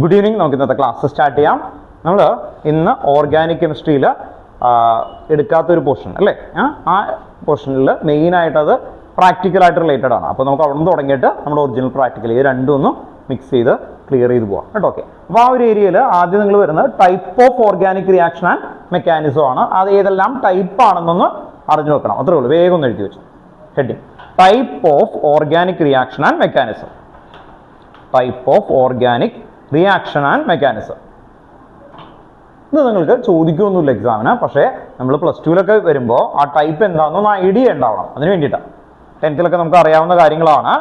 Good evening. നമുക്ക് ഇന്നത്തെ class start ചെയ്യാം. നമ്മൾ ഇന്ന് ഓർഗാനിക് കെമിസ്ട്രിയിൽ എടുക്കാത്തൊരു പോർഷൻ അല്ലേ, ആ പോർഷനിൽ മെയിനായിട്ട് അത് പ്രാക്ടിക്കലായിട്ട് റിലേറ്റഡ് ആണ്. അപ്പോൾ നമുക്ക് അവിടെ നിന്ന് തുടങ്ങിയിട്ട് നമ്മുടെ ഒറിജിനൽ പ്രാക്ടിക്കൽ ഇത് രണ്ടും ഒന്ന് മിക്സ് ചെയ്ത് ക്ലിയർ ചെയ്ത് പോകാം കേട്ടോ. ഓക്കെ, അപ്പോൾ ആ ഒരു ഏരിയയിൽ ആദ്യം നിങ്ങൾ വരുന്നത് type of organic reaction and mechanism ആണ്. അത് ഏതെല്ലാം ടൈപ്പ് ആണെന്നൊന്ന് അറിഞ്ഞു വെക്കണം, അത്രേ ഉള്ളൂ. വേഗം ഒന്ന് എഴുതി വെച്ചു. Heading type of organic reaction and mechanism. Type of organic reaction and mechanism. ഇത് നിങ്ങൾക്ക് ചോദിക്കുകയൊന്നുമില്ല എക്സാമിന്, പക്ഷേ നമ്മൾ പ്ലസ് ടുവിലൊക്കെ വരുമ്പോൾ ആ ടൈപ്പ് എന്താണെന്നൊന്ന് ഐഡിയ ഉണ്ടാവണം. അതിന് വേണ്ടിയിട്ടാണ്. 10th നമുക്ക് അറിയാവുന്ന കാര്യങ്ങളാണ്.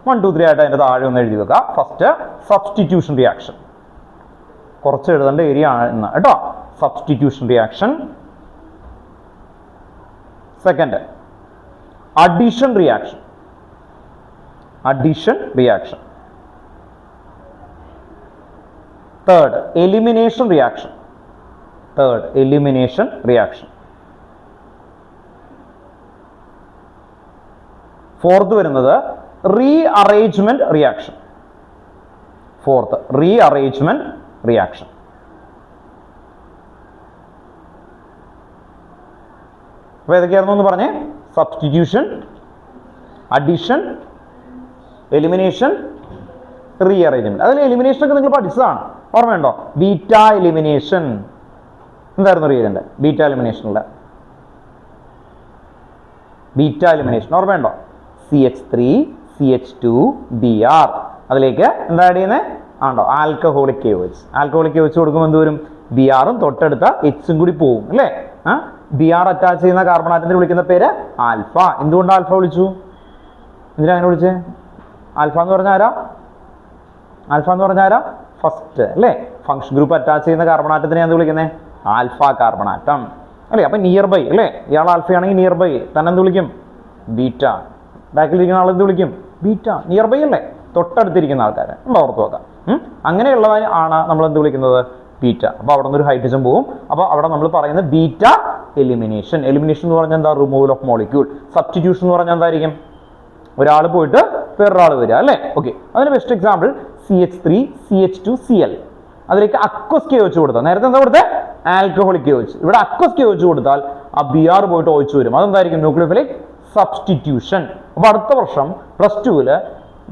1, 2, 3 ആയിട്ട് അതിൻ്റെ താഴെ ഒന്ന് എഴുതി വെക്കുക. ഫസ്റ്റ് സബ്സ്റ്റിറ്റ്യൂഷൻ റിയാക്ഷൻ, കുറച്ച് എഴുതേണ്ട ഏരിയ ആണ് ഇന്ന് കേട്ടോ. Substitution reaction. Second addition reaction. Addition reaction. Third elimination reaction. Third elimination reaction. Fourth വരുന്നത് rearrangement reaction. Fourth rearrangement reaction. അപ്പൊ ഏതൊക്കെയായിരുന്നു എന്ന് പറഞ്ഞേ? Substitution, addition, elimination, rearrangement. അതിൽ എലിമിനേഷൻ ഒക്കെ നിങ്ങൾ പഠിച്ചതാണ്, ഓർമ്മയുണ്ടോ? Beta elimination. എന്തായിരുന്നു റീജന്റ്? ബീറ്റ എലിമിനേഷനിൽ ബീറ്റ എലിമിനേഷൻ ഓർമ്മയുണ്ടോ? CH3 CH2 Br. അതിലേക്ക് എന്താ ആഡ് ചെയ്യുന്നത്? ആണോ, ആൽക്കഹോളിക് AOH. ആൽക്കഹോളിക് AOH കൊടുക്കുമ്പോൾ എന്ത് വരും? Br-ഉം തൊട്ടടുത്ത H-ഉം കൂടി പോവും അല്ലേ. Br അറ്റാച്ച് ചെയ്യുന്ന കാർബൺ ആറ്റത്തിന് വിളിക്കുന്ന പേര് ആൽഫ. എന്തുകൊണ്ട് ആൽഫ വിളിച്ചു? എന്തിനാ അങ്ങനെ വിളിച്ചേ? ആൽഫ എന്ന് പറഞ്ഞാൽ ആരാ? ആൽഫ എന്ന് പറഞ്ഞാൽ ആരാ? ഫസ്റ്റ് അല്ലേ. ഫംഗ്ഷൻ ഗ്രൂപ്പ് അറ്റാച്ച് ചെയ്യുന്ന കാർബൺ ആറ്റത്തിനെ എന്ത് വിളിക്കുന്നത്? ആൽഫ കാർബൺ ആറ്റം അല്ലേ. അപ്പൊ നിയർ ബൈ അല്ലേ, ഇയാൾ ആൽഫയാണെങ്കിൽ നിയർ ബൈ തന്നെ എന്ത് വിളിക്കും? ബീറ്റ. ബാക്കിലിരിക്കുന്ന ആൾ എന്ത് വിളിക്കും? ബീറ്റ. നിയർ ബൈ അല്ലേ, തൊട്ടടുത്തിരിക്കുന്ന ആൾക്കാരെ ഓർത്ത് വെക്കാം. അങ്ങനെയുള്ളതാണ് ആണ് നമ്മൾ എന്ത് വിളിക്കുന്നത്? ബീറ്റ. അപ്പൊ അവിടെ നിന്ന് ഒരു ഹൈഡ്രജൻ പോവും. അപ്പൊ അവിടെ നമ്മൾ പറയുന്നത് ബീറ്റ എലിമിനേഷൻ. എലിമിനേഷൻ എന്ന് പറഞ്ഞാൽ എന്താ? Removal of molecule. സബ്സ്റ്റിറ്റ്യൂഷൻ എന്ന് പറഞ്ഞാൽ എന്തായിരിക്കും? ഒരാൾ പോയിട്ട് വേറൊരാൾ വരിക അല്ലേ. ഓക്കെ, അതിന് best example CH3 CH2 Cl. അതിലേക്ക് അക്വസ് KOH കൊടുത്താൽ, നേരത്തെ എന്താ കൊടുത്തത്? Alcoholic KOH. ഇവിടെ അക്വസ് KOH കൊടുത്താൽ ആ Br പോയിട്ട് OH വരും. അതെന്തായിരിക്കും? Nucleophilic substitution. അപ്പൊ അടുത്ത വർഷം പ്ലസ് ടുവിൽ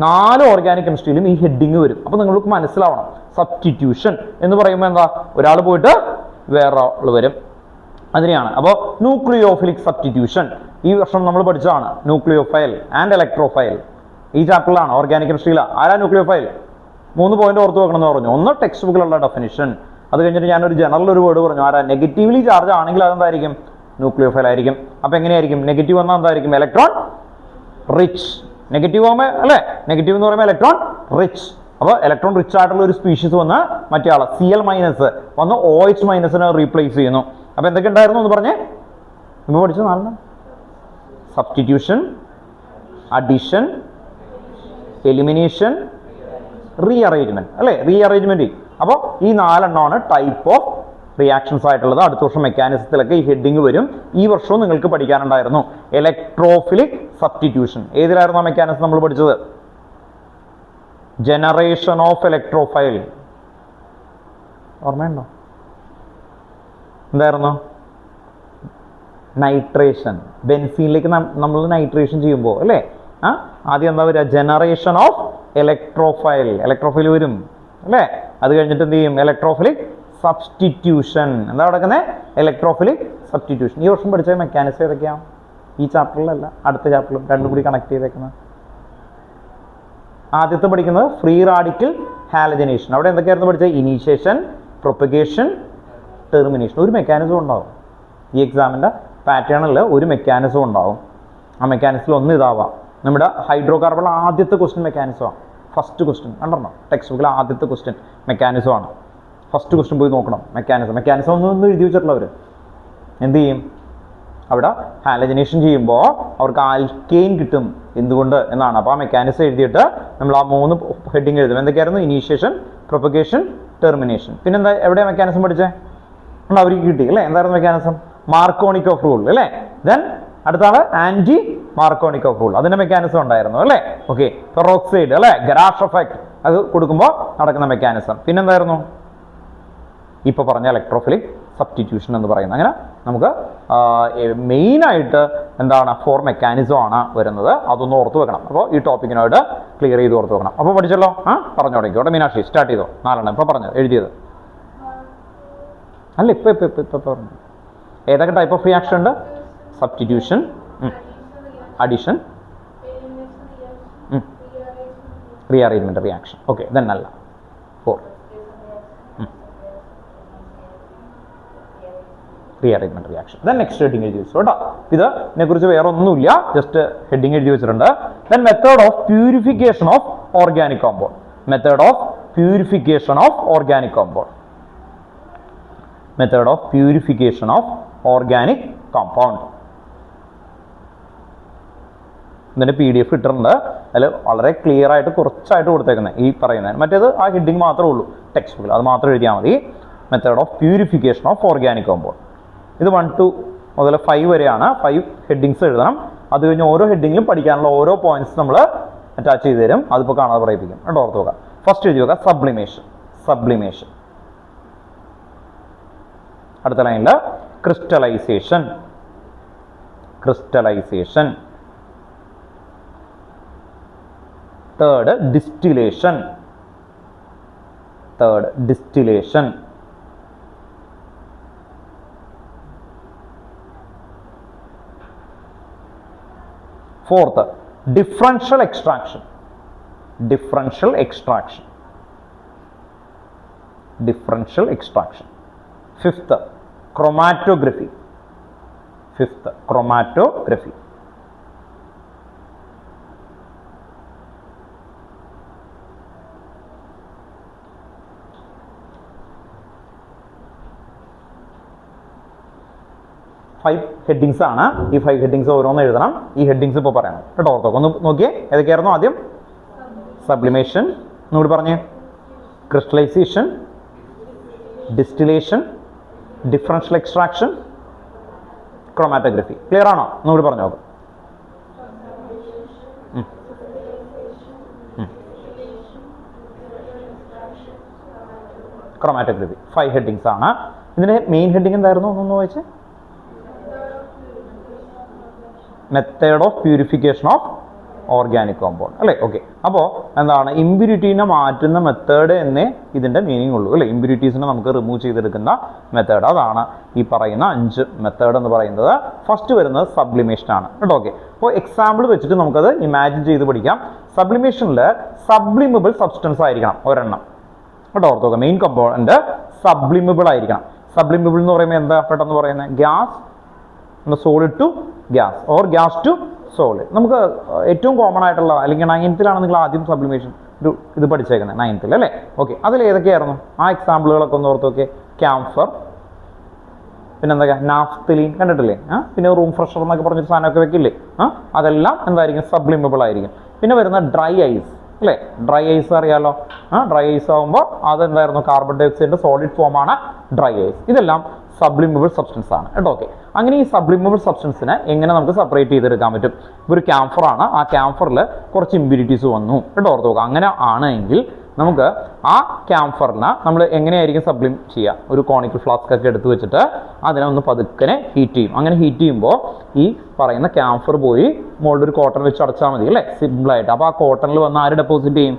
4 ഓർഗാനിക് കെമിസ്ട്രിയിലും ഈ ഹെഡിങ് വരും. അപ്പൊ നിങ്ങൾക്ക് മനസ്സിലാവണം, സബ്സ്റ്റിറ്റ്യൂഷൻ എന്ന് പറയുമ്പോൾ എന്താ? ഒരാൾ പോയിട്ട് വേറൊരാൾ വരും, അതിനെയാണ്. അപ്പോൾ ന്യൂക്ലിയോഫിലിക് സബ്സ്റ്റിറ്റ്യൂഷൻ ഈ വർഷം നമ്മൾ പഠിച്ചതാണ്. ന്യൂക്ലിയോഫൈൽ ആൻഡ് ഇലക്ട്രോഫൈൽ ഈ ചാപ്റ്ററിലാണ്, ഓർഗാനിക് കെമിസ്ട്രിയിലാണ്. ആരാ ന്യൂക്ലിയോഫൈൽ? 3 പോയിന്റ് ഓർത്ത് വെക്കണം എന്ന് പറഞ്ഞു. ഒന്ന് ടെക്സ്റ്റ് ബുക്കിലുള്ള ഡെഫിനിഷൻ, അത് കഴിഞ്ഞിട്ട് ഞാനൊരു ജനറൽ ഒരു വേർഡ് പറഞ്ഞു. ആരാ? നെഗറ്റീവ്ലി ചാർജ് ആണെങ്കിൽ അതെന്തായിരിക്കും? ന്യൂക്ലിയോഫൈൽ ആയിരിക്കും. അപ്പൊ എങ്ങനെയായിരിക്കും? നെഗറ്റീവ് വന്നാൽ എന്തായിരിക്കും? Electron rich. നെഗറ്റീവ് ആകുമ്പോൾ അല്ലേ, നെഗറ്റീവ് എന്ന് പറയുമ്പോൾ ഇലക്ട്രോൺ റിച്ച്. അപ്പോൾ ഇലക്ട്രോൺ റിച്ച് ആയിട്ടുള്ള ഒരു സ്പീഷീസ് വന്ന് മറ്റേ ആള് Cl- വന്ന് OH- റീപ്ലേസ് ചെയ്യുന്നു. അപ്പൊ എന്തൊക്കെ ഉണ്ടായിരുന്നു എന്ന് പറഞ്ഞേ? നമ്മൾ പഠിച്ചു 4. സബ്സ്റ്റിറ്റ്യൂഷൻ, അഡീഷൻ, എലിമിനേഷൻ, റീഅറേഞ്ച്മെന്റ് അല്ലേ. റീഅറേഞ്ച്മെന്റ്. അപ്പോൾ ഈ 4 എണ്ണമാണ് ടൈപ്പ് ഓഫ് റിയാക്ഷൻസ് ആയിട്ടുള്ളത്. അടുത്ത വർഷം മെക്കാനിസത്തിലൊക്കെ ഈ ഹെഡിങ് വരും. ഈ വർഷവും നിങ്ങൾക്ക് പഠിക്കാനുണ്ടായിരുന്നു ഇലക്ട്രോഫിലിക് സബ്സ്റ്റിറ്റ്യൂഷൻ. ഏതിലായിരുന്നു ആ മെക്കാനിസം നമ്മൾ പഠിച്ചത്? Generation of electrophile. ഓർമ്മയുണ്ടോ? എന്തായിരുന്നു? നൈട്രേഷൻ. ബെൻസീനിലേക്ക് നമ്മൾ നൈട്രേഷൻ ചെയ്യുമ്പോൾ അല്ലേ, ആദ്യം എന്താ വരിക? Generation of electrophile. ഇലക്ട്രോഫൈൽ വരും അല്ലേ. അത് കഴിഞ്ഞിട്ട് എന്ത് ചെയ്യും? Electrophilic substitution. എന്താ നടക്കുന്നത്? Electrophilic substitution. ഈ വർഷം പഠിച്ച മെക്കാനിസം ഏതൊക്കെയാണ്? ഈ ചാപ്റ്ററിലല്ല, അടുത്ത ചാപ്റ്ററിലും രണ്ടും കൂടി കണക്ട് ചെയ്തേക്കുന്നത്. ആദ്യത്തെ പഠിക്കുന്നത് ഫ്രീ റാഡിക്കൽ ഹാലജനേഷൻ. അവിടെ എന്തൊക്കെയായിരുന്നു പഠിച്ചത്? Initiation, propagation, termination. ഒരു മെക്കാനിസം ഉണ്ടാവും. ഈ എക്സാമിൻ്റെ പാറ്റേണിൽ ഒരു മെക്കാനിസം ഉണ്ടാവും. ആ മെക്കാനിസത്തിൽ ഒന്ന് ഇതാവാം. നമ്മുടെ ഹൈഡ്രോ കാർബൺ ആദ്യത്തെ ക്വസ്റ്റ്യൻ മെക്കാനിസമാണ്. ഫസ്റ്റ് ക്വസ്റ്റ്യൻ കണ്ടോ? ടെക്സ്റ്റ് ബുക്കിൽ ആദ്യത്തെ ക്വസ്റ്റ്യൻ മെക്കാനിസമാണ്. ഫസ്റ്റ് ക്വസ്റ്റ്യൻ പോയി നോക്കണം. മെക്കാനിസം ഒന്നും എഴുതി വെച്ചിട്ടുള്ളവർ എന്ത് ചെയ്യും? അവിടെ ഹാലജനേഷൻ ചെയ്യുമ്പോൾ അവർക്ക് ആൽക്കെയിൻ കിട്ടും. എന്തുകൊണ്ട് എന്നാണ്. അപ്പോൾ ആ മെക്കാനിസം എഴുതിയിട്ട് നമ്മൾ ആ 3 ഹെഡിങ് എഴുതും. എന്തൊക്കെയായിരുന്നു? Initiation, propagation, termination. പിന്നെന്താ? എവിടെയാണ് മെക്കാനിസം പഠിച്ചേ? അവർക്ക് കിട്ടി അല്ലേ. എന്തായിരുന്നു മെക്കാനിസം? മാർക്കോണിക്കോഫ് റൂൾ അല്ലേ. ദെൻ അടുത്താണ് ആന്റി മാർക്കോണിക്കോഫ് റൂൾ. അതിന്റെ മെക്കാനിസം ഉണ്ടായിരുന്നു അല്ലേ. ഓക്കെ, പെറോക്സൈഡ് അല്ലേ, ഗരാഷ് എഫക്ട്, അത് കൊടുക്കുമ്പോൾ നടക്കുന്ന മെക്കാനിസം. പിന്നെന്തായിരുന്നു ഇപ്പോൾ പറഞ്ഞ ഇലക്ട്രോഫിലിക് സബ്സ്റ്റിറ്റ്യൂഷൻ എന്ന് പറയുന്നത്. അങ്ങനെ നമുക്ക് മെയിനായിട്ട് എന്താണ് 4 മെക്കാനിസം ആണ് വരുന്നത്. അതൊന്ന് ഓർത്ത് വെക്കണം. അപ്പോൾ ഈ ടോപ്പിക്കിനായിട്ട് ക്ലിയർ ചെയ്ത് ഓർത്ത് വെക്കണം. അപ്പോൾ പഠിച്ചല്ലോ? പറഞ്ഞു തുടങ്ങിക്കോട്ടെ. മീനാക്ഷി സ്റ്റാർട്ട് ചെയ്തോ. 4 ഇപ്പോൾ പറഞ്ഞത് എഴുതിയത് അല്ല, ഇപ്പം പറഞ്ഞു. ഏതൊക്കെ ടൈപ്പ് ഓഫ് റിയാക്ഷൻ ഉണ്ട്? Substitution, addition, rearrangement reaction. Okay, ഇതന്നല്ല 4 rearrangement reaction. Then next heading എഴുതി വെച്ചു കേട്ടോ. ഇതിനെക്കുറിച്ച് വേറെ ഒന്നുമില്ല, ജസ്റ്റ് ഹെഡിങ് എഴുതി വെച്ചിട്ടുണ്ട്. Then method of purification of organic compound. Method of purification of organic compound. Method of purification of organic compound. ഇതിന്റെ PDF ഇട്ടിട്ടുണ്ട്. അതിൽ വളരെ ക്ലിയർ ആയിട്ട് കുറച്ചായിട്ട് കൊടുത്തേക്കുന്നത് ഈ പറയുന്നത്. മറ്റേത് ആ ഹെഡിങ് മാത്രമേ ഉള്ളൂ ടെക്സ്റ്റ് ബുക്കിൽ, അത് മാത്രം എഴുതിയാൽ മതി. Method of purification of organic compound. ഇത് 1 to മുതൽ 5 വരെയാണ്. 5 ഹെഡിങ്സ് എഴുതണം. അത് കഴിഞ്ഞ് ഓരോ ഹെഡിങ്ങിലും പഠിക്കാനുള്ള ഓരോ പോയിന്റ്സ് നമ്മൾ അറ്റാച്ച് ചെയ്ത് തരും. അതിപ്പോൾ കാണാതെ പറയിപ്പിക്കും കേട്ടോ. ഓർത്ത് നോക്കാം. ഫസ്റ്റ് എഴുതി നോക്കാം സബ്ലിമേഷൻ. സബ്ലിമേഷൻ. അടുത്ത ലൈനിൽ crystallisation. Crystallisation. Third distillation. Third distillation. Fourth differential extraction. Differential extraction. Differential extraction. Fifth chromatography. Fifth chromatography. Five headings ആണ്. ഈ 5 ഹെഡിങ്സ് ഓരോന്ന് എഴുതണം. ഈ ഹെഡിങ്സ് ഇപ്പോൾ പറയണം കേട്ടോ. ഓർത്തോക്കെ ഒന്ന് നോക്കിയേ. ഏതൊക്കെയായിരുന്നു? ആദ്യം സബ്ലിമേഷൻ, ഒന്നുകൂടി പറഞ്ഞേ. Crystallisation, distillation, differential extraction, chromatography. Clear ആണോ? ഒന്നുകൂടി പറഞ്ഞു നോക്കാം. ക്രോമാറ്റോഗ്രഫി 5 ഹെഡിങ്സ് ആണ്. ഇതിന്റെ മെയിൻ ഹെഡിങ് എന്തായിരുന്നു? ഒന്നൊന്ന് വായിച്ചേ. Method of purification of organic compound അല്ലേ? ഓക്കെ. അപ്പോൾ എന്താണ് ഇമ്പ്യൂരിറ്റീനെ മാറ്റുന്ന മെത്തേഡ് എന്നേ ഇതിന്റെ മീനിങ് ഉള്ളൂ അല്ലേ? ഇമ്പ്യൂരിറ്റീസിനെ നമുക്ക് റിമൂവ് ചെയ്തെടുക്കുന്ന മെത്തേഡ്, അതാണ് ഈ പറയുന്ന 5 മെത്തേഡ് എന്ന് പറയുന്നത്. ഫസ്റ്റ് വരുന്നത് സബ്ലിമേഷൻ ആണ് കേട്ടോ. ഓക്കെ. അപ്പോൾ എക്സാമ്പിൾ വെച്ചിട്ട് നമുക്കത് ഇമാജിൻ ചെയ്ത് പഠിക്കാം. സബ്ലിമേഷനിൽ സബ്ലിമബിൾ സബ്സ്റ്റൻസ് ആയിരിക്കണം ഒരെണ്ണം കേട്ടോ. ഓർത്തോക്കെ. മെയിൻ കമ്പോണന്റ് സബ്ലിമബിൾ ആയിരിക്കണം. സബ്ലിമബിൾ എന്ന് പറയുമ്പോൾ എന്താ പെട്ടെന്ന് പറയുന്നത്? Gas solid to gas or gas to solid. നമുക്ക് ഏറ്റവും കോമൺ ആയിട്ടുള്ള, അല്ലെങ്കിൽ 9th നിങ്ങൾ ആദ്യം സബ്ലിമേഷൻ ഇത് പഠിച്ചേക്കുന്നത് 9th അല്ലേ? ഓക്കെ. അതിൽ ഏതൊക്കെയായിരുന്നു ആ എക്സാമ്പിളുകളൊക്കെ ഒന്ന് ഓർത്ത് നോക്കിയേ. ക്യാംഫർ, പിന്നെന്തൊക്കെ നാഫ്തലീൻ കണ്ടിട്ടില്ലേ? പിന്നെ റൂം ഫ്രഷർ എന്നൊക്കെ പറഞ്ഞൊരു സാധനമൊക്കെ വെക്കില്ലേ? അതെല്ലാം എന്തായിരിക്കും? സബ്ലിമബിൾ ആയിരിക്കും. പിന്നെ വരുന്ന ഡ്രൈ ഐസ് അല്ലേ? ഡ്രൈ ഐസ് അറിയാലോ. ഡ്രൈ ഐസ് ആകുമ്പോൾ അതെന്തായിരുന്നു? കാർബൺ ഡൈ ഓക്സൈഡിന്റെ സോളിഡ് ഫോം ആണ് ഡ്രൈ ഐസ്. ഇതെല്ലാം സബ്ലിമബിൾ സബ്സ്റ്റൻസ് ആണ് കേട്ടോ. ഓക്കെ. അങ്ങനെ ഈ സബ്ലിമബിൾ സബ്സ്റ്റൻസിനെ എങ്ങനെ നമുക്ക് സെപ്പറേറ്റ് ചെയ്തെടുക്കാൻ പറ്റും? ഒരു ക്യാംഫർ ആണ്. ആ ക്യാംഫറിൽ കുറച്ച് ഇമ്പ്യൂരിറ്റീസ് വന്നു കേട്ടോ. ഓർത്ത് നോക്കുക. അങ്ങനെ ആണെങ്കിൽ നമുക്ക് ആ ക്യാംഫറിനെ നമ്മൾ എങ്ങനെയായിരിക്കും സബ്ലിം ചെയ്യുക? ഒരു കോണിക്കൽ ഫ്ലാസ്ക് ഒക്കെ എടുത്ത് വെച്ചിട്ട് അതിനെ ഒന്ന് പതുക്കനെ ഹീറ്റ് ചെയ്യും. അങ്ങനെ ഹീറ്റ് ചെയ്യുമ്പോൾ ഈ പറയുന്ന ക്യാംഫർ പോയി മുകളിൽ ഒരു കോട്ടൺ വെച്ച് അടച്ചാൽ മതി അല്ലേ? സിമ്പിളായിട്ട്. അപ്പോൾ ആ കോട്ടണിൽ വന്ന് ആര് ഡെപ്പോസിറ്റ് ചെയ്യും?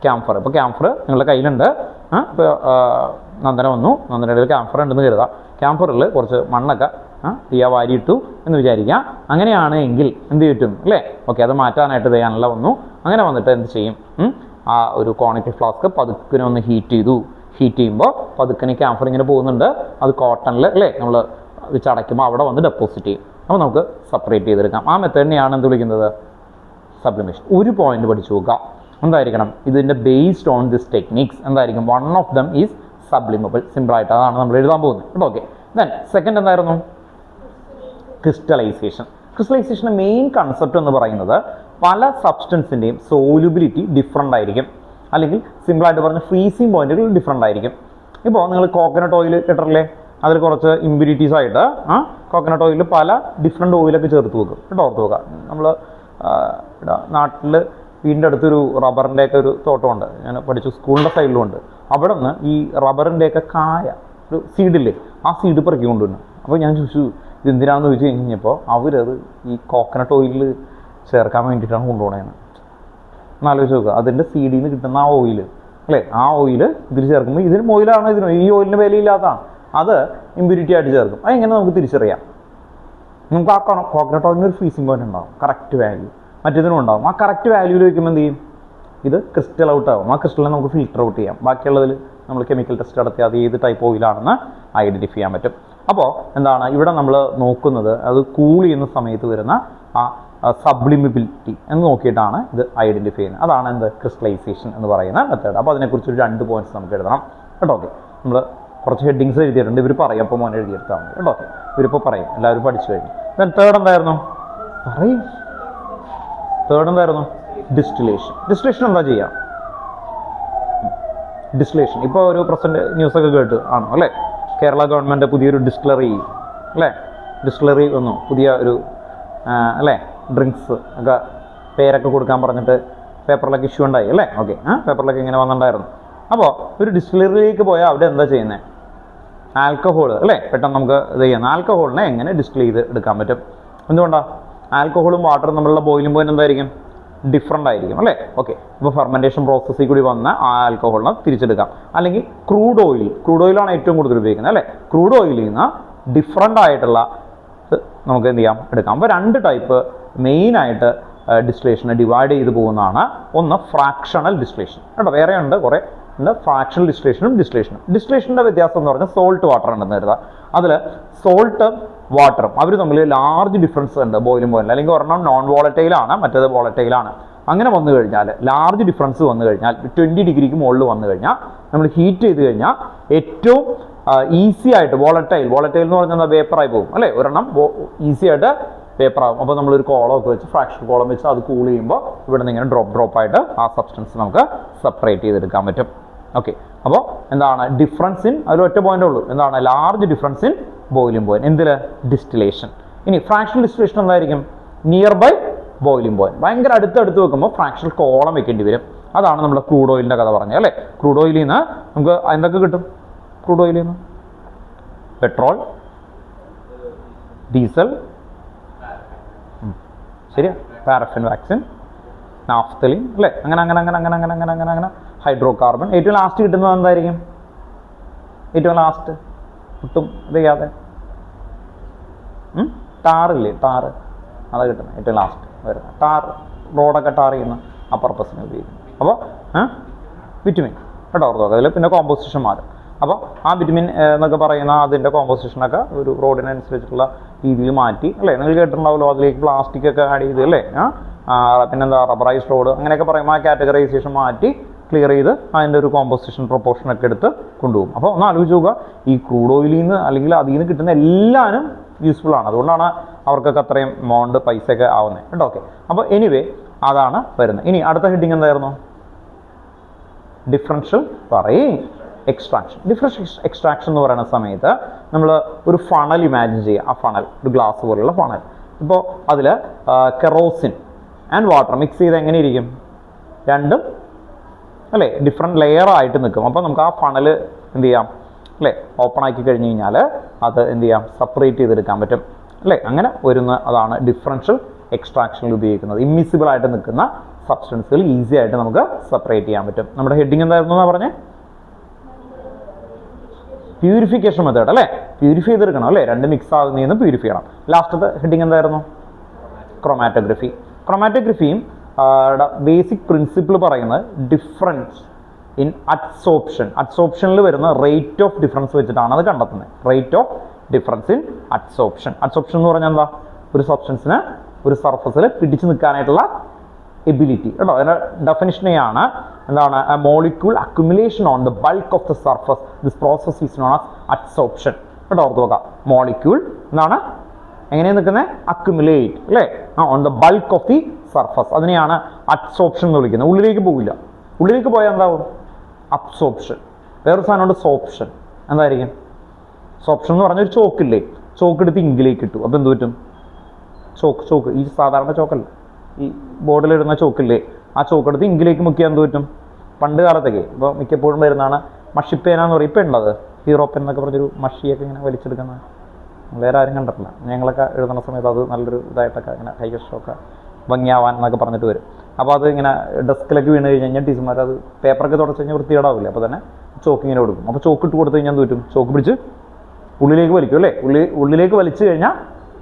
ക്യാംഫർ. ഇപ്പോൾ ക്യാംഫർ നിങ്ങളുടെ കയ്യിലുണ്ട്. ഇപ്പോൾ നന്ദന വന്നു, നന്ദനയുടെ ക്യാംഫർ ഉണ്ടെന്ന് കരുതാം. ക്യാംഫറിൽ കുറച്ച് മണ്ണൊക്കെ തീയ വാരിയിട്ടു എന്ന് വിചാരിക്കാം. അങ്ങനെയാണ് എങ്കിൽ എന്ത് ചുറ്റും അല്ലേ? ഓക്കെ. അത് മാറ്റാനായിട്ട് ചെയ്യാനുള്ള വന്നു. അങ്ങനെ വന്നിട്ട് എന്ത് ചെയ്യും? ആ ഒരു കോണിക്കൽ ഫ്ലാസ്ക് പതുക്കിനെ ഒന്ന് ഹീറ്റ് ചെയ്തു. ഹീറ്റ് ചെയ്യുമ്പോൾ പതുക്കനെ ക്യാംഫർ ഇങ്ങനെ പോകുന്നുണ്ട്. അത് കോട്ടണിൽ അല്ലേ നമ്മൾ വെച്ച് അടയ്ക്കുമ്പോൾ അവിടെ വന്ന് ഡെപ്പോസിറ്റ് ചെയ്യും. അപ്പോൾ നമുക്ക് സെപ്പറേറ്റ് ചെയ്തെടുക്കാം. ആ മെത്തേഡിനെയാണ് എന്ത് വിളിക്കുന്നത്? സബ്ലിമേഷൻ. ഒരു പോയിന്റ് പഠിച്ചു നോക്കുക. എന്തായിരിക്കണം? ഇതിൻ്റെ ബേസ്ഡ് ഓൺ ദിസ് ടെക്നിക്സ് എന്തായിരിക്കും? One of them is sublimable. സിമ്പിളായിട്ട് അതാണ് നമ്മൾ എഴുതാൻ പോകുന്നത് കേട്ടോ. ഓക്കെ. ദെൻ സെക്കൻഡ് എന്തായിരുന്നു? ക്രിസ്റ്റലൈസേഷൻ. ക്രിസ്റ്റലൈസേഷൻ്റെ മെയിൻ കൺസെപ്റ്റ് എന്ന് പറയുന്നത് പല സബ്സ്റ്റൻസിൻ്റെയും സോലുബിലിറ്റി ഡിഫറൻ്റ് ആയിരിക്കും. അല്ലെങ്കിൽ സിമ്പിളായിട്ട് പറഞ്ഞ ഫ്രീസിങ് പോയിന്റുകൾ ഡിഫറൻ്റ് ആയിരിക്കും. ഇപ്പോൾ നിങ്ങൾ കോക്കനട്ട് ഓയിൽ ഇട്ടറില്ലേ? അതിൽ കുറച്ച് ഇമ്പ്യൂരിറ്റീസ് ആയിട്ട് കോക്കനട്ട് ഓയിലിൽ പല ഡിഫറെൻറ്റ് ഓയിലൊക്കെ ചേർത്ത് വെക്കും കേട്ടോ. ഓർത്ത് വെക്കുക. നമ്മൾ നാട്ടിൽ വീടിൻ്റെ അടുത്തൊരു റബ്ബറിൻ്റെയൊക്കെ ഒരു തോട്ടമുണ്ട്, ഞാൻ പഠിച്ചു സ്കൂളിൻ്റെ സൈഡിലുണ്ട്. അവിടെ നിന്ന് ഈ റബ്ബറിൻ്റെയൊക്കെ കായ ഒരു സീഡില്ലേ, ആ സീഡ് പെറുക്കി കൊണ്ടുവന്നു. അപ്പോൾ ഞാൻ ചോദിച്ചു ഇത് എന്തിനാണെന്ന് ചോദിച്ചു കഴിഞ്ഞപ്പോൾ അവരത് ഈ കോക്കനട്ട് ഓയിലിൽ ചേർക്കാൻ വേണ്ടിയിട്ടാണ് കൊണ്ടുപോകണേന്ന്. എന്നാലോചിച്ച് നോക്കുക, അതിൻ്റെ സീഡിൽ നിന്ന് കിട്ടുന്ന ആ ഓയിൽ അല്ലേ, ആ ഓയിൽ ഇതിൽ ചേർക്കുമ്പോൾ ഇതിനും ഓയിലാണ്, ഇതിനും ഈ ഓയിലിന് വിലയില്ലാത്തതാണ്, അത് ഇമ്പ്യൂരിറ്റി ആയിട്ട് ചേർക്കും. അതെങ്ങനെ നമുക്ക് തിരിച്ചറിയാം? നമുക്ക് ആ കോക്കനട്ട് ഓയിലിന് ഒരു ഫ്രീസിംഗ് പോയിന്റ് ഉണ്ടാവും, കറക്റ്റ് വാല്യൂ. മറ്റേതിനും ഉണ്ടാവും. ആ കറക്റ്റ് വാല്യൂവിൽ വയ്ക്കുമ്പോൾ എന്ത് ചെയ്യും? ഇത് ക്രിസ്റ്റൽ ഔട്ട് ആവും. ആ ക്രിസ്റ്റലിനെ നമുക്ക് ഫിൽറ്റർ ഔട്ട് ചെയ്യാം. ബാക്കിയുള്ളതിൽ നമ്മൾ കെമിക്കൽ ടെസ്റ്റ് നടത്തി അത് ഏത് ടൈപ്പ് ഓയിലാണെന്ന് ഐഡൻറ്റിഫൈ ചെയ്യാൻ പറ്റും. അപ്പോൾ എന്താണ് ഇവിടെ നമ്മൾ നോക്കുന്നത്, അത് കൂൾ ചെയ്യുന്ന സമയത്ത് വരുന്ന ആ സബ്ലിമിബിലിറ്റി എന്ന് നോക്കിയിട്ടാണ് ഇത് ഐഡൻറ്റിഫൈ ചെയ്യുന്നത്. അതാണ് എന്ത് ക്രിസ്റ്റലൈസേഷൻ എന്ന് പറയുന്ന മെത്തേഡ്. അപ്പോൾ അതിനെക്കുറിച്ചൊരു 2 പോയിന്റ്സ് നമുക്ക് എഴുതണം കേട്ടോ. ഓക്കെ, നമ്മൾ കുറച്ച് ഹെഡിങ്സ് എഴുതിയിട്ടുണ്ട്, ഇവർ പറയും, അപ്പോൾ മോനെ എഴുതിയെടുത്താൽ മതി കേട്ടോ. ഓക്കെ, ഇവരിപ്പോൾ പറയും, എല്ലാവരും പഠിച്ചു കഴിഞ്ഞു. ദെൻ തേർഡ് എന്തായിരുന്നു? പറയും. തേർഡ് എന്തായിരുന്നു? ഡിസ്റ്റിലേഷൻ. ഡിസ്റ്റിലേഷൻ എന്താ ചെയ്യുക? ഡിസ്റ്റിലേഷൻ ഇപ്പോൾ ഒരു പ്രസൻറ്റ് ന്യൂസൊക്കെ കേട്ട് ആണോ അല്ലേ? കേരള ഗവൺമെൻറ് പുതിയൊരു ഡിസ്റ്റിലറി അല്ലേ, ഡിസ്റ്റിലറി വന്നു, പുതിയ ഒരു അല്ലേ ഡ്രിങ്ക്സ് ഒക്കെ പേരൊക്കെ കൊടുക്കാൻ പറഞ്ഞിട്ട് പേപ്പറിലൊക്കെ ഇഷ്യൂ ഉണ്ടായി അല്ലേ? ഓക്കെ, പേപ്പറിലൊക്കെ ഇങ്ങനെ വന്നിട്ടുണ്ടായിരുന്നു. അപ്പോൾ ഒരു ഡിസ്റ്റിലറിയിലേക്ക് പോയാൽ അവിടെ എന്താ ചെയ്യുന്നത്? ആൽക്കഹോൾ അല്ലേ, പെട്ടെന്ന് നമുക്ക് ഇത് ചെയ്യുന്നത്. ആൽക്കഹോളിനെ എങ്ങനെ ഡിസ്റ്റിൽ ചെയ്ത് എടുക്കാൻ പറ്റും? എന്തുകൊണ്ടാണ്? ആൽക്കഹോളും വാട്ടറും തമ്മിലുള്ള ബോയിലിംഗ് പോയിന്റ് എന്തായിരിക്കും? ഡിഫറൻ്റ് ആയിരിക്കും അല്ലേ? ഓക്കെ, ഇപ്പോൾ ഫെർമെൻറ്റേഷൻ പ്രോസസ്സിൽ കൂടി വന്ന ആ ആൽക്കഹോളിനെ തിരിച്ചെടുക്കാം. അല്ലെങ്കിൽ ക്രൂഡ് ഓയിലാണ് ഏറ്റവും കൂടുതൽ ഉപയോഗിക്കുന്നത് അല്ലേ? ക്രൂഡ് ഓയിലിൽ നിന്ന് ഡിഫറൻ്റ് ആയിട്ടുള്ള നമുക്ക് എന്ത് ചെയ്യാം? എടുക്കാം. അപ്പോൾ 2 ടൈപ്പ് മെയിനായിട്ട് ഡിസ്റ്റിലേഷനെ ഡിവൈഡ് ചെയ്ത് പോകുന്നതാണ്. ഒന്ന് ഫ്രാക്ഷണൽ ഡിസ്റ്റിലേഷൻ കേട്ടോ, വേറെ ഉണ്ട് കുറേ ഉണ്ട്. ഫ്രാക്ഷണൽ ഡിസ്റ്റിലേഷനും ഡിസ്റ്റിലേഷൻ്റെ വ്യത്യാസം എന്ന് പറഞ്ഞാൽ സോൾട്ട് വാട്ടർ ഉണ്ടെന്ന് കരുതാം. അതിൽ സോൾട്ടും വാട്ടറും അവർ തമ്മിൽ ലാർജ് ഡിഫറൻസ് ഉണ്ട് ബോയിലിംഗ് പോയിന്റ്. അല്ലെങ്കിൽ ഒരെണ്ണം നോൺ വോളറ്റൈലാണ്, മറ്റേത് വോളറ്റൈലാണ്. അങ്ങനെ വന്നു കഴിഞ്ഞാൽ ലാർജ് ഡിഫറൻസ് വന്നു കഴിഞ്ഞാൽ 20 ഡിഗ്രിക്ക് മുകളിൽ വന്നു കഴിഞ്ഞാൽ നമ്മൾ ഹീറ്റ് ചെയ്ത് കഴിഞ്ഞാൽ ഏറ്റവും ഈസി ആയിട്ട് വോളറ്റൈൽ എന്ന് പറഞ്ഞാൽ വേപ്പറായി പോകും അല്ലേ? ഒരെണ്ണം ഈസി ആയിട്ട് വേപ്പറാകും. അപ്പോൾ നമ്മളൊരു കോളമൊക്കെ വെച്ച് ഫ്രാക്ഷൻ കോളം വെച്ച് അത് കൂൾ ചെയ്യുമ്പോൾ ഇവിടെ നിന്ന് ഇങ്ങനെ ഡ്രോപ്പ് ആയിട്ട് ആ സബ്സ്റ്റൻസ് നമുക്ക് സെപ്പറേറ്റ് ചെയ്തെടുക്കാൻ പറ്റും. ഓക്കെ, അപ്പോൾ എന്താണ് ഡിഫറൻസ് ഇൻ, അതിൽ ഒറ്റ പോയിന്റേ ഉള്ളൂ, എന്താണ് large difference in boiling point. എന്തിൽ? ഡിസ്റ്റിലേഷൻ. ഇനി ഫ്രാക്ഷണൽ ഡിസ്റ്റിലേഷൻ എന്തായിരിക്കും? Near by boiling point. ഭയങ്കര അടുത്ത് വെക്കുമ്പോൾ ഫ്രാക്ഷണൽ കോളം വെക്കേണ്ടി വരും. അതാണ് നമ്മുടെ ക്രൂഡ് ഓയിലിൻ്റെ കഥ പറഞ്ഞത് അല്ലേ? ക്രൂഡ് ഓയിലിൽ നിന്ന് നമുക്ക് എന്തൊക്കെ കിട്ടും? ക്രൂഡ് ഓയിലിൽ നിന്ന് പെട്രോൾ, ഡീസൽ, ശരിയാ, പാരഫിൻ വാക്സിൻ, നാഫ്തലിൻ അല്ലേ? അങ്ങനെ ഹൈഡ്രോ കാർബൺ. ഏറ്റവും ലാസ്റ്റ് കിട്ടുന്നത് എന്തായിരിക്കും? ഏറ്റവും ലാസ്റ്റ് ഒട്ടും ഇത് ചെയ്യാതെ ടാറില്ലേ, ടാറ്, അതാ കിട്ടുന്നത് ഏറ്റവും ലാസ്റ്റ് വരുന്നത്. ടാർ, റോഡൊക്കെ ടാർ ചെയ്യുന്ന ആ പർപ്പസിന് ഉപയോഗിക്കുന്നു. അപ്പോൾ വിറ്റമിൻ കേട്ടോ, ഓർത്തോ. അതിൽ പിന്നെ കോമ്പോസിഷൻ മാറും. അപ്പോൾ ആ വിറ്റമിൻ എന്നൊക്കെ പറയുന്ന അതിൻ്റെ കോമ്പോസിഷനൊക്കെ ഒരു റോഡിനനുസരിച്ചിട്ടുള്ള രീതിയിൽ മാറ്റി അല്ലേ? നിങ്ങൾ കേട്ടിട്ടുണ്ടാവുമല്ലോ, അതിലേക്ക് പ്ലാസ്റ്റിക് ഒക്കെ ആഡ് ചെയ്ത് അല്ലേ? പിന്നെന്താ റബ്ബറൈസ്ഡ് റോഡ് അങ്ങനെയൊക്കെ പറയുമ്പോൾ ആ കാറ്റഗറൈസേഷൻ മാറ്റി ക്ലിയർ ചെയ്ത് അതിൻ്റെ ഒരു കോമ്പോസിഷൻ പ്രൊപ്പോർഷനൊക്കെ എടുത്ത് കൊണ്ടുപോകും. അപ്പോൾ ഒന്ന് ആലോചിച്ച് നോക്കുക, ഈ ക്രൂഡ് ഓയിലിൽ നിന്ന് അല്ലെങ്കിൽ അതിൽ നിന്ന് കിട്ടുന്ന എല്ലാവരും യൂസ്ഫുൾ ആണ്. അതുകൊണ്ടാണ് അവർക്കൊക്കെ അത്രയും എമൗണ്ട് പൈസയൊക്കെ ആവുന്നത് കേട്ടോ. ഓക്കെ, അപ്പോൾ എനിവേ അതാണ് വരുന്നത്. ഇനി അടുത്ത ഹെഡിങ് എന്തായിരുന്നു? Differential extraction. ഡിഫറൻഷ്യൽ എക്സ്ട്രാക്ഷൻ എന്ന് പറയുന്ന സമയത്ത് നമ്മൾ ഒരു ഫണൽ ഇമാജിൻ ചെയ്യുക. ആ ഫണൽ ഒരു ഗ്ലാസ് പോലുള്ള ഫണൽ. ഇപ്പോൾ അതിൽ കെറോസിൻ ആൻഡ് വാട്ടർ മിക്സ് ചെയ്ത് എങ്ങനെ ഇരിക്കും? രണ്ടും അല്ലേ ഡിഫറെൻറ്റ് ലെയർ ആയിട്ട് നിൽക്കും. അപ്പോൾ നമുക്ക് ആ ഫണൽ എന്ത് ചെയ്യാം അല്ലേ? ഓപ്പൺ ആക്കി കഴിഞ്ഞ് കഴിഞ്ഞാൽ അത് എന്ത് ചെയ്യാം? സെപ്പറേറ്റ് ചെയ്തെടുക്കാൻ പറ്റും അല്ലേ? അങ്ങനെ വരുന്ന അതാണ് ഡിഫറൻഷ്യൽ എക്സ്ട്രാക്ഷനിൽ ഉപയോഗിക്കുന്നത്. ഇമ്മിസിബിൾ ആയിട്ട് നിൽക്കുന്ന സബ്സ്റ്റൻസുകൾ ഈസി ആയിട്ട് നമുക്ക് സെപ്പറേറ്റ് ചെയ്യാൻ പറ്റും. നമ്മുടെ ഹെഡിങ് എന്തായിരുന്നു എന്നാ പറഞ്ഞേ? പ്യൂരിഫിക്കേഷൻ മെത്തേഡ് അല്ലേ? പ്യൂരിഫൈ ചെയ്തെടുക്കണം അല്ലേ? രണ്ട് മിക്സ് ആകുന്നതിന് പ്യൂരിഫൈ ചെയ്യണം. ലാസ്റ്റത്തെ ഹെഡിങ് എന്തായിരുന്നു? ക്രൊമാറ്റോഗ്രഫി. ക്രൊമാറ്റോഗ്രഫിയും ബേസിക് പ്രിൻസിപ്പിൾ പറയുന്നത് ഡിഫറൻസ് ഇൻ അഡ്സോപ്ഷനിൽ വരുന്ന റേറ്റ് ഓഫ് ഡിഫറൻസ് വെച്ചിട്ടാണ് അത് കണ്ടെത്തുന്നത്. Rate of difference in adsorption എന്ന് പറഞ്ഞാൽ എന്താ? ഒരു സബ്സ്റ്റൻസിന് ഒരു സർഫസിൽ പിടിച്ചു നിൽക്കാനായിട്ടുള്ള എബിലിറ്റി കേട്ടോ. അതിൻ്റെ ഡെഫിനിഷനെയാണ് എന്താണ്? Molecule accumulation on the bulk of the surface. This process is known as adsorption കേട്ടോ. ഓർത്ത് നോക്കാം, മോളിക്യൂൾ എന്താണ് എങ്ങനെയാണ് നിൽക്കുന്നത്? അക്യുമുലേറ്റ് അല്ലേ? On the bulk of the surface. അതിനെയാണ് അഡ്സോപ്ഷൻ എന്ന് വിളിക്കുന്നത്. ഉള്ളിലേക്ക് പോകില്ല. ഉള്ളിലേക്ക് പോയാൽ എന്താവും? അബ്സോപ്ഷൻ. വേറൊരു സാധനമുണ്ട് സോപ്ഷൻ. എന്തായിരിക്കും സോപ്ഷൻ എന്ന് പറഞ്ഞാൽ? ഒരു ചോക്കില്ലേ, ചോക്ക് എടുത്ത് ഇങ്കിലേക്ക് ഇട്ടു. അപ്പോൾ എന്ത് പറ്റും? ചോക്ക് ഈ സാധാരണ ചോക്കല്ല, ഈ ബോർഡിലിടുന്ന ചോക്കില്ലേ, ആ ചോക്കെടുത്ത് ഇങ്കിലേക്ക് മുക്കിയാൽ എന്ത് പറ്റും? പണ്ട് കാലത്തൊക്കെ ഇപ്പോൾ മിക്കപ്പോഴും വരുന്നതാണ് മഷിപ്പേന എന്ന് പറയും. ഇപ്പം ഉണ്ടത് ഹീറോ പെൻ എന്നൊക്കെ പറഞ്ഞൊരു മഷിയൊക്കെ ഇങ്ങനെ വലിച്ചെടുക്കുന്ന, വേറെ ആരും കണ്ടിട്ടില്ല. ഞങ്ങളൊക്കെ എഴുതുന്ന സമയത്ത് അത് നല്ലൊരു ഇതായിട്ടൊക്കെ ഇങ്ങനെ കൈകഷ്ടമൊക്കെ ഭംഗിയാവാൻ എന്നൊക്കെ പറഞ്ഞിട്ട് വരും. അപ്പോൾ അത് ഇങ്ങനെ ഡെസ്കിലേക്ക് വീണ് കഴിഞ്ഞാൽ ടീച്ചർമാർ അത് പേപ്പറൊക്കെ തുടച്ച് കഴിഞ്ഞാൽ വൃത്തികേടാവില്ല. അപ്പോൾ തന്നെ ചോക്ക് ഇങ്ങനെ കൊടുക്കും. അപ്പോൾ ചോക്ക് ഇട്ട് കൊടുത്തു കഴിഞ്ഞാൽ എന്ത് പറ്റും? ചോക്ക് പിടിച്ച് ഉള്ളിലേക്ക് വലിക്കും അല്ലേ? ഉള്ളിലേക്ക് വലിച്ചു കഴിഞ്ഞാൽ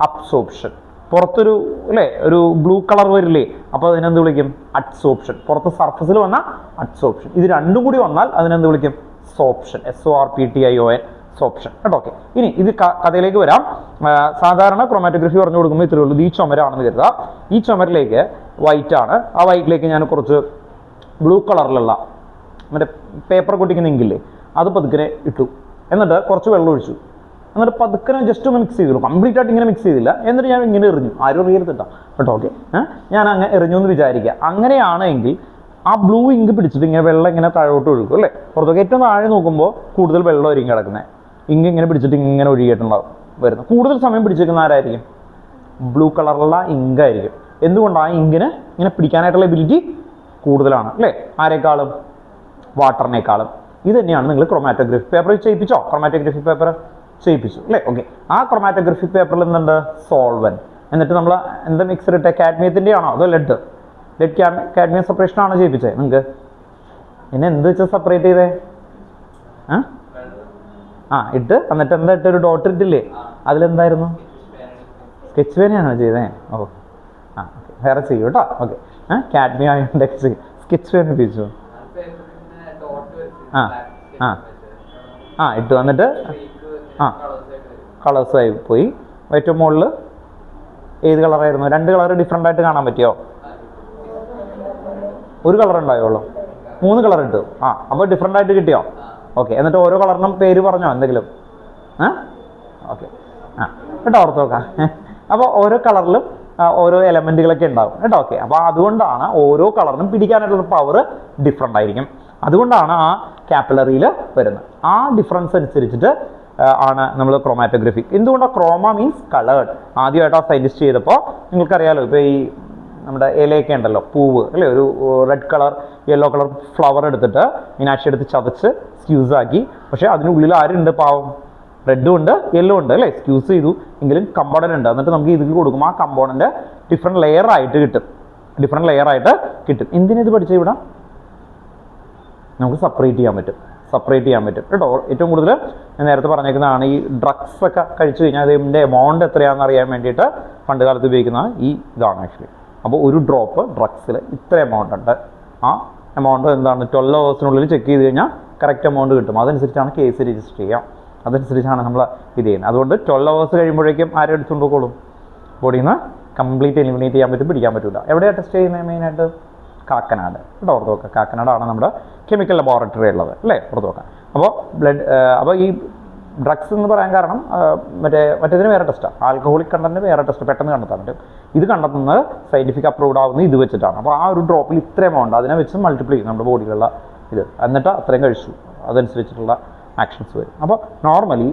അബ്സോർപ്ഷൻ. പുറത്തൊരു അല്ലേ ഒരു ബ്ലൂ കളർ വരില്ലേ? അപ്പോൾ അതിനെന്ത് വിളിക്കും? അഡ്സോർപ്ഷൻ. പുറത്ത് സർഫസിൽ വന്ന അഡ്സോർപ്ഷൻ. ഇത് രണ്ടും കൂടി വന്നാൽ അതിനെന്ത് വിളിക്കും? സോപ്ഷൻ. SORPTION, സോപ്ഷൻ കേട്ടോ. ഓക്കെ, ഇനി ഇത് കഥയിലേക്ക് വരാം. സാധാരണ ക്രോമാറ്റോഗ്രഫി പറഞ്ഞു കൊടുക്കുമ്പോൾ ഇത്രയേ ഉള്ളൂ. ഈ ചുമരാണെന്ന് കരുതുക. ഈ ചുമരിലേക്ക് വൈറ്റ് ആണ്. ആ വൈറ്റിലേക്ക് ഞാൻ കുറച്ച് ബ്ലൂ കളറിലുള്ള മറ്റേ പേപ്പർ കൊട്ടിക്കുന്ന ഇങ്കില്ലേ അത് പതുക്കനെ ഇട്ടു. എന്നിട്ട് കുറച്ച് വെള്ളം ഒഴിച്ചു. എന്നിട്ട് പതുക്കനെ ജസ്റ്റ് ഒന്ന് മിക്സ് ചെയ്തു. കംപ്ലീറ്റ് ആയിട്ട് ഇങ്ങനെ മിക്സ് ചെയ്തില്ല. എന്നിട്ട് ഞാൻ ഇങ്ങനെ എറിഞ്ഞു. ആരും അറിയരുത്തിട്ടാ കേട്ടോ. ഓക്കെ, ഞാൻ അങ്ങനെ എറിഞ്ഞു എന്ന് വിചാരിക്കുക. അങ്ങനെയാണെങ്കിൽ ആ ബ്ലൂ ഇങ്ക് പിടിച്ചിട്ട് ഇങ്ങനെ വെള്ളം ഇങ്ങനെ താഴോട്ട് ഒഴുകും അല്ലേ? പുറത്തൊക്കെ ഏറ്റവും താഴെ നോക്കുമ്പോൾ കൂടുതൽ വെള്ളം ആയിരിക്കും കിടക്കുന്നത്. ഇങ്ക് ഇങ്ങനെ പിടിച്ചിട്ട് ഇങ്ങനെ ഒഴുകിയിട്ടുണ്ടാവും വരുന്നത്. കൂടുതൽ സമയം പിടിച്ചിരിക്കുന്ന ആരായിരിക്കും? ബ്ലൂ കളറുള്ള ഇങ്കായിരിക്കും. എന്തുകൊണ്ടാണ്? ആ ഇങ്കിന് ഇങ്ങനെ പിടിക്കാനായിട്ടുള്ള എബിലിറ്റി കൂടുതലാണ് അല്ലേ? ആരെക്കാളും? വാട്ടറിനേക്കാളും. ഇത് തന്നെയാണ് നിങ്ങൾ ക്രോമാറ്റോഗ്രഫി പേപ്പർ ചെയ്യിപ്പിച്ചോ? ക്രോമാറ്റോഗ്രഫി പേപ്പർ ചെയ്യിപ്പിച്ചു അല്ലേ? ഓക്കെ, ആ ക്രോമാറ്റോഗ്രഫി പേപ്പറിൽ എന്തുണ്ട്? സോൾവൻ. എന്നിട്ട് നമ്മൾ എന്താ മിക്സർ ഇട്ടേ? കാഡ്മിയത്തിൻ്റെ ആണോ അതോ ലെഡ് കാഡ്മിയം സെപ്പറേഷൻ ആണോ ചെയ്യിപ്പിച്ചത് നിങ്ങൾക്ക്? പിന്നെ എന്ത് വെച്ചാൽ സെപ്പറേറ്റ് ചെയ്തേ? ഇട്ട് എന്നിട്ട് എന്താ ഇട്ടൊരു ഡോട്ട് ഇട്ടില്ലേ? അതിലെന്തായിരുന്നു? സ്കെച്ച് പേനയാണോ ചെയ്തേ? ഓ ഓക്കെ, വേറെ ചെയ്യൂ കേട്ടോ. ഓക്കെ, കാഡ്മിയം ആയതുകൊണ്ട് സ്കെച്ച് പേന ഉപയോഗിച്ചു. ഇട്ടു. എന്നിട്ട് കളേഴ്സായി പോയി. ഏറ്റവും മുകളിൽ ഏത് കളറായിരുന്നു? 2 കളർ ഡിഫറെൻ്റ് ആയിട്ട് കാണാൻ പറ്റിയോ? ഒരു കളർ ഉണ്ടായുള്ളൂ. 3 കളർ ഇട്ടു. അപ്പോൾ ഡിഫറെൻ്റ് ആയിട്ട് കിട്ടിയോ? ഓക്കെ, എന്നിട്ട് ഓരോ കളറിനും പേര് പറഞ്ഞോ എന്തെങ്കിലും? ഓക്കെ, കേട്ടോ, ഓർത്ത് നോക്കാം. അപ്പോൾ ഓരോ കളറിലും ഓരോ എലമെൻറ്റുകളൊക്കെ ഉണ്ടാവും കേട്ടോ. ഓക്കെ, അപ്പോൾ അതുകൊണ്ടാണ് ഓരോ കളറിനും പിടിക്കാനായിട്ടുള്ള പവർ ഡിഫറെൻ്റ് ആയിരിക്കും. അതുകൊണ്ടാണ് ആ കാപ്പിലറിയിൽ വരുന്നത്. ആ ഡിഫറൻസ് അനുസരിച്ചിട്ട് ആണ് നമ്മൾ ക്രോമാറ്റോഗ്രഫി. എന്തുകൊണ്ടാണ്? Chroma means coloured. ആദ്യമായിട്ട് ആ സയൻറ്റിസ്റ്റ് ചെയ്തപ്പോൾ നിങ്ങൾക്കറിയാലോ, ഇപ്പോൾ ഈ നമ്മുടെ ഇലയൊക്കെ ഉണ്ടല്ലോ, പൂവ് അല്ലേ, ഒരു red colour yellow colour flower എടുത്തിട്ട് മീനാക്ഷി എടുത്ത് ചതച്ച് സ്ക്യൂസ് ആക്കി. പക്ഷേ അതിനുള്ളിൽ ആരുണ്ട്? പാവം, റെഡും ഉണ്ട് യെല്ലോ ഉണ്ട് അല്ലേ? സ്ക്യൂസ് ചെയ്തു എങ്കിലും കമ്പോണൻ്റ് ഉണ്ട്. എന്നിട്ട് നമുക്ക് ഇതിൽ കൊടുക്കും. ആ കമ്പോണൻ്റ് ഡിഫറെൻറ്റ് ലെയർ ആയിട്ട് കിട്ടും. എന്തിനാ ഇത് പഠിച്ചത്? ഇവിടെ നമുക്ക് സെപ്പറേറ്റ് ചെയ്യാൻ പറ്റും കേട്ടോ. ഏറ്റവും കൂടുതൽ ഞാൻ നേരത്തെ പറഞ്ഞേക്കുന്നതാണ് ഈ ഡ്രഗ്സ് ഒക്കെ കഴിച്ചു കഴിഞ്ഞാൽ അതിൻ്റെ എമൗണ്ട് എത്രയാണെന്ന് അറിയാൻ വേണ്ടിയിട്ട് പണ്ട് കാലത്ത് ഉപയോഗിക്കുന്ന ഈ ഇതാണ് ആക്ച്വലി. അപ്പോൾ ഒരു ഡ്രോപ്പ് ഡ്രഗ്സിൽ ഇത്ര എമൗണ്ട് ഉണ്ട്. ആ എമൗണ്ട് എന്താണ്? 12 hours ചെക്ക് ചെയ്ത് കഴിഞ്ഞാൽ കറക്റ്റ് എമൗണ്ട് കിട്ടും. അതനുസരിച്ചാണ് കേസ് രജിസ്റ്റർ ചെയ്യുക. അതനുസരിച്ചാണ് നമ്മൾ ഇത് ചെയ്യുന്നത്. അതുകൊണ്ട് 12 hours കഴിയുമ്പോഴേക്കും ആരും എടുത്തുകൊണ്ട് പോയിക്കോളും. ബോഡിയിൽ നിന്ന് കംപ്ലീറ്റ് എലിമിനേറ്റ് ചെയ്യാൻ പറ്റും, പിടിക്കാൻ പറ്റില്ല. എവിടെയാണ് ടെസ്റ്റ് ചെയ്യുന്നത്? മെയിനായിട്ട് കാക്കനാട് കേട്ടോ. ഓർത്ത് നോക്കുക, കാക്കനാടാണ് നമ്മുടെ കെമിക്കൽ ലബോറട്ടറി ഉള്ളത് അല്ലേ? ഓർത്ത് നോക്കാം. അപ്പോൾ ഈ ഡ്രഗ്സ് എന്ന് പറയാൻ കാരണം മറ്റേതിന് വേറെ ടെസ്റ്റാണ്. ആൽക്കഹോളിക് കണ്ടന്റ് വേറെ ടെസ്റ്റ് പെട്ടെന്ന് കണ്ടെത്താൻ പറ്റും. ഇത് കണ്ടെത്തുന്നത് സയൻറ്റിഫിക് അപ്രൂവ്ഡ് ആവുന്നത് ഇത് വെച്ചിട്ടാണ്. അപ്പോൾ ആ ഒരു ഡ്രോപ്പിൽ ഇത്ര എമൗണ്ട് അതിനെ വെച്ച് മൾട്ടിപ്ലൈ ചെയ്യും നമ്മുടെ ബോഡിയിലുള്ള ഇത്. എന്നിട്ട് അത്രയും കഴിച്ചു, അതനുസരിച്ചിട്ടുള്ള ആക്ഷൻസ് വരും. അപ്പോൾ നോർമലി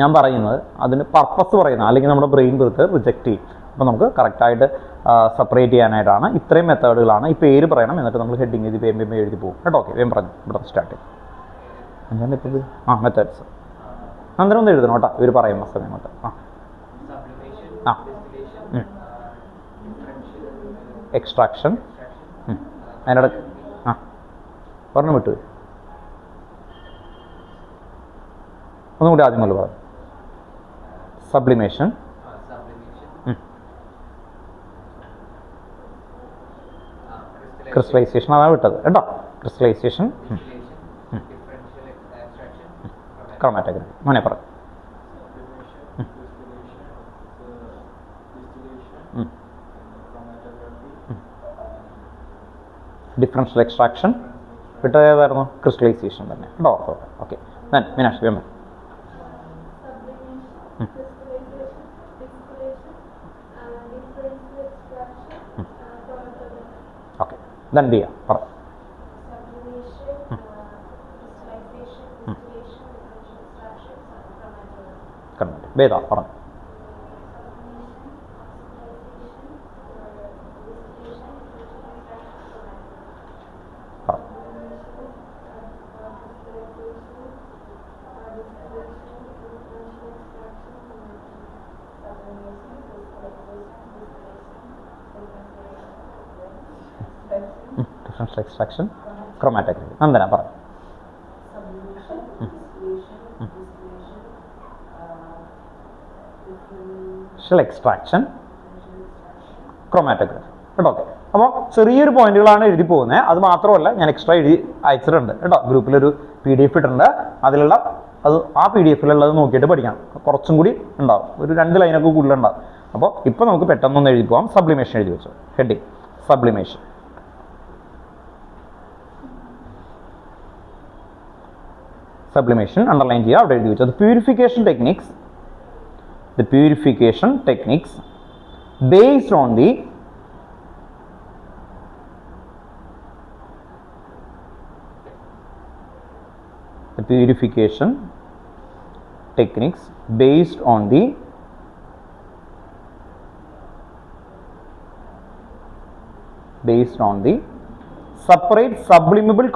ഞാൻ പറയുന്നത് അതിന് പർപ്പസ് പറയുന്നത്, അല്ലെങ്കിൽ നമ്മുടെ ബ്രെയിൻ വെറുതെ റിജക്റ്റ് ചെയ്യും. അപ്പോൾ നമുക്ക് കറക്റ്റായിട്ട് സെപ്പറേറ്റ് ചെയ്യാനായിട്ടാണ് ഇത്രയും മെത്തേഡുകളാണ്. ഈ പേര് പറയണം, എന്നിട്ട് നമ്മൾ ഹെഡിങ് എഴുതി വേമ്പ് എഴുതി പോകും കേട്ടോ. ഓക്കെ, വേം പറഞ്ഞു ഇവിടെ സ്റ്റാർട്ട് ചെയ്യും. ഞാൻ ഇപ്പോൾ മെത്തേഡ്സ് അന്നേരം ഒന്ന് എഴുതണം കേട്ടോ, ഇവർ പറയുന്ന സമയം കൊണ്ട്. എക്സ്ട്രാക്ഷൻ അതിനിടെ പറഞ്ഞു വിട്ടു. ഒന്നും കൂടി ആദ്യം മുതൽ പറഞ്ഞു. സബ്ലിമേഷൻ, ക്രിസ്റ്റലൈസേഷൻ അതാണ് വിട്ടത് കേട്ടോ. ക്രിസ്റ്റലൈസേഷൻ, ക്രോമാറ്റോഗ്രഫി മോനെ പറ. ഡിഫറൻഷ്യൽ എക്സ്ട്രാക്ഷൻ വിട്ടത് ഏതായിരുന്നു? ക്രിസ്റ്റലൈസേഷൻ തന്നെ കേട്ടോ. ഓക്കെ, മീനാക്ഷി വേമ്പ. ഓക്കെ, ദന്തിയ പറ. വേദ പറഞ്ഞു. Differential extraction chromatography. നന്ദന പറ. എക്സ്ട്രാക്ഷൻ ക്രോമാറ്റോഗ്രഫി കേട്ടോ. ഓക്കെ, അപ്പോൾ ചെറിയൊരു പോയിന്റുകളാണ് എഴുതി പോകുന്നത്. അത് മാത്രമല്ല ഞാൻ എക്സ്ട്രാ എഴുതി അയച്ചിട്ടുണ്ട് കേട്ടോ. ഗ്രൂപ്പിലൊരു PDF ഇട്ടിട്ടുണ്ട്. അതിലുള്ള ആ PDF-ലുള്ളത് നോക്കിയിട്ട് പഠിക്കണം. കുറച്ചും കൂടി ഉണ്ടാവും, ഒരു 2 ലൈനൊക്കെ കൂടുതലുണ്ടാവും. അപ്പോൾ ഇപ്പോൾ നമുക്ക് പെട്ടെന്നൊന്ന് എഴുതി പോകാം. സബ്ലിമേഷൻ എഴുതി വെച്ചോ. Heading sublimation. സബ്ലിമേഷൻ അണ്ടർലൈൻ ചെയ്യുക, അവിടെ എഴുതി വെച്ചോ. Purification techniques based on the purification techniques based on the separate sublimable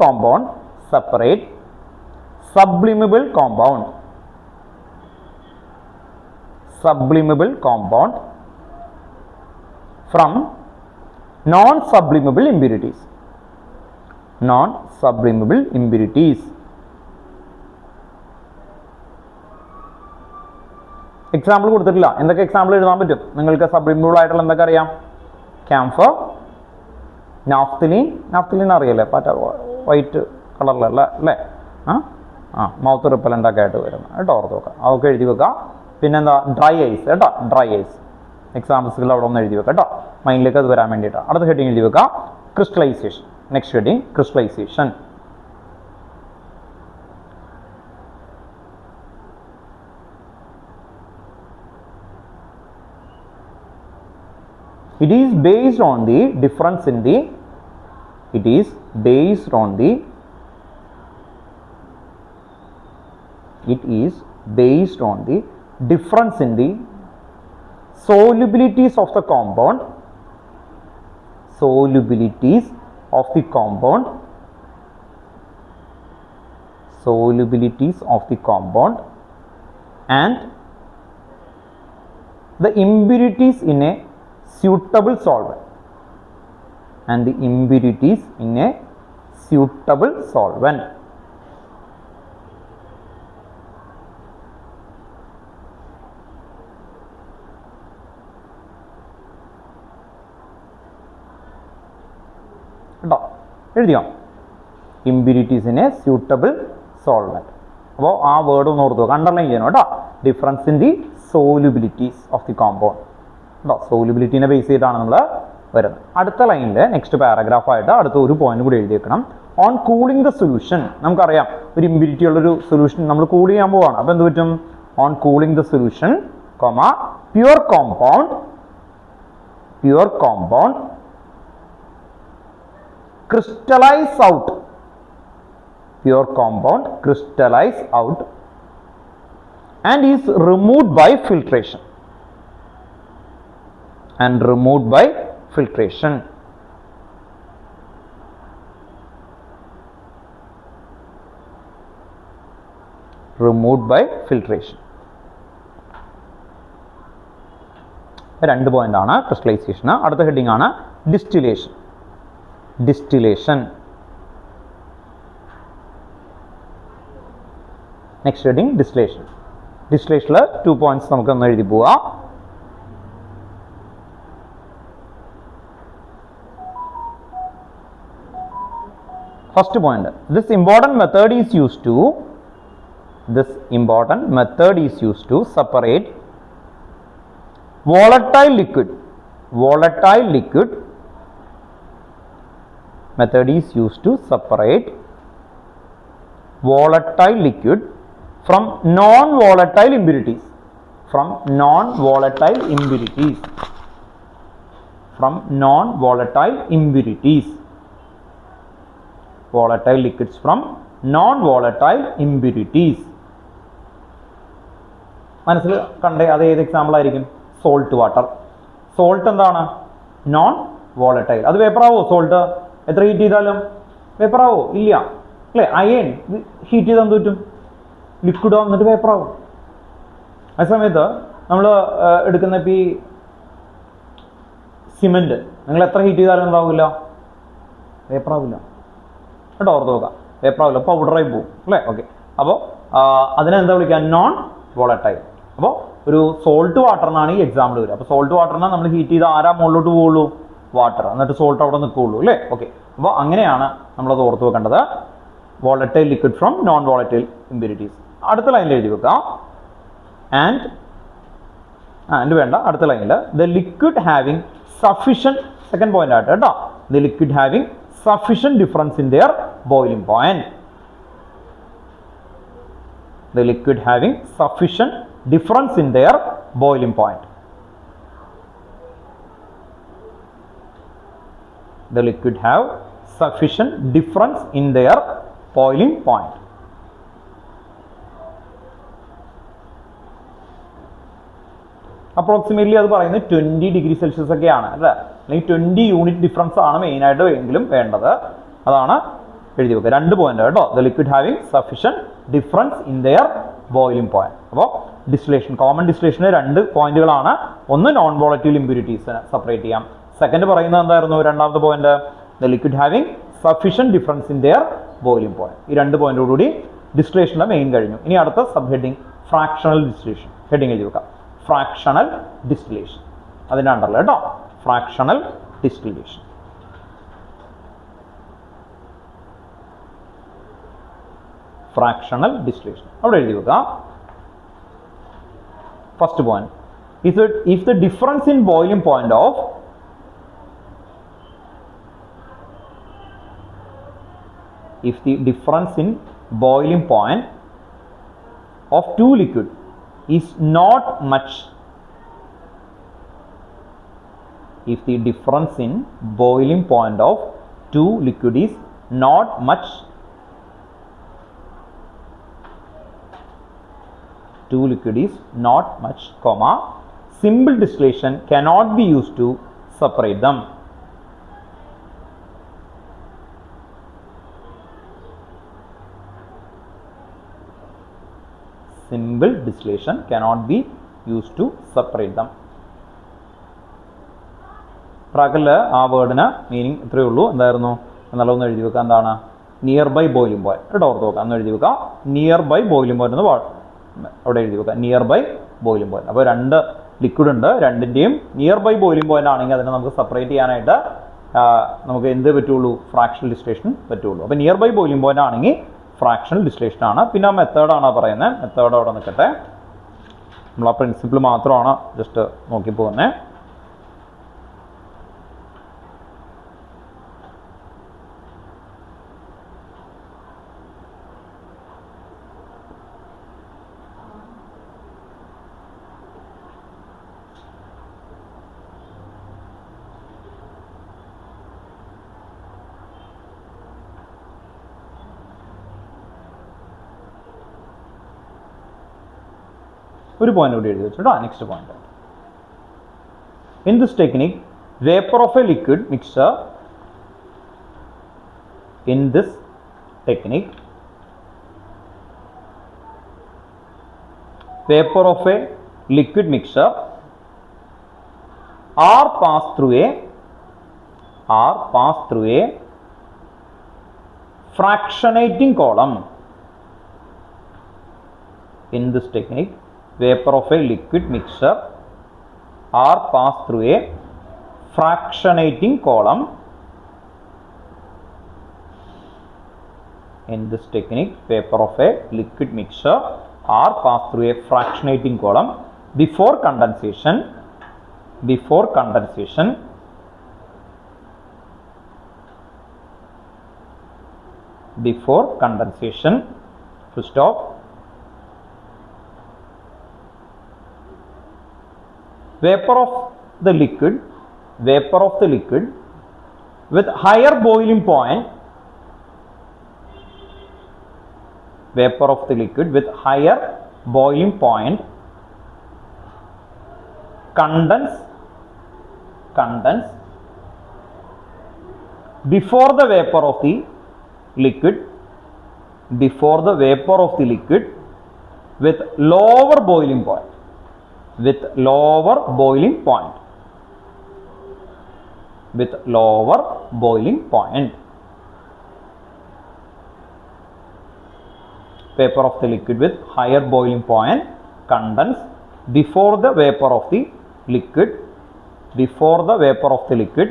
compound from non-sublimable impurities. Example കൊടുത്തിട്ടില്ല. എന്തൊക്കെ എക്സാമ്പിൾ എഴുതാൻ പറ്റും നിങ്ങൾക്ക്? സബ്ലിമബിൾ ആയിട്ടുള്ള എന്തൊക്കെ അറിയാം? ക്യാംഫർ, നാഫ്തലീൻ അറിയില്ലേ, പറ്റ വൈറ്റ് കളറിലല്ല അല്ലേ? മൗത്ത് റിപ്പലൻ്റ് ഒക്കെ ആയിട്ട് വരുന്നത് കേട്ടോ, ഓർത്ത് വെക്കാം. അതൊക്കെ എഴുതി വെക്കാം. പിന്നെന്താ? ഡ്രൈ ഐസ് കേട്ടോ, ഡ്രൈ ഐസ് എക്സാമ്പിൾസുകൾ അവിടെ ഒന്ന് എഴുതി വെക്കാം കേട്ടോ, മൈൻഡിലേക്ക് അത് വരാൻ വേണ്ടിയിട്ടാണ്. അടുത്ത ഹെഡിങ് എഴുതി വെക്കാം, crystallisation. Next heading crystallisation. It is based on the difference in the difference in the solubilities of the compound and the impurities in a suitable solvent. എഴുതിയോ? Impurities in a suitable solvent. അപ്പോൾ ആ word ഒന്ന് ഓർത്ത് underline ചെയ്യണം കേട്ടോ. Difference in the solubilities of the compound കേട്ടോ. സോലുബിലിറ്റീനെ base ചെയ്തിട്ടാണ് നമ്മൾ വരുന്നത്. അടുത്ത ലൈനിൽ നെക്സ്റ്റ് പാരഗ്രാഫായിട്ട് അടുത്ത ഒരു പോയിന്റ് കൂടി എഴുതി വെക്കണം. On cooling the solution. നമുക്കറിയാം ഒരു ഇമ്പ്യൂരിറ്റി ഉള്ളൊരു സൊല്യൂഷൻ നമ്മൾ കൂൾ ചെയ്യാൻ പോവാണ്. അപ്പോൾ എന്ത് പറ്റും? On cooling the solution, pure compound crystallize out and is removed by filtration. രണ്ട് പോയിന്റ് ആണ് ക്രിസ്റ്റലൈസേഷൻ. അടുത്ത ഹെഡിങ് ആണ് ഡിസ്റ്റിലേഷൻ. Next heading distillation. ഡിസ്റ്റിലേഷനിൽ 2 പോയിന്റ്സ് നമുക്ക് ഒന്ന് എഴുതി പോവാം. First point, this important method is used to separate volatile liquid from non-volatile impurities. Volatile liquids from non-volatile impurities. മനസ്സിൽ കണ്ടേ? അത് ഏത് എക്സാമ്പിൾ ആയിരിക്കും? Salt water. സോൾട്ട് എന്താണ്? Non volatile. അത് വേപ്പറാവോ? സോൾട്ട് എത്ര ഹീറ്റ് ചെയ്താലും വേപ്പറാവോ? ഇല്ല അല്ലേ? അയൺ ഹീറ്റ് ചെയ്താൽ എന്ത് പറ്റും? ലിക്വിഡ് വന്നിട്ട് വേപ്പറാവും. ആ സമയത്ത് നമ്മൾ എടുക്കുന്ന ഇപ്പം ഈ സിമെന്റ് നിങ്ങൾ എത്ര ഹീറ്റ് ചെയ്താലും എന്താവില്ല? വേപ്പറാവില്ല കേട്ടോ, ഓർത്ത് നോക്കാം. വേപ്പറാവില്ല, പൗഡറായി പോകും അല്ലേ. ഓക്കെ, അപ്പോൾ അതിനെന്താ വിളിക്കുക? Non volatile. അപ്പോൾ ഒരു സോൾട്ട് വാട്ടറിനാണ് ഈ എക്സാമ്പിൾ വരിക. അപ്പോൾ സോൾട്ട് വാട്ടറിനെ നമ്മൾ ഹീറ്റ് ചെയ്ത് ആരാ മുകളിലോട്ട് പോവുള്ളൂ? വാട്ടർ. എന്നിട്ട് സോൾട്ട് അവിടെ നിൽക്കുകയുള്ളൂ അല്ലേ. ഓക്കെ, അപ്പോൾ അങ്ങനെയാണ് നമ്മളത് ഓർത്ത് വെക്കേണ്ടത്. Volatile liquid from non volatile impurities. അടുത്ത ലൈനിൽ എഴുതി വെക്കാം. ആൻഡ് വേണ്ട, അടുത്ത ലൈനിൽ the liquid having sufficient, second point ആയിട്ട് കേട്ടോ, the liquid having sufficient difference in their boiling point. The liquid having sufficient difference in their boiling point. The liquid have sufficient difference in their boiling point. Approximately അത് പറയുന്നത് 20 degree Celsius ഒക്കെയാണ് അല്ലേ, അല്ലെങ്കിൽ 20 unit difference ആണ് മെയിനായിട്ട് എങ്കിലും വേണ്ടത്. അതാണ് എഴുതി വെക്കുക. 2 പോയിന്റ് കേട്ടോ. The liquid having sufficient difference in there boiling point. അപ്പോൾ ഡിസ്റ്റിലേഷൻ, കോമൺ ഡിസ്റ്റിലേഷന് 2 പോയിന്റുകളാണ്. ഒന്ന് നോൺ വോളറ്റൈൽ ഇമ്പ്യൂരിറ്റീസിനെ സെപ്പറേറ്റ് ചെയ്യാം. സെക്കൻഡ് പറയുന്നത് എന്തായിരുന്നു? രണ്ടാമത്തെ point the liquid having sufficient difference in there boiling point. ഈ 2 പോയിന്റോടുകൂടി ഡിസ്റ്റിലേഷന്റെ മെയിൻ കഴിഞ്ഞു. ഇനി അടുത്ത sub heading fractional distillation. Heading എഴുതി വെക്കാം. ഫ്രാക്ഷണൽ ഡിസ്റ്റിലേഷൻ, അതിൻ്റെ അണ്ടറിൽ കേട്ടോ. Fractional distillation. ഫ്രാക്ഷണൽ ഡിസ്റ്റിലേഷൻ അവിടെ എഴുതി വെക്കുക. First point, if the difference in boiling point of if the difference in boiling point of two liquid is not much, if the difference in boiling point of two liquid is not much, two liquid is not much, comma, simple distillation cannot be used to separate them. Simple distillation cannot be used to separate them. ബ്രാക്കറ്റിൽ ആ വേർഡിന് meaning ഇത്രയേ ഉള്ളൂ. എന്തായിരുന്നു എന്നുള്ള ഒന്ന് എഴുതി വെക്കുക. എന്താണ്? Near by boiling point. കേട്ടോ, ഓർത്ത് വെക്കാം. ഒന്ന് എഴുതി വെക്കുക. നിയർ ബൈ ബോയിലിംഗ് പോയിന്റ് എന്ന് അവിടെ എഴുതി വെക്കുക. Near by boiling point. അപ്പോൾ 2 ലിക്വിഡ് ഉണ്ട്, രണ്ടിൻ്റെയും നിയർ ബൈ ബോയിലിംഗ് പോയിന്റ് ആണെങ്കിൽ അതിനെ നമുക്ക് സെപ്പറേറ്റ് ചെയ്യാനായിട്ട് നമുക്ക് എന്ത് പറ്റുള്ളൂ? ഫ്രാക്ഷണൽ ഡിസ്റ്റിലേഷൻ പറ്റുള്ളൂ. അപ്പോൾ നിയർ ബൈ ബോയിലിംഗ് പോയിന്റ് ആണെങ്കിൽ ഫ്രാക്ഷണൽ ഡിസ്റ്റിലേഷൻ ആണ്. പിന്നെ ആ മെത്തേഡാണ് പറയുന്നത്. മെത്തേഡ് അവിടെ നിൽക്കട്ടെ, നമ്മൾ ആ പ്രിൻസിപ്പിൾ മാത്രമാണ് ജസ്റ്റ് നോക്കി പോകുന്നത്. ഒരു പോയിന്റ് കൂടി എഴുതി വെച്ചിട്ടോ. Next point, in this technique vapour of A liquid mixture, in this technique vapour of A liquid mixture are passed through a fractionating column. In this technique vapor of a liquid mixture are passed through a fractionating column. In this technique vapor of a liquid mixture are passed through a fractionating column before condensation. Before condensation full stop. Vapor of the liquid with higher boiling point, vapor of the liquid with higher boiling point condense before the vapor of the liquid with lower boiling point. With lower boiling point. vapor of the liquid with higher boiling point condense before the vapor of the liquid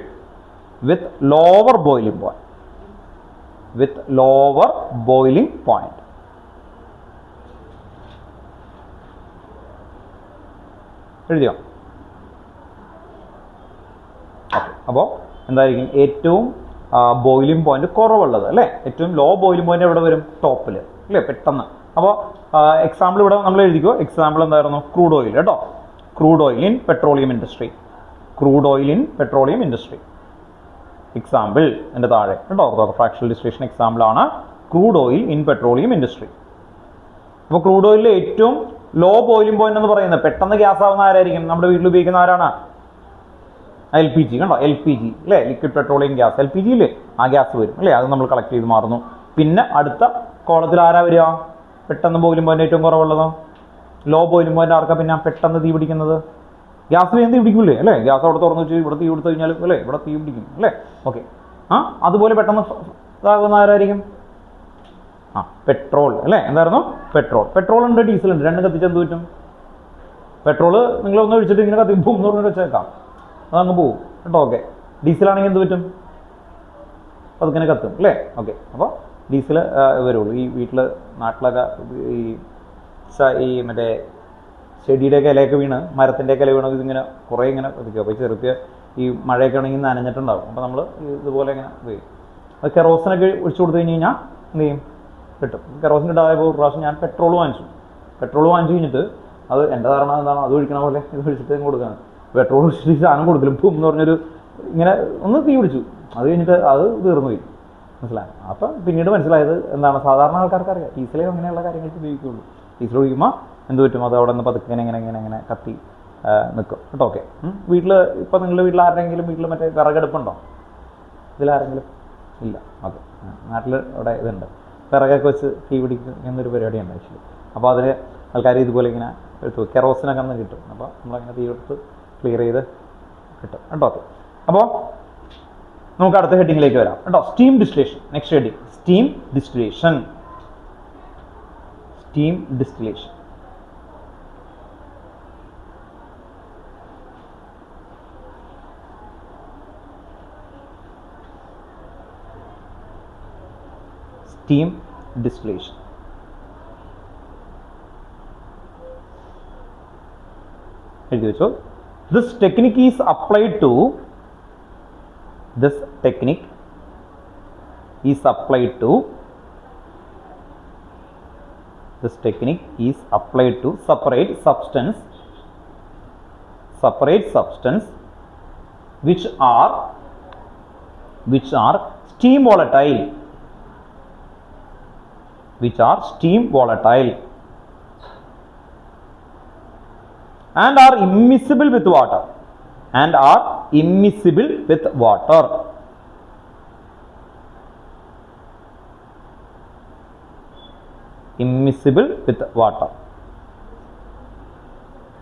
with lower boiling point. എഴുതിയോ? Okay, അപ്പോൾ എന്തായിരിക്കും ഏറ്റവും boiling point കുറവുള്ളത് അല്ലേ? ഏറ്റവും law boiling point എവിടെ വരും? ടോപ്പിൽ അല്ലേ? പെട്ടെന്ന്. അപ്പോൾ എക്സാമ്പിൾ ഇവിടെ നമ്മൾ എഴുതിക്കോ. എക്സാമ്പിൾ എന്തായിരുന്നു? ക്രൂഡ് ഓയിൽ കേട്ടോ. Crude oil in petroleum industry. Example എൻ്റെ താഴെ കേട്ടോ. ഫ്രാക്ഷണൽ ഡിസ്റ്റിലേഷൻ എക്സാമ്പിൾ ആണ് crude oil in petroleum industry. അപ്പോൾ ക്രൂഡ് ഓയിലിൽ ഏറ്റവും ലോ ബോയിലിംഗ് പോയിന്റ് എന്ന് പറയുന്നത് പെട്ടെന്ന് ഗ്യാസ് ആവുന്ന ആരായിരിക്കും? നമ്മുടെ വീട്ടിൽ ഉപയോഗിക്കുന്ന ആരാണ്? LPG കണ്ടോ, LPG അല്ലേ? ലിക്വിഡ് പെട്രോളിയം ഗ്യാസ്, LPG ഇല്ലേ? ആ ഗ്യാസ് വരും അല്ലേ? അത് നമ്മൾ കളക്ട് ചെയ്ത് മാറുന്നു. പിന്നെ അടുത്ത കോളത്തിൽ ആരാ വരിക? പെട്ടെന്ന് ബോയിലിംഗ് പോയിന്റ് ഏറ്റവും കുറവുള്ളത്. ലോ ബോയിലിംഗ് പോയിന്റ് ആർക്കാ പിന്നെ പെട്ടെന്ന് തീ പിടിക്കുന്നത്? ഗ്യാസ് വേഗം തീ പിടിക്കില്ലേ അല്ലേ? ഗ്യാസ് അവിടെ തുറന്നു വെച്ച് ഇവിടെ തീ കൊടുത്തു കഴിഞ്ഞാൽ അല്ലേ ഇവിടെ തീ പിടിക്കും അല്ലേ? ഓക്കെ, അതുപോലെ പെട്ടെന്ന് ഇതാകുന്ന ആരായിരിക്കും? പെട്രോൾ അല്ലേ? എന്തായിരുന്നു? പെട്രോൾ ഉണ്ട്, ഡീസൽ ഉണ്ട്. രണ്ടും കത്തിച്ച് എന്ത് പറ്റും? പെട്രോള് നിങ്ങളൊന്ന് ഒഴിച്ചിട്ട് ഇങ്ങനെ കത്തിക്കും എന്ന് പറഞ്ഞ് വെച്ചേക്കാം, അതങ്ങ് പോവും കേട്ടോ. ഓക്കെ, ഡീസലാണെങ്കിൽ എന്ത് പറ്റും? അതിങ്ങനെ കത്തും അല്ലേ? ഓക്കെ, അപ്പോൾ ഡീസൽ വരുള്ളൂ. ഈ വീട്ടിൽ നാട്ടിലൊക്കെ ഈ മറ്റേ ചെടിയുടെയൊക്കെ ഇലയൊക്കെ വീണ്, മരത്തിൻ്റെയൊക്കെ ഇല വീണ് ഇതിങ്ങനെ കുറേ ഇങ്ങനെ കത്തിക്കും. അപ്പോൾ ചെറുക്കിയ ഈ മഴയൊക്കെ ആണെങ്കിൽ നനഞ്ഞിട്ടുണ്ടാവും. അപ്പോൾ നമ്മൾ ഇതുപോലെ ഇങ്ങനെ ഉപയോഗിക്കും. അത് കെറോസിനൊക്കെ ഒഴിച്ചു കൊടുത്തു കഴിഞ്ഞ് കഴിഞ്ഞാൽ എന്ത് ചെയ്യും? കിട്ടും. കെറോസിൻ ഇടായപ്പോൾ ഒരു പ്രാവശ്യം ഞാൻ പെട്രോൾ വാങ്ങിച്ചു കഴിഞ്ഞിട്ട് അത് എൻ്റെ ധാരണ എന്താണ്, അത് ഒഴിക്കണ പോലെ ഇത് ഒഴിച്ചിട്ട് കൊടുക്കുകയാണ്. പെട്രോൾ ഒഴിച്ചിട്ട് സാധനം കൊടുക്കലും പൂം എന്ന് പറഞ്ഞൊരു ഇങ്ങനെ ഒന്ന് തീ പിടിച്ചു. അത് കഴിഞ്ഞിട്ട് അത് തീർന്നു പോയി. മനസ്സിലായി? അപ്പം പിന്നീട് മനസ്സിലായത് എന്താണ്, സാധാരണ ആൾക്കാർക്ക് അറിയാം ഡീസലേ അങ്ങനെയുള്ള കാര്യങ്ങൾക്ക് ഉപയോഗിക്കുകയുള്ളൂ. ഡീസൽ ഒഴിക്കുമ്പോൾ എന്ത് പറ്റും? അത് അവിടെ നിന്ന് പതുക്കെ ഇങ്ങനെ കത്തി നിൽക്കും കേട്ടോ. ഓക്കെ, വീട്ടിൽ ഇപ്പം നിങ്ങളുടെ വീട്ടിൽ ആരുടെയെങ്കിലും വീട്ടിൽ മറ്റേ വിറകടുപ്പുണ്ടോ? ഇതിലാരെങ്കിലും ഇല്ല? ഓക്കെ, നാട്ടിൽ അവിടെ ഇതുണ്ട്, വിറകൊക്കെ വെച്ച് തീ പിടിക്കുന്നൊരു പരിപാടിയുണ്ട് ആക്ച്വലി. അപ്പോൾ അതിൽ ആൾക്കാർ ഇതുപോലെ ഇങ്ങനെ എടുത്തു കെറോസിനൊക്കെ ഒന്ന് കിട്ടും. അപ്പോൾ നമ്മളങ്ങനെ തീ എടുത്ത് ക്ലിയർ ചെയ്ത് കിട്ടും കേട്ടോ. ഓക്കെ, അപ്പോൾ നമുക്ക് അടുത്ത ഹെഡിങ്ങിലേക്ക് വരാം കേട്ടോ. Steam distillation. Next heading steam distillation. എഴുതി വെച്ചോ. This technique is applied to separate substance which are steam volatile and are immiscible with water. Immiscible,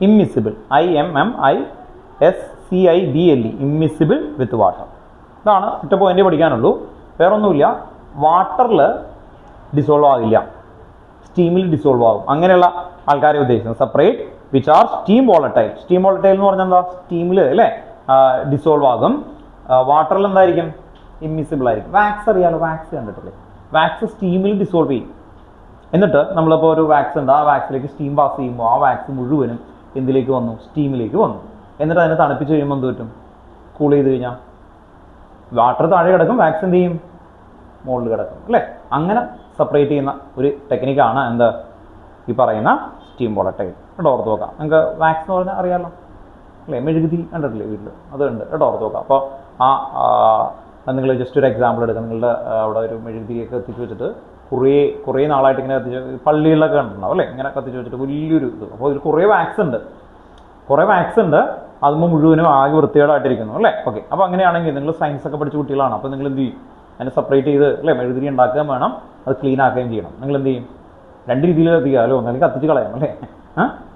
IMMISCIBLE, immiscible with water. ഇതാണ് ഒറ്റ പോയിന്റ് പഠിക്കാനുള്ളൂ, വേറൊന്നുമില്ല. വാട്ടറിൽ ഡിസോൾവ് ആകില്ല, സ്റ്റീമിൽ ഡിസോൾവ് ആകും. അങ്ങനെയുള്ള ആൾക്കാരെ ഉദ്ദേശിക്കുന്നത്. Separate which are steam volatile. Steam volatile എന്ന് പറഞ്ഞാൽ എന്താ? സ്റ്റീമിൽ അല്ലേ ഡിസോൾവ് ആകും. വാട്ടറിൽ എന്തായിരിക്കും? ഇമ്മിസിബിൾ ആയിരിക്കും. വാക്സ് അറിയാലോ, വാക്സ് കണ്ടിട്ടില്ലേ? വാക്സ് സ്റ്റീമിൽ ഡിസോൾവ് ചെയ്യും. എന്നിട്ട് നമ്മളിപ്പോൾ ഒരു വാക്സ് ഉണ്ട്, ആ വാക്സിലേക്ക് സ്റ്റീം പാസ് ചെയ്യുമ്പോൾ ആ വാക്സ് മുഴുവനും എന്തിലേക്ക് വന്നു? സ്റ്റീമിലേക്ക് വന്നു. എന്നിട്ട് അതിനെ തണുപ്പിച്ച് കഴിയുമ്പോൾ എന്ത് പറ്റും? കൂൾ ചെയ്ത് കഴിഞ്ഞാൽ വാട്ടർ താഴെ കിടക്കും, വാക്സ് എന്ത് ചെയ്യും? മുകളിൽ കിടക്കും അല്ലേ? അങ്ങനെ സെപ്പറേറ്റ് ചെയ്യുന്ന ഒരു ടെക്നിക്കാണ് എന്ത്? ഈ പറയുന്ന സ്റ്റീം വോളറ്റൈൽ. കേട്ടോ, ഓർത്ത് നോക്കാം. നിങ്ങൾക്ക് വാക്സ് എന്ന് പറഞ്ഞാൽ അറിയാമല്ലോ അല്ലേ? മെഴുകുതിരി കണ്ടിട്ടില്ലേ വീട്ടിൽ? അതുണ്ട് കേട്ടോ, ഓർത്ത് നോക്കാം. അപ്പോൾ നിങ്ങൾ ജസ്റ്റ് ഒരു എക്സാമ്പിൾ എടുക്കാം. നിങ്ങളുടെ അവിടെ ഒരു മെഴുകുതിരിയൊക്കെ എത്തിച്ച് വെച്ചിട്ട് കുറേ നാളായിട്ട് ഇങ്ങനെ കത്തിച്ച്, പള്ളികളിലൊക്കെ കണ്ടിട്ടുണ്ടാവും അല്ലേ? ഇങ്ങനെ കത്തിച്ച് വെച്ചിട്ട് വലിയൊരു ഇത്. അപ്പോൾ ഇതിൽ കുറേ വാക്സ് ഉണ്ട്, അതുമ്പോൾ മുഴുവനും ആകെ വൃത്തികേടായിട്ടിരിക്കുന്നു അല്ലേ? ഓക്കെ, അപ്പോൾ അങ്ങനെയാണെങ്കിൽ നിങ്ങൾ സയൻസ് ഒക്കെ പഠിച്ച കുട്ടികളാണ്. അപ്പോൾ നിങ്ങൾ എന്ത് ചെയ്യും? അതിനെ സെപ്പറേറ്റ് ചെയ്ത് അല്ലേ മെഴുകുതിരി ഉണ്ടാക്കുകയും വേണം, അത് ക്ലീൻ ആക്കുകയും ചെയ്യണം. നിങ്ങൾ എന്ത് ചെയ്യും? രണ്ട് രീതിയിൽ കത്തിക്കാമല്ലോ. അല്ലെങ്കിൽ കത്തിച്ച് കളയാം അല്ലേ?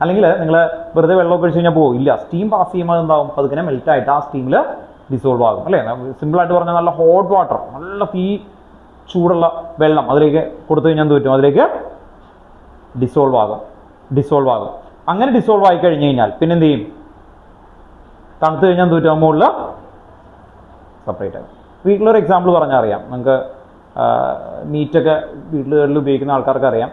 അല്ലെങ്കിൽ നിങ്ങൾ വെറുതെ വെള്ളമൊക്കെ ഒഴിച്ച് കഴിഞ്ഞാൽ പോകില്ല. സ്റ്റീം പാസ് ചെയ്യുമ്പോൾ എന്താവും? അതിങ്ങനെ മെൽറ്റായിട്ട് ആ സ്റ്റീമിൽ ഡിസോൾവ് ആകും അല്ലേ? സിമ്പിളായിട്ട് പറഞ്ഞാൽ നല്ല ഹോട്ട് വാട്ടർ, നല്ല ചൂടുള്ള വെള്ളം അതിലേക്ക് കൊടുത്തു കഴിഞ്ഞാൽ എന്ത് പറ്റും? അതിലേക്ക് ഡിസോൾവ് ആകും. അങ്ങനെ ഡിസോൾവ് ആയി കഴിഞ്ഞ് കഴിഞ്ഞാൽ പിന്നെ എന്ത് ചെയ്യും? തണുത്ത് കഴിഞ്ഞാൽ എന്ത് പറ്റും? മുകളിൽ സെപ്പറേറ്റ് ആകും. വീട്ടിലൊരു എക്സാമ്പിൾ പറഞ്ഞാൽ അറിയാം നിങ്ങൾക്ക്. മീറ്റൊക്കെ വീട്ടിലുകളിൽ ഉപയോഗിക്കുന്ന ആൾക്കാർക്ക് അറിയാം.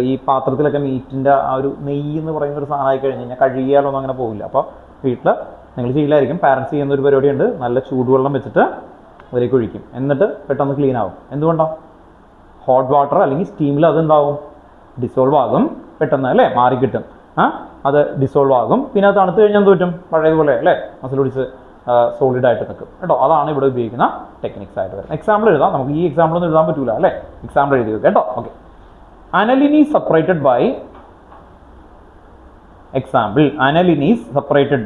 ഈ പാത്രത്തിലൊക്കെ മീറ്റിൻ്റെ ആ ഒരു നെയ്യ് എന്ന് പറയുന്ന ഒരു സാധനമായി കഴിഞ്ഞ് കഴിഞ്ഞാൽ കഴുകിയാലൊന്നും അങ്ങനെ പോകില്ല. അപ്പോൾ വീട്ടിൽ നിങ്ങൾ ചെയ്യില്ലായിരിക്കും, പാരൻസ് ചെയ്യുന്ന ഒരു പരിപാടിയുണ്ട്. നല്ല ചൂടുവെള്ളം വെച്ചിട്ട് അതിലേക്ക് ഒഴിക്കും, എന്നിട്ട് പെട്ടെന്ന് ക്ലീൻ ആവും. എന്തുകൊണ്ടാണ്? ഹോട്ട് വാട്ടർ അല്ലെങ്കിൽ സ്റ്റീമിൽ അതെന്താവും? ഡിസോൾവ് ആകും പെട്ടെന്ന്, അല്ലേ? മാറിക്കിട്ടും. അത് ഡിസോൾവ് ആകും. പിന്നെ അത് തണുത്ത് കഴിഞ്ഞാൽ എന്ത് പറ്റും? പഴയതുപോലെ, അല്ലേ? മസിൽ പിടിച്ച് സോളിഡ് ആയിട്ട് നിൽക്കും കേട്ടോ. അതാണ് ഇവിടെ ഉപയോഗിക്കുന്ന ടെക്നിക്സ് ആയിട്ട് വരുന്നത്. എക്സാമ്പിൾ എഴുതാം. നമുക്ക് ഈ എക്സാമ്പിൾ ഒന്നും എഴുതാൻ പറ്റൂല, അല്ലേ? എക്സാമ്പിൾ എഴുതി വെക്കാം കേട്ടോ. Okay. Aniline is separated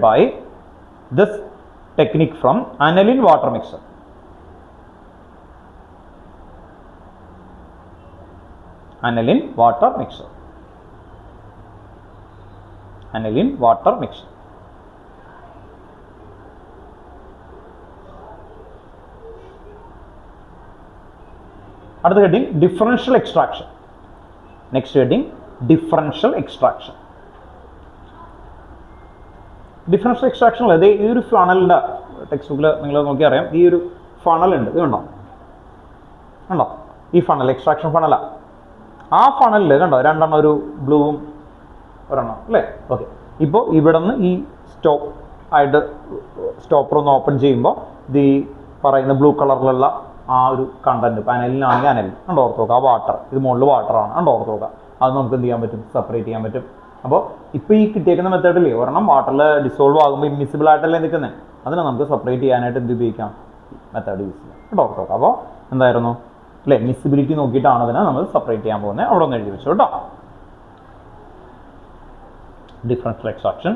by this technique from aniline water mixture. Aniline water mixture. അടുത്ത heading differential extraction. Next heading differential extraction. Differential extraction അതായത് ഈ ഒരു ഫണലിൻ്റെ ടെക്സ്റ്റ് ബുക്കിൽ നിങ്ങൾ നോക്കി അറിയാം. ഈ ഒരു ഫണലുണ്ട്, ഇത് കണ്ടോ? ഈ ഫണൽ എക്സ്ട്രാക്ഷൻ ഫണലാണ്. ആ ഫണലിൽ കണ്ടോ രണ്ടെണ്ണം, ഒരു ബ്ലൂവും ഒരെണ്ണം, അല്ലേ? ഓക്കെ. ഇപ്പോൾ ഇവിടെ നിന്ന് ഈ സ്റ്റോപ്പർ ഒന്ന് ഓപ്പൺ ചെയ്യുമ്പോൾ ഇത് ഈ പറയുന്ന ബ്ലൂ കളറിലുള്ള ആ ഒരു കണ്ടന്റ്, ഇപ്പം അനലിനാണെങ്കിൽ അനലിൻ കണ്ടോ, ഓർത്ത് നോക്കുക. ആ വാട്ടർ, ഇത് മുകളിൽ വാട്ടറാണ് കണ്ടോ, ഓർത്ത് നോക്കുക. അത് നമുക്ക് എന്ത് ചെയ്യാൻ പറ്റും? സെപ്പറേറ്റ് ചെയ്യാൻ പറ്റും. അപ്പോൾ ഇപ്പോൾ ഈ കിട്ടിയേക്കുന്ന മെത്തേഡില്ലേ, ഒരെണ്ണം വാട്ടറിൽ ഡിസോൾവ് ആകുമ്പോൾ ഇമ്മിസിബിൾ ആയിട്ടല്ലേ നിൽക്കുന്നത്, അതിനെ നമുക്ക് സെപ്പറേറ്റ് ചെയ്യാനായിട്ട് എന്ത് ഉപയോഗിക്കാം? മെത്തേഡ് യൂസ് ചെയ്യാം കേട്ടോ, ഓർത്ത് നോക്കുക. അപ്പോൾ എന്തായിരുന്നു, അല്ലേ? മിസിബിലിറ്റി നോക്കിയിട്ടാണ് അതിനെ നമ്മൾ സെപ്പറേറ്റ് ചെയ്യാൻ പോകുന്നത്. അവിടെ ഒന്ന് എഴുതി വെച്ചു കേട്ടോ. Differential extraction.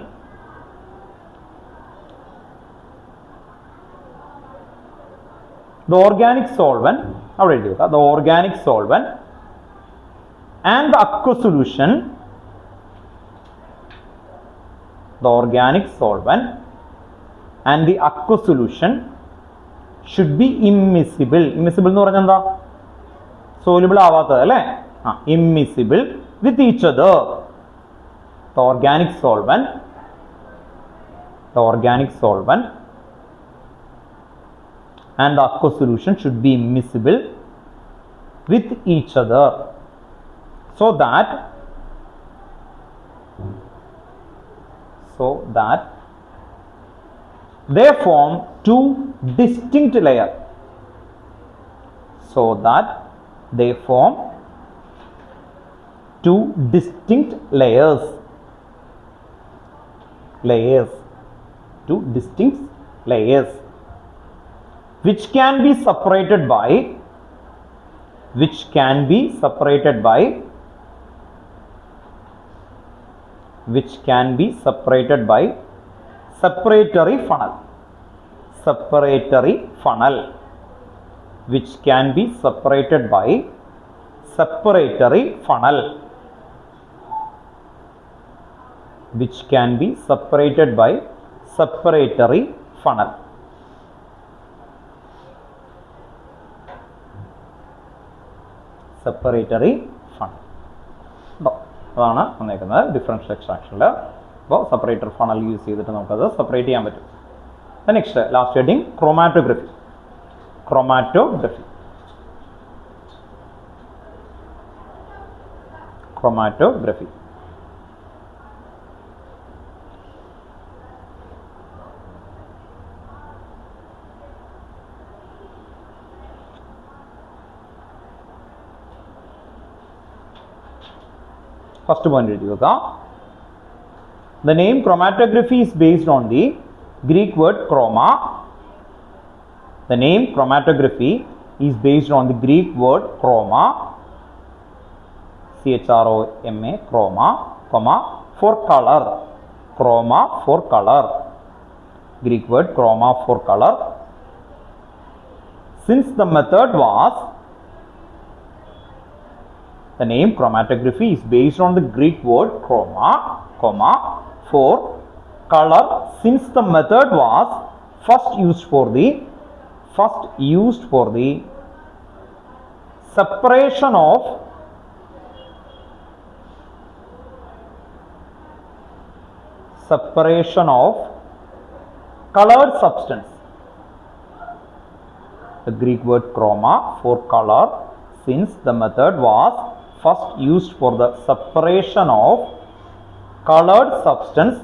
The organic solvent, അവിടെ എഴുതി വെക്കുക. The organic solvent and the aqueous solution, the organic solvent and the aqueous solution should be immiscible. Immiscible എന്ന് പറഞ്ഞാൽ എന്താ? soluble ആവാത്തത്, അല്ലേ? immiscible with each other. The organic solvent and the aqueous solution should be immiscible with each other so that they form two distinct layers. Two distinct layers, which can be separated by separatory funnel. അതാണ് വന്നേക്കുന്നത് differential എക്സ്ട്രാക്ഷനിൽ. അപ്പോൾ separator funnel use ചെയ്തിട്ട് നമുക്കത് separate ചെയ്യാൻ പറ്റും. Next last heading chromatography. First point എഴുതി വെക്കുക. The name chromatography is based on the Greek word chroma. The name chromatography is based on the Greek word chroma, chroma, chroma, for color. Greek word chroma for color. Since the method was, the name chromatography is based on the Greek word chroma, for color, since the method was first used for the separation of separation of colored substance. The Greek word chroma for color, since the method was first used for the separation of colored substance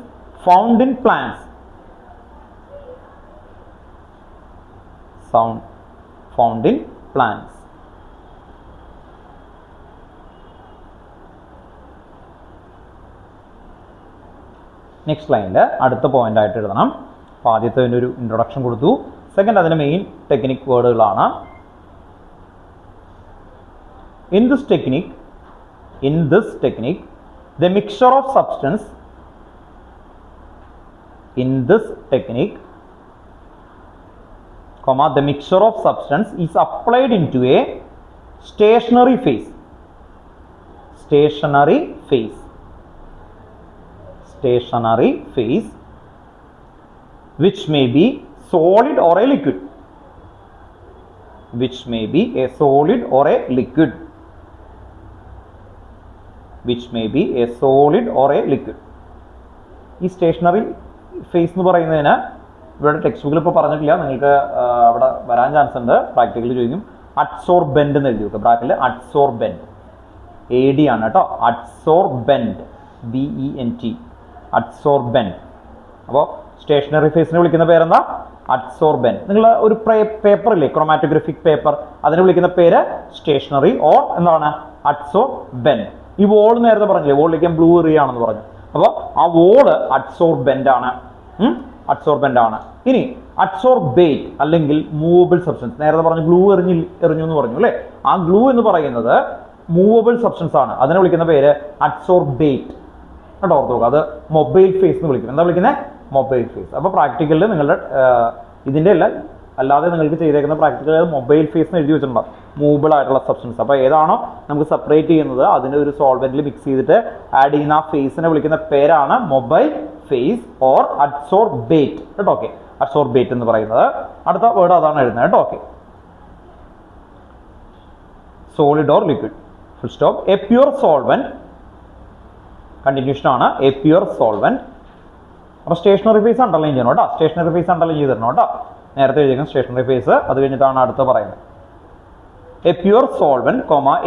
found in plants. Found in plants. Next ലൈനിൽ അടുത്ത point ആയിട്ട് എഴുതണം. അപ്പോൾ ആദ്യത്തെ ഒരു introduction കൊടുത്തു. Second അതിൻ്റെ main technique വേർഡുകളാണ്. In this technique, the mixture of substance the mixture of substance is applied into a stationary phase. Which may be solid or a liquid. ഈ സ്റ്റേഷനറി ഫേസ് എന്ന് പറയുന്നതിന് ഇവിടെ ടെക്സ്റ്റ് ബുക്കിൽ ഇപ്പോൾ പറഞ്ഞിട്ടില്ല, നിങ്ങൾക്ക് അവിടെ വരാൻ ചാൻസ് ഉണ്ട്. പ്രാക്ടിക്കലി ചോദിക്കും. അഡ്സോർബെന്റ് എന്ന് എഴുതി വെക്കുക ബ്രാക്കറ്റിൽ. അഡ്സോർബെന്റ് AD ആണ് കേട്ടോ. അഡ്സോർബെന്റ് BENT അഡ്സോർബെന്റ്. അപ്പോൾ സ്റ്റേഷനറി ഫേസിനെ വിളിക്കുന്ന പേരെന്താ? അഡ്സോർബെന്റ്. നിങ്ങൾ ഒരു പേപ്പർ ഇല്ലേ, ക്രോമാറ്റോഗ്രഫിക് പേപ്പർ, അതിനെ വിളിക്കുന്ന പേര് സ്റ്റേഷനറി ഓർ എന്താണ്? അഡ്സോർബെന്റ്. ഈ വോൾ നേരത്തെ പറഞ്ഞില്ലേ, വോളിലേക്ക് ബ്ലൂ എറിയാണെന്ന് പറഞ്ഞു. അപ്പോൾ ആ വോള് അഡ്സോർബെന്റ് ആണ്. ഇനി അഡ്സോർബേറ്റ് അല്ലെങ്കിൽ മൂവബിൾ സബ്സ്റ്റൻസ്, നേരത്തെ പറഞ്ഞു ഗ്ലൂ എറിഞ്ഞു എന്ന് പറഞ്ഞു അല്ലേ. ആ ഗ്ലൂ എന്ന് പറയുന്നത് മൂവബിൾ സബ്സ്റ്റൻസ് ആണ്. അതിനെ വിളിക്കുന്ന പേര് അഡ്സോർബേറ്റ് കേട്ടോ. ഓർത്ത് നോക്കുക. അത് മൊബൈൽ ഫേസ് എന്ന് വിളിക്കും. എന്താ വിളിക്കുന്നത്? Mobile phase. അപ്പോൾ പ്രാക്ടിക്കലിൽ നിങ്ങളുടെ ഇതിൻ്റെ അല്ലാതെ നിങ്ങൾക്ക് ചെയ്തേക്കുന്ന പ്രാക്ടിക്കൽ മൊബൈൽ ഫേസ് എന്ന് എഴുതി വെച്ചിട്ടുണ്ടാവും, മൂവബിൾ ആയിട്ടുള്ള സബ്സ്റ്റൻസ്. അപ്പോൾ ഏതാണോ നമുക്ക് സെപ്പറേറ്റ് ചെയ്യുന്നത് അതിനെ ഒരു സോൾവെന്റിൽ മിക്സ് ചെയ്തിട്ട് ആഡ് ചെയ്യുന്ന ആ ഫേസിനെ വിളിക്കുന്ന പേരാണ് മൊബൈൽ ഫേസ് ഓർ അഡ്സോർബേറ്റ് കേട്ടോ. ഓക്കെ, അഡ്സോർബേറ്റ് എന്ന് പറയുന്നത്. അടുത്ത വേർഡ് അതാണ് എഴുതുന്നത് കേട്ടോ. Okay, solid or liquid, full stop. A pure solvent, continuation ആണ്. A pure solvent. അപ്പോൾ സ്റ്റേഷനറി ഫേസ് അണ്ടർലൈൻ ചെയ്യണം കേട്ടോ. സ്റ്റേഷനറി ഫേസ് അണ്ടർലൈൻ ചെയ്ത് തരണം കേട്ടോ. നേരത്തെ എഴുതിയിരിക്കുന്ന സ്റ്റേഷനറി ഫേസ്, അത് കഴിഞ്ഞിട്ടാണ് അടുത്ത പറയുന്നത്. A pure solvent,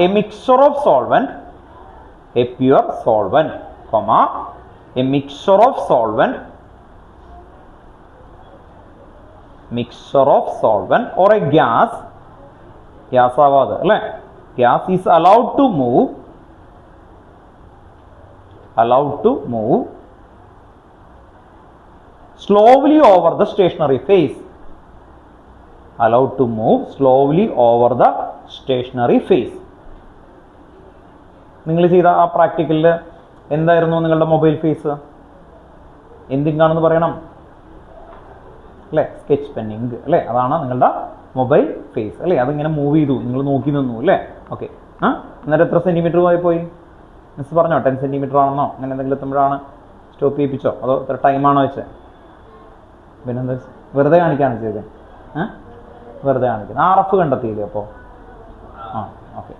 A mixture of solvent. A pure solvent, A mixture of solvent. Mixture of solvent or A gas. Gas ആവാതെ അല്ലേ. Gas is allowed to move slowly over the stationary phase. നിങ്ങൾ ചെയ്ത ആ പ്രാക്ടിക്കലിൽ എന്തായിരുന്നു നിങ്ങളുടെ mobile face? എന്തിങ്ങാണെന്ന് പറയണം അല്ലേ? Sketch പെന്നിങ് അല്ലേ, അതാണ് നിങ്ങളുടെ മൊബൈൽ ഫേസ് അല്ലേ. അതിങ്ങനെ മൂവ് ചെയ്തു, നിങ്ങൾ നോക്കി നിന്നു അല്ലേ. ഓക്കെ, എന്നിട്ട് എത്ര സെന്റിമീറ്റർ പോയി മിസ് പറഞ്ഞോ? 10 സെന്റിമീറ്റർ ആണെന്നോ അങ്ങനെ എന്തെങ്കിലും എത്തുമ്പോഴാണ് സ്റ്റോപ്പ് ചെയ്യിപ്പിച്ചോ? അതോ എത്ര ടൈമാണോ വെച്ചത്? പിന്നെന്താ വെറുതെ കാണിക്കാണ് ചെയ്തത്? വെറുതെ കാണിക്കുന്നത്. RF കണ്ടെത്തിയില്ലേ അപ്പോൾ? ഓക്കെ,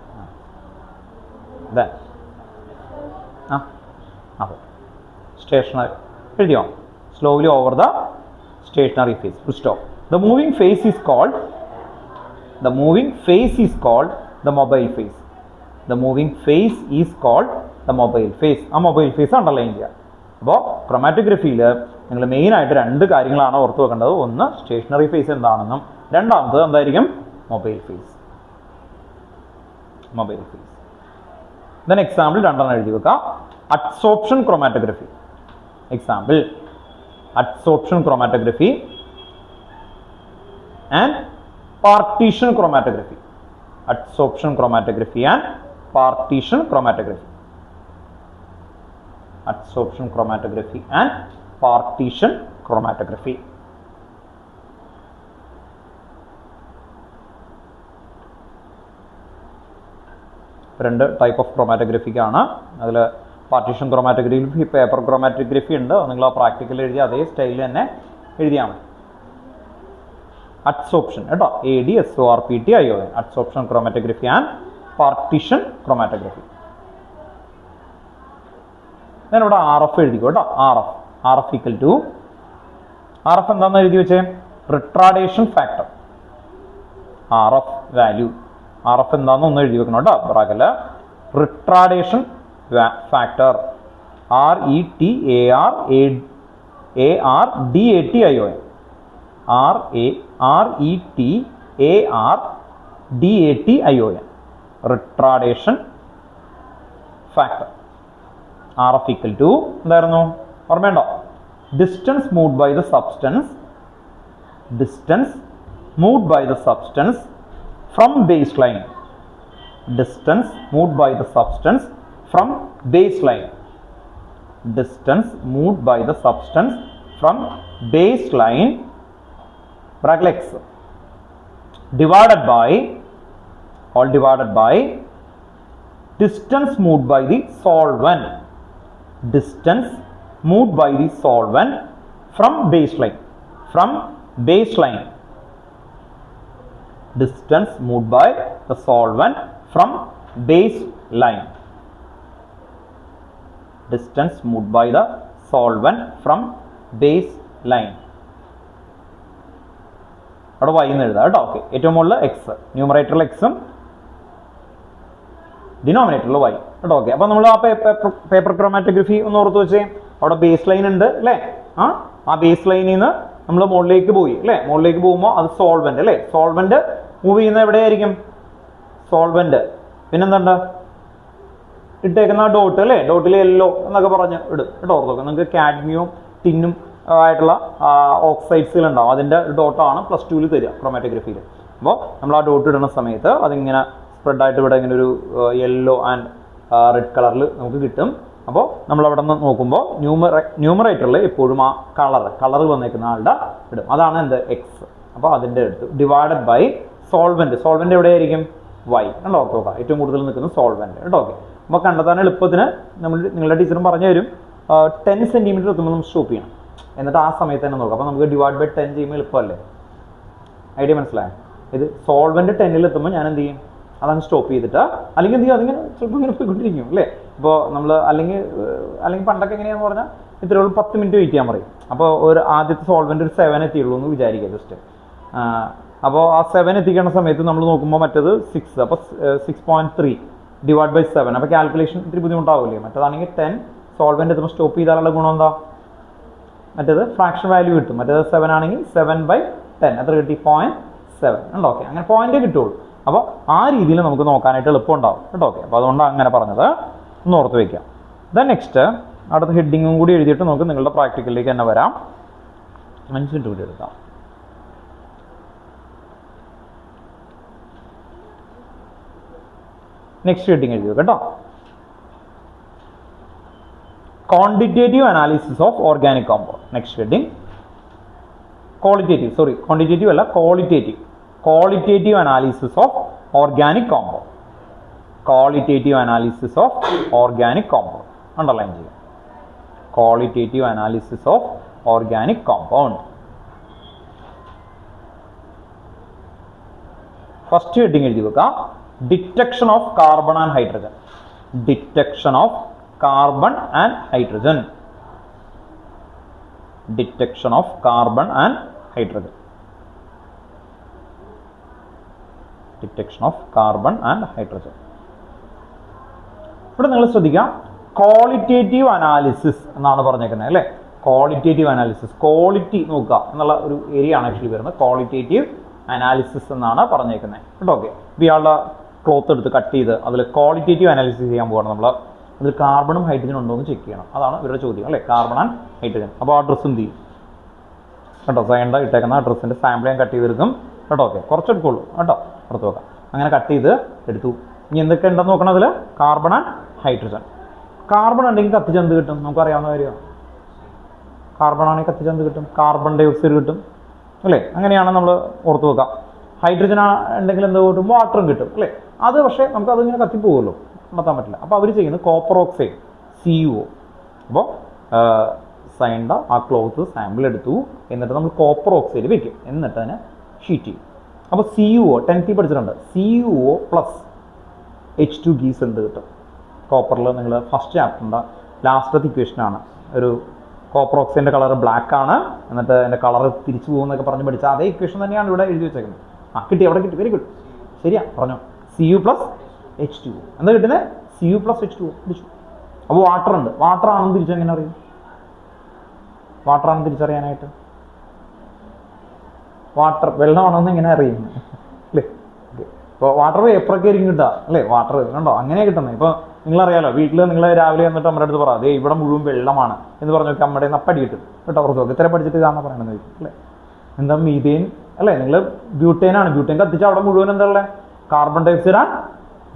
അതെ. അപ്പോൾ സ്റ്റേഷനറി എഴുതിയോ? Slowly over the stationary phase, full stop. The moving phase is called the mobile phase. The moving phase is called the mobile phase. ആ മൊബൈൽ ഫേസ് അണ്ടർലൈൻ ചെയ്യുക. അപ്പോൾ ക്രൊമാറ്റോഗ്രഫിയിൽ നിങ്ങൾ മെയിനായിട്ട് 2 കാര്യങ്ങളാണ് ഓർത്ത് വെക്കേണ്ടത്. ഒന്ന് സ്റ്റേഷനറി ഫേസ് എന്താണെന്നും, രണ്ടാമത് എന്തായിരിക്കും? Mobile face. ദെൻ എക്സാമ്പിൾ 2 എഴുതി വെക്കാം. Adsorption chromatography. Example, adsorption chromatography and partition chromatography. Adsorption chromatography and partition chromatography. Adsorption chromatography and partition chromatography. രണ്ട് ടൈപ്പ് ഓഫ് ക്രോമാറ്റോഗ്രഫിക്ക് ആണ്. അതിൽ പാർട്ടീഷൻ ക്രോമാറ്റോഗ്രഫി, പേപ്പർ ക്രോമാറ്റോഗ്രഫി ഉണ്ട്. നിങ്ങൾ ആ പ്രാക്ടിക്കൽ എഴുതി അതേ സ്റ്റൈലിൽ തന്നെ എഴുതിയാൽ മതി. അഡ്സോർപ്ഷൻ കേട്ടോ, ADSORPTION, adsorption chromatography and partition chromatography. ഞാനിവിടെ RF എഴുതിക്കോ കേട്ടോ. R F equal to R F എന്താണെന്ന് എഴുതി വെച്ചേ retardation factor R F value R F എന്താണെന്ന് ഒന്ന് എഴുതി വെക്കണം കേട്ടോ ബ്രാക്കറ്റില് retardation factor R E T A R D A T I O N R E T A R D A T I O N retardation factor R F equal to എന്തായിരുന്നു ഓർമ്മയുണ്ടോ distance moved by the substance from base line distance moved by the substance from baseline bracket x divided by distance moved by the solvent from baseline distance moved by the solvent from baseline അവിടെ y എന്ന് എഴുതാം കേട്ടോ okay ഏറ്റവും മുകളിൽ X ന്യൂമറേറ്ററിൽ എക്സും ഡിനോമിനേറ്ററിൽ y കേട്ടോ ഓക്കെ അപ്പോൾ നമ്മൾ ആ പേപ്പർ ക്രോമാറ്റോഗ്രഫി ഒന്ന് ഓർത്ത് വെച്ചേ അവിടെ ബേസ് ലൈൻ ഉണ്ട് അല്ലേ ആ ബേസ് ലൈനിൽ നിന്ന് നമ്മൾ മുകളിലേക്ക് പോയി അല്ലേ മുകളിലേക്ക് പോകുമ്പോൾ അത് സോൾവെന്റ് അല്ലേ സോൾവെന്റ് മൂവ് ചെയ്യുന്നത് എവിടെയായിരിക്കും സോൾവെന്റ് പിന്നെന്തുണ്ട് ഇട്ടേക്കുന്ന ഡോട്ട് അല്ലേ ഡോട്ടിൽ യെല്ലോ എന്നൊക്കെ പറഞ്ഞ് ഇടും കേട്ടോ ഓർത്തോക്കെ നിങ്ങൾക്ക് കാഡ്മിയവും ടിന്നും ആയിട്ടുള്ള ഓക്സൈഡ്സുകൾ ഉണ്ടാവും അതിൻ്റെ ഡോട്ടാണ് പ്ലസ് ടുവിൽ തരിക ക്രോമാറ്റോഗ്രഫിയിൽ അപ്പോൾ നമ്മൾ ആ ഡോട്ട് ഇടുന്ന സമയത്ത് അതിങ്ങനെ സ്പ്രെഡായിട്ട് ഇവിടെ ഇങ്ങനെ ഒരു യെല്ലോ ആൻഡ് റെഡ് കളറിൽ നമുക്ക് കിട്ടും അപ്പോൾ നമ്മൾ അവിടെ നിന്ന് നോക്കുമ്പോൾ ന്യൂമറേറ്ററിൽ എപ്പോഴും ആ കളർ വന്നേക്കുന്ന ആളുടെ ഇടും അതാണ് എന്ത് എക്സ് അപ്പോൾ അതിൻ്റെ എടുത്തു ഡിവൈഡഡ് ബൈ സോൾവെന്റ് എവിടെയായിരിക്കും y കണ്ടോ ഓർത്ത് നോക്കാം ഏറ്റവും കൂടുതൽ നിൽക്കുന്ന സോൾവെന്റ് കേട്ടോ ഓക്കെ അപ്പോൾ കണ്ടെത്താൻ എളുപ്പത്തിന് നിങ്ങളുടെ ടീച്ചറും പറഞ്ഞു തരും 10 സെന്റിമീറ്റർ എത്തുമ്പോൾ നമ്മൾ സ്റ്റോപ്പ് ചെയ്യണം എന്നിട്ട് ആ സമയത്ത് തന്നെ നോക്കാം അപ്പോൾ നമുക്ക് ഡിവൈഡ് ബൈ 10 ചെയ്യുമ്പോൾ എളുപ്പമല്ലേ ഐഡിയ മനസ്സിലായോ ഇത് സോൾവെന്റ് 10 എത്തുമ്പോൾ ഞാൻ എന്ത് ചെയ്യും അതങ്ങ് സ്റ്റോപ്പ് ചെയ്തിട്ട് അല്ലെങ്കിൽ എന്ത് ചെയ്യും അതിങ്ങനെ ചിലപ്പോൾ ഇങ്ങനെ പോയിക്കൊണ്ടിരിക്കും അല്ലേ ഇപ്പോൾ നമ്മൾ അല്ലെങ്കിൽ പണ്ടൊക്കെ എങ്ങനെയാണെന്ന് പറഞ്ഞാൽ ഇത്രയുള്ള 10 മിനിറ്റ് വെയിറ്റ് ചെയ്യാൻ പറയും അപ്പോൾ ഒരു ആദ്യത്തെ സോൾവെന്റ് ഒരു 7 എത്തിയുള്ളൂ എന്ന് വിചാരിക്കുക ജസ്റ്റ് അപ്പോൾ ആ 7 എത്തിക്കുന്ന സമയത്ത് നമ്മൾ നോക്കുമ്പോൾ മറ്റേത് 6 അപ്പോൾ 6.3 ഡിവൈഡ് ബൈ 7 അപ്പോൾ കാൽക്കുലേഷൻ ഇത്തിരി ബുദ്ധിമുട്ടാവില്ലേ മറ്റേതാണെങ്കിൽ 10 സോൾവെന്റ് എത്തുമ്പോൾ സ്റ്റോപ്പ് ചെയ്താലുള്ള ഗുണം എന്താ മറ്റേത് ഫ്രാക്ഷൻ വാല്യൂ കിട്ടും മറ്റേത് 7 ആണെങ്കിൽ 7/10 എത്ര കിട്ടി 0.7 ഉണ്ടോ ഓക്കെ അങ്ങനെ പോയിന്റ് കിട്ടുള്ളൂ അപ്പോൾ ആ രീതിയിൽ നമുക്ക് നോക്കാനായിട്ട് എളുപ്പമുണ്ടാവും കേട്ടോ ഓക്കെ അപ്പോൾ അതുകൊണ്ടാണ് അങ്ങനെ പറഞ്ഞത് ഒന്ന് ഓർത്ത് വയ്ക്കാം ദെൻ നെക്സ്റ്റ് അടുത്ത ഹെഡിങ്ങും കൂടി എഴുതിയിട്ട് നമുക്ക് നിങ്ങളുടെ പ്രാക്ടിക്കലിലേക്ക് തന്നെ വരാം 5 മിനിറ്റ് കൂടി എടുക്കാം നെക്സ്റ്റ് ഹെഡിങ് എഴുതി കേട്ടോ quantitative analysis of organic compound next heading quantitative അല്ല qualitative analysis of organic compound underline ചെയ്യുക qualitative analysis of organic compound first heading എഴുതി വെക്കാം detection of carbon and hydrogen detection of carbon and hydrogen ഇവിടെ നിങ്ങൾ ശ്രദ്ധിക്കാം qualitative analysis എന്നാണ് പറഞ്ഞേക്കുന്നത് അല്ലേ ക്വാളിറ്റേറ്റീവ് അനാലിസിസ് ക്വാളിറ്റി നോക്കുക എന്നുള്ള ഒരു ഏരിയ ആണ് ആക്ച്വലി വരുന്നത് ക്വാളിറ്റേറ്റീവ് അനാലിസിസ് എന്നാണ് പറഞ്ഞേക്കുന്നത് കേട്ടോ ഓക്കെ ഇയാളുടെ ക്ലോത്ത് എടുത്ത് കട്ട് ചെയ്ത് അതിൽ ക്വാളിറ്റേറ്റീവ് അനാലിസിസ് ചെയ്യാൻ പോകണം നമ്മൾ അതിൽ കാർബണും ഹൈഡ്രജനും ഉണ്ടോ എന്ന് ചെക്ക് ചെയ്യണം അതാണ് ഇവരുടെ ചോദ്യം അല്ലേ കാർബൺ ആൻഡ് ഹൈഡ്രജൻ അപ്പോൾ ആ ഡ്രസ്സ് എന്ത് ചെയ്യും കേട്ടോ സൈൻഡ് ഇട്ടേക്കുന്ന ആ ഡ്രസ്സിൻ്റെ സാമ്പിൾ ഞാൻ കട്ട് ചെയ്തെടുക്കും കേട്ടോ ഓക്കെ കുറച്ചെടുക്കുള്ളൂ കേട്ടോ പുറത്ത് നോക്കാം അങ്ങനെ കട്ട് ചെയ്ത് എടുത്തു ഇനി എന്തൊക്കെ ഉണ്ടെന്ന് നോക്കണം അതിൽ കാർബൺ ആൻഡ് ഹൈഡ്രജൻ കാർബൺ ഉണ്ടെങ്കിൽ കത്തിച്ചെന്ത് കിട്ടും നമുക്കറിയാവുന്ന കാര്യമാണ് കാർബൺ ആണെങ്കിൽ കത്തിച്ചെന്ത് കിട്ടും കാർബൺ ഡൈ ഓക്സൈഡ് കിട്ടും അല്ലേ അങ്ങനെയാണ് നമ്മൾ ഓർത്ത് വെക്കാം ഹൈഡ്രജൻ ഉണ്ടെങ്കിൽ എന്ത് കിട്ടും വാട്ടറും കിട്ടും അല്ലേ അത് പക്ഷേ നമുക്ക് അതിങ്ങനെ കത്തിപ്പോകുമല്ലോ കണ്ടെത്താൻ പറ്റില്ല അപ്പോൾ അവർ ചെയ്യുന്നത് കോപ്പർ ഓക്സൈഡ് CuO അപ്പോൾ സൈൻഡ ആ ക്ലോത്ത് സാമ്പിൾ എടുത്തു എന്നിട്ട് നമ്മൾ കോപ്പർ ഓക്സൈഡ് വെക്കും എന്നിട്ട് അതിനെ ഷീറ്റ് ചെയ്യും അപ്പോൾ CuO 10th പഠിച്ചിട്ടുണ്ട് CuO പ്ലസ് H2 ഗീസ് എന്ത് കിട്ടും കോപ്പറിൽ നിങ്ങൾ ഫസ്റ്റ് ചാപ്റ്ററിൻ്റെ ലാസ്റ്റത്തെ ഇക്വേഷനാണ് ഒരു കോപ്പർ ഓക്സൈഡിന്റെ കളർ ബ്ലാക്ക് ആണ്, എന്നിട്ട് അതിന്റെ കളർ തിരിച്ചു പോകുന്നൊക്കെ പറഞ്ഞ് പഠിച്ച അതേ ഇക്വേഷൻ തന്നെയാണ് ഇവിടെ എഴുതി വെച്ചേക്കുന്നത്. കിട്ടി, അവിടെ കിട്ടി, വെരി ഗുഡ്, ശരിയാ പറഞ്ഞോ. Cu പ്ലസ് H2O എന്താ കിട്ടുന്നത്? Cu പ്ലസ് H2O പിടിച്ചു. അപ്പോൾ വാട്ടർ ഉണ്ട്, വാട്ടർ ആണെന്ന് തിരിച്ചെങ്ങനെ അറിയും? വാട്ടർ ആണെന്ന് തിരിച്ചറിയാനായിട്ട് വാട്ടർ വെള്ളമാണെന്ന് എങ്ങനെ അറിയും അല്ലേ? ഇപ്പോൾ വാട്ടർ പേപ്പറൊക്കെ ആയിരിക്കും കിട്ടുക അല്ലേ? വാട്ടർ കണ്ടോ അങ്ങനെയാണ് കിട്ടുന്നത്. ഇപ്പോൾ നിങ്ങളറിയാലോ, വീട്ടിൽ നിങ്ങൾ രാവിലെ വന്നിട്ട് അമ്മയുടെ അടുത്ത് പറയാം, അതേ ഇവിടെ മുഴുവൻ വെള്ളമാണ് എന്ന് പറഞ്ഞു നോക്കി, അമ്മയുടെ നപ്പടി കിട്ടും കേട്ടോ. ഓർത്ത് ഇത്ര പഠിച്ചിട്ട് ഇതാണെന്ന് പറയണമെന്ന് ചോദിക്കും അല്ലേ? എന്താ മീഥേൻ അല്ലേ? നിങ്ങൾ ബ്യൂട്ടേനാണ്, ബ്യൂട്ടേൻ കത്തിച്ചാൽ അവിടെ മുഴുവൻ എന്താ ഉള്ളത്? Carbon dioxide and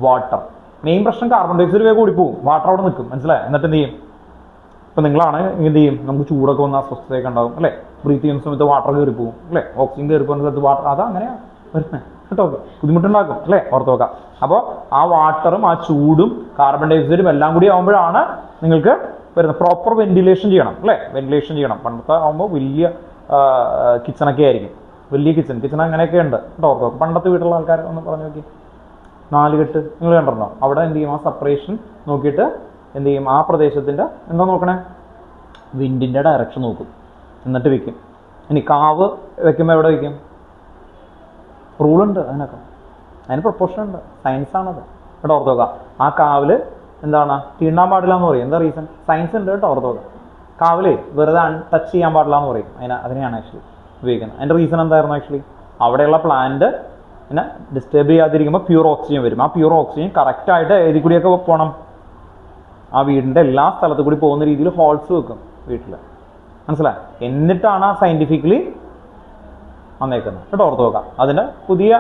water. Main പ്രശ്നം കാർബൺ ഡൈ ഓക്സൈഡ് വേഗം കൂടിപ്പോവും, വാട്ടർ അവിടെ നിൽക്കും, മനസ്സിലായി? എന്നിട്ട് എന്ത് ചെയ്യും? ഇപ്പം നിങ്ങളാണ് എന്ത് ചെയ്യും? നമുക്ക് ചൂടൊക്കെ വന്ന അസ്വസ്ഥതയൊക്കെ ഉണ്ടാവും അല്ലേ? ബ്രീത്ത് ചെയ്യുന്ന സമയത്ത് വാട്ടർ കയറി പോകും അല്ലേ? ഓക്സിജൻ കയറി പോകുന്ന സമയത്ത് വാട്ടർ, അതാ അങ്ങനെയാണ് വരുന്നത് കേട്ടോ. ബുദ്ധിമുട്ടുണ്ടാക്കും അല്ലേ? ഓർത്ത് നോക്കാം. അപ്പോൾ ആ വാട്ടറും ആ ചൂടും കാർബൺ ഡൈ ഓക്സൈഡും എല്ലാം കൂടി ആകുമ്പോഴാണ് നിങ്ങൾക്ക് വരുന്നത്. പ്രോപ്പർ വെന്റിലേഷൻ ചെയ്യണം അല്ലേ? വെന്റിലേഷൻ ചെയ്യണം. പണ്ടത്തെ ആകുമ്പോൾ വലിയ കിച്ചണൊക്കെ ആയിരിക്കും, വലിയ കിച്ചൺ അങ്ങനെയൊക്കെ ഉണ്ട് കേട്ടോ. ഓർത്ത് നോക്കാം. പണ്ടത്തെ വീട്ടിലുള്ള ആൾക്കാർ ഒന്ന് പറഞ്ഞു നോക്കി, 4 കെട്ട് നിങ്ങൾ കണ്ടിട്ടുണ്ടോ? അവിടെ എന്ത് ചെയ്യും? ആ സെപ്പറേഷൻ നോക്കിയിട്ട് എന്ത് ചെയ്യും? ആ പ്രദേശത്തിൻ്റെ എന്താ നോക്കണേ? വിൻഡിൻ്റെ ഡയറക്ഷൻ നോക്കും, എന്നിട്ട് വെക്കും. ഇനി കാവ് വെക്കുമ്പോൾ എവിടെ വെക്കും? റൂളുണ്ട് അതിനൊക്കെ, അതിന് പ്രൊപ്പോർഷൻ ഉണ്ട്, സയൻസാണത് കേട്ടോ. ഓർത്ത് നോക്കാം. ആ കാവിൽ എന്താണ് തീണ്ടാൻ പാടില്ല എന്ന് പറയും. എന്താ റീസൺ? സയൻസ് ഉണ്ട് കേട്ടോ. ഓർത്ത് നോക്കാം. കാവില് വെറുതെ ടച്ച് ചെയ്യാൻ പാടില്ല എന്ന് പറയും. അതിനെയാണ് ആക്ച്വലി ഉപയോഗിക്കുന്നത്. അതിൻ്റെ റീസൺ എന്തായിരുന്നു? ആക്ച്വലി അവിടെയുള്ള പ്ലാന്റ് പിന്നെ ഡിസ്റ്റർബ് ചെയ്യാതിരിക്കുമ്പോൾ പ്യൂർ ഓക്സിജൻ വരും. ആ പ്യൂർ ഓക്സിജൻ കറക്റ്റായിട്ട് ഏതി കൂടിയൊക്കെ പോകണം? ആ വീടിൻ്റെ എല്ലാ സ്ഥലത്തു കൂടി പോകുന്ന രീതിയിൽ ഹോൾസ് വെക്കും വീട്ടിൽ, മനസ്സിലായി? എന്നിട്ടാണ് ആ സയൻറ്റിഫിക്കലി വന്നേക്കുന്നത് കേട്ടോ. ഓർത്ത് നോക്കാം. അതിൻ്റെ പുതിയ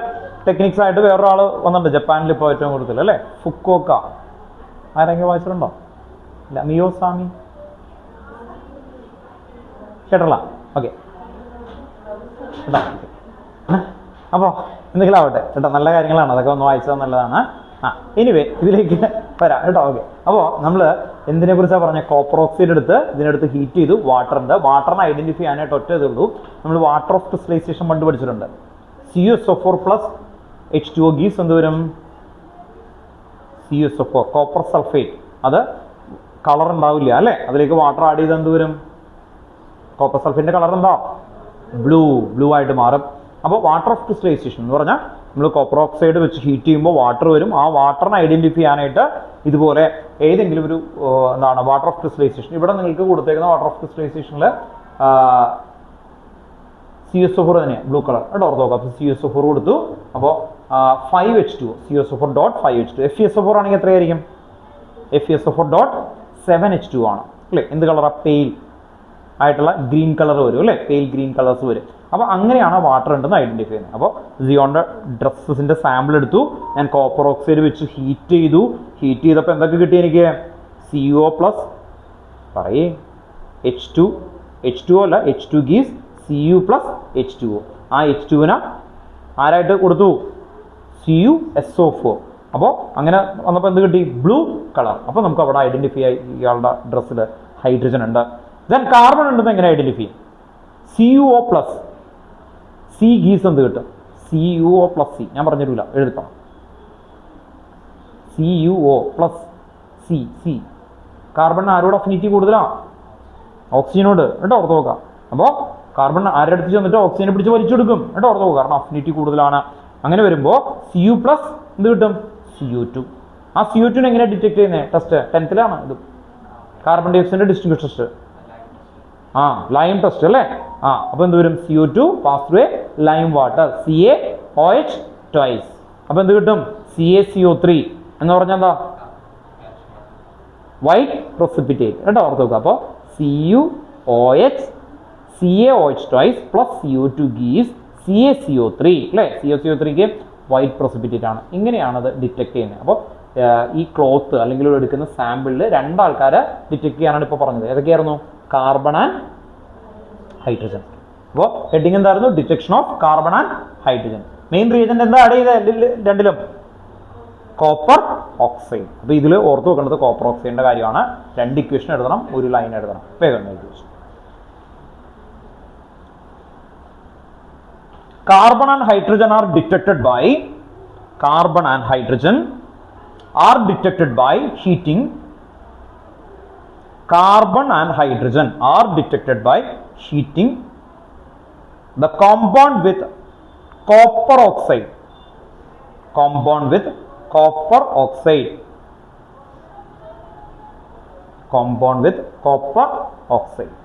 ടെക്നിക്സ് ആയിട്ട് വേറൊരാൾ വന്നിട്ടുണ്ട് ജപ്പാനിൽ ഇപ്പോൾ ഏറ്റവും കൂടുതൽ അല്ലേ? ഫുക്കോക്ക. ആരെങ്കിലും വായിച്ചിട്ടുണ്ടോ? ഇല്ല. മിയോസാമി കേട്ടല്ല? ഓക്കെ കേട്ടോ. അപ്പോൾ എന്തെങ്കിലും ആവട്ടെ കേട്ടോ, നല്ല കാര്യങ്ങളാണ്, അതൊക്കെ ഒന്ന് വായിച്ചത് നല്ലതാണ്. എനിവേ ഇതിലേക്ക് വരാം കേട്ടോ. ഓക്കെ. അപ്പോൾ നമ്മൾ എന്തിനെ കുറിച്ചാണ് പറഞ്ഞത്? കോപ്പർ ഓക്സൈഡ് എടുത്ത് ഇതിനടുത്ത് ഹീറ്റ് ചെയ്തു, വാട്ടറിൻ്റെ വാട്ടറിനെ ഐഡന്റിഫൈ ചെയ്യാനായിട്ട് ഒറ്റ ഇതുള്ളൂ. നമ്മൾ വാട്ടർ ഓഫ് ക്രിസ്റ്റലൈസേഷൻ പണ്ട് പഠിച്ചിട്ടുണ്ട്. CuSO4 പ്ലസ് H2O ഗീവ്സ് എന്ത് വരും? CuSO4 copper sulphate. അത് കളർ ഉണ്ടാവില്ല അല്ലേ? അതിലേക്ക് വാട്ടർ ആഡ് ചെയ്ത് എന്ത് വരും? കോപ്പർ സൾഫേറ്റിന്റെ കളർ എന്താ? ബ്ലൂ ആയിട്ട് മാറും. അപ്പോൾ വാട്ടർ ഓഫ് ക്രിസ്റ്റലൈസേഷൻ എന്ന് പറഞ്ഞാൽ നമ്മൾ കോപ്പർ ഓക്സൈഡ് വെച്ച് ഹീറ്റ് ചെയ്യുമ്പോൾ വാട്ടർ വരും. ആ വാട്ടറിനെ ഐഡന്റിഫൈ ചെയ്യാനായിട്ട് ഇതുപോലെ ഏതെങ്കിലും ഒരു എന്താണ് വാട്ടർ ഓഫ് ക്രിസ്റ്റലൈസേഷൻ, ഇവിടെ നിങ്ങൾക്ക് കൊടുത്തേക്കുന്ന വാട്ടർ ഓഫ് ക്രിസ്റ്റലൈസേഷനിൽ CuSO4 തന്നെയാണ് ബ്ലൂ കളർ കേട്ടോ. ഓർത്ത് നോക്കാം. അപ്പോൾ CuSO4 കൊടുത്തു. അപ്പോൾ 5H2O, CuSO4.5H2. FeSO4 ആണെങ്കിൽ എത്രയായിരിക്കും? FeSO4.7H2 ആണ് അല്ലേ? എന്ത് കളറാണ്? പെയിൽ ആയിട്ടുള്ള ഗ്രീൻ കളർ വരും അല്ലേ? പെയിൽ ഗ്രീൻ കളേഴ്സ് വരും. അപ്പോൾ അങ്ങനെയാണ് വാട്ടർ ഉണ്ടെന്ന് ഐഡന്റിഫൈ ചെയ്യുന്നത്. അപ്പോൾ സിയോണിന്റെ ഡ്രസ്സസിന്റെ സാമ്പിൾ എടുത്തു, ഞാൻ കോപ്പർ ഓക്സൈഡ് വെച്ച് ഹീറ്റ് ചെയ്തു. ഹീറ്റ് ചെയ്തപ്പോൾ എന്തൊക്കെ കിട്ടി എനിക്ക്? CO പ്ലസ് പറയേ H2O അല്ല, H2 gives Cu plus H2O. ആ H2നെ ആരായിട്ട് കൊടുത്തു? CuSO4. അപ്പോൾ അങ്ങനെ വന്നപ്പോൾ എന്ത് കിട്ടി? Blue colour. അപ്പോൾ നമുക്ക് അവിടെ ഐഡന്റിഫൈ ആയി ഇയാളുടെ ഡ്രസ്സിൽ ഹൈഡ്രജൻ ഉണ്ട്. ദെൻ കാർബൺ ഉണ്ടെന്ന് എങ്ങനെ ഐഡന്റിഫൈ ചെയ്യും? CuO പ്ലസ് C ഗീസ് എന്ത് കിട്ടും? CuO plus C. ഞാൻ പറഞ്ഞിട്ടില്ല, എഴുതിട്ടോ. CuO plus C. കാർബണിന് ആരോട് അഫിനിറ്റി കൂടുതലാണ്? ഓക്സിജനോട് കേട്ടോ. ഓർത്ത് നോക്കാം. അപ്പോൾ കാർബൺ ആരുടെ അടുത്ത് ചെന്നിട്ട് ഓക്സിജനെ പിടിച്ച് വലിച്ചെടുക്കും കേട്ടോ. ഓർത്ത് നോക്കുക, കാരണം അഫിനിറ്റി കൂടുതലാണ്. അങ്ങനെ വരുമ്പോൾ Cu പ്ലസ് എന്ത് കിട്ടും? CO2. ആ CO2 എങ്ങനെ ഡിറ്റക്ട് ചെയ്യുന്നത്? ടെസ്റ്റ് 10th ഇത് കാർബൺ ഡൈ ഓക്സൈഡിന്റെ ഡിസ്റ്റിങ്വിഷ് ടെസ്റ്റ്. ലൈം ടെസ്റ്റ് അല്ലേ? അപ്പോൾ എന്ത് വരും? CO2 pass through lime water, CaOH twice. അപ്പോൾ എന്ത് കിട്ടും? CaCO3 എന്ന് പറഞ്ഞാൽ എന്താ? വൈറ്റ് പ്രസിപ്പിറ്റേറ്റ് കേട്ടോ. ഓർത്ത് നോക്കുക. അപ്പോൾ CaOH twice plus CO2 gives CaCO3 അല്ലേ? CaCO3ക്ക് വൈറ്റ് പ്രസിപ്പിറ്റേറ്റ് ആണ്. ഇങ്ങനെയാണത് ഡിറ്റക്ട് ചെയ്യുന്നത്. അപ്പോൾ ഈ ക്ലോത്ത് അല്ലെങ്കിൽ എടുക്കുന്ന സാമ്പിളിൽ 2 ആൾക്കാരെ ഡിറ്റക്ട് ചെയ്യാനാണ് ഇപ്പോൾ പറഞ്ഞത്. ഏതൊക്കെയായിരുന്നു? Carbon and hydrogen. അപ്പോൾ ഹെഡിങ് എന്തായിരുന്നു? Detection of carbon and hydrogen. Main reagent എന്താ ആഡ് ചെയ്തത് രണ്ടിലും? Copper oxide. അപ്പോൾ ഇതിൽ ഓർത്ത് വെക്കേണ്ടത് കോപ്പർ ഓക്സൈഡിന്റെ കാര്യമാണ്. 2 ഇക്വേഷൻ എഴുതണം, 1 ലൈൻ എഴുതണം. വേഗം equation. Carbon and hydrogen are detected by heating carbon and hydrogen are detected by heating the compound with copper oxide. Compound with copper oxide. Compound with copper oxide.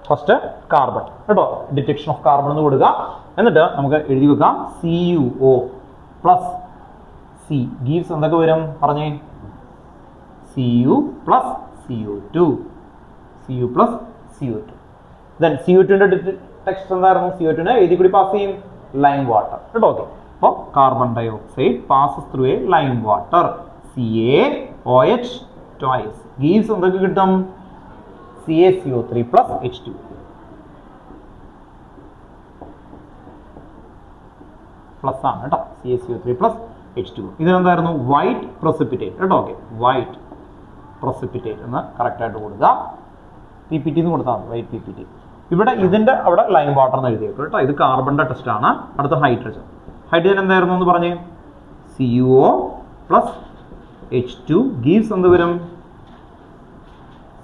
First carbon കേട്ടോ, detection of carbon എന്ന് കൊടുക്കുക. എന്നിട്ട് നമുക്ക് എഴുതി വെക്കാം CuO plus C gives എന്തൊക്കെ വരും പറഞ്ഞേ, Cu plus CO2. Cu plus CO2. Then CO2ന്റെ ടെക്സ്റ്റ് എന്തായിരുന്നു, CO2നെ എഴുതി കൂടി പാസ് ചെയ്യും ലൈം വാട്ടർ കേട്ടോ. ഓക്കെ, അപ്പോൾ carbon dioxide passes through a lime water CaOH twice gives എന്തൊക്കെ കിട്ടും, CaCO3 plus H2. പ്ലസ് ആണ് കേട്ടോ, CaCO3 plus H2. ഇതിനെന്തായിരുന്നു, വൈറ്റ് പ്രസിപ്പിറ്റേറ്റ് കേട്ടോ. ഓക്കെ, വൈറ്റ് പ്രസിപ്പിറ്റേറ്റ് എന്ന് കറക്റ്റ് ആയിട്ട് കൊടുക്കുക. PPT എന്ന് കൊടുത്താൽ മതി, വൈറ്റ് PPT. ഇവിടെ ഇതിന്റെ അവിടെ ലൈം വാട്ടർ എന്ന് എഴുതിയേക്കും കേട്ടോ. ഇത് കാർബണിന്റെ ടെസ്റ്റ് ആണ്. അടുത്ത ഹൈഡ്രജൻ. ഹൈഡ്രജൻ എന്തായിരുന്നു എന്ന് പറഞ്ഞേ, CuO plus H2 gives എന്ത് വരും,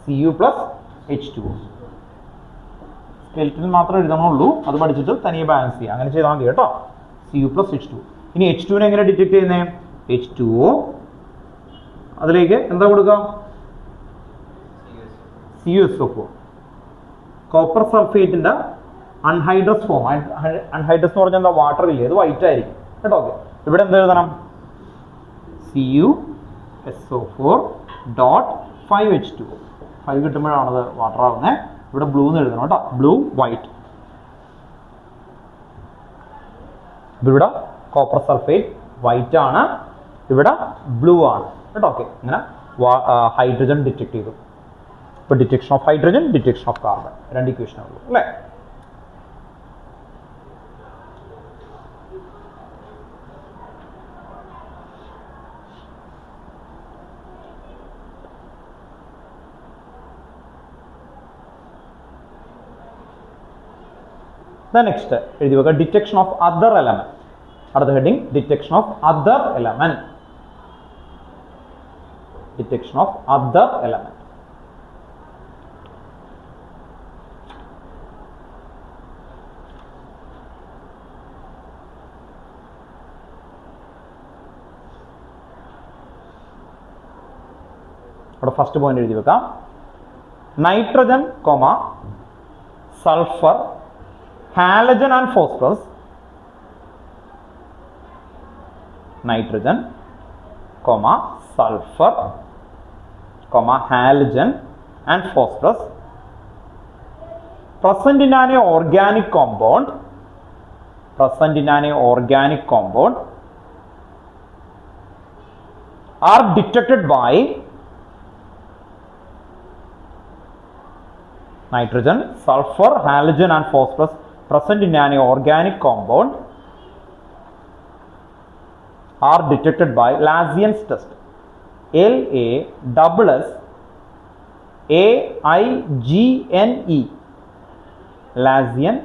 Cu plus H2O. സ്കെൽറ്റൻ മാത്രം എഴുതണുള്ളൂ, അത് പഠിച്ചിട്ട് തനിയെ ബാലൻസ് ചെയ്യുക, അങ്ങനെ ചെയ്താൽ മതി കേട്ടോ. Cu plus H2. ഇനി H2നെ എങ്ങനെ ഡിറ്റക്ട് ചെയ്യുന്നേ, H2O അതിലേക്ക് എന്താ കൊടുക്കുക, CuSO4. കോപ്പർ സൾഫേറ്റിന്റെ അൺഹൈഡ്രസ് ഫോം. അൺഹൈഡ്രസ് എന്ന് പറഞ്ഞാൽ എന്താ, വാട്ടർ ഇല്ലേ, അത് വൈറ്റ് ആയിരിക്കും കേട്ടോ. ഓക്കെ, ഇവിടെ എന്ത് എഴുതണം, CuSO4 ഡോട്ട് 5H2O. 5 കിട്ടുമ്പോഴാണത് വാട്ടർ ആവുന്നത്. ഇവിടെ ബ്ലൂ എന്ന് എഴുതണം കേട്ടോ, ബ്ലൂ വൈറ്റ്. ഇവിടെ കോപ്പർ സൾഫേറ്റ് വൈറ്റ് ആണ്, ഇവിടെ ബ്ലൂ ആണ് കേട്ടോ. ഓക്കെ, ഇങ്ങനെ ഹൈഡ്രജൻ ഡിറ്റക്ട് ചെയ്തു. ഇപ്പോൾ detection of hydrogen, detection of carbon, രണ്ട് ഇക്വേഷനേ ഉള്ളൂ അല്ലേ. നെക്സ്റ്റ് എഴുതി വെക്കുക, ഡിറ്റക്ഷൻ ഓഫ് അതർ എലമെന്റ്. അടുത്ത heading detection of other element. Detection of other element. അവിടെ ഫസ്റ്റ് പോയിന്റ് എഴുതി വെക്കാം, nitrogen, sulphur, halogen and phosphorus. Nitrogen, sulphur, halogen and phosphorus present in an organic compound are detected by nitrogen, sulfur, halogen and phosphorus present in an organic compound are detected by Lazien's test. LASSAIGNE Lazien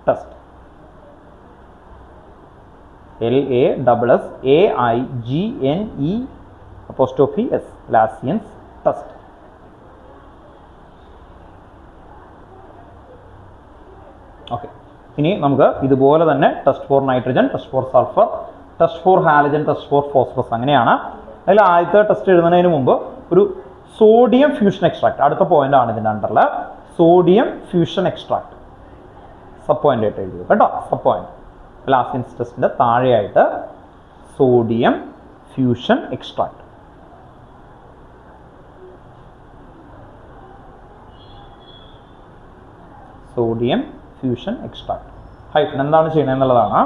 test. LASSAIGNE apostrophe S Lazien's test. Okay, ഇനി നമുക്ക് ഇതുപോലെ തന്നെ test for nitrogen, test for sulphur, test for halogen, test for phosphorus അങ്ങനെയാണ്. അതിൽ ആദ്യത്തെ test എഴുതുന്നതിന് മുമ്പ് ഒരു സോഡിയം ഫ്യൂഷൻ എക്സ്ട്രാക്ട്, അടുത്ത പോയിന്റ് ആണ് ഇതിൻ്റെ അണ്ടറിൽ, sodium fusion extract sub point ആയിട്ട് എഴുതുക കേട്ടോ. സബ് പോയിന്റ് ലാസിയൻസ് ടെസ്റ്റിന്റെ താഴെയായിട്ട് sodium fusion extract. Sodium fusion extract. Hyphen എന്താണ് ചെയ്യുന്നത് എന്നുള്ളതാണ്.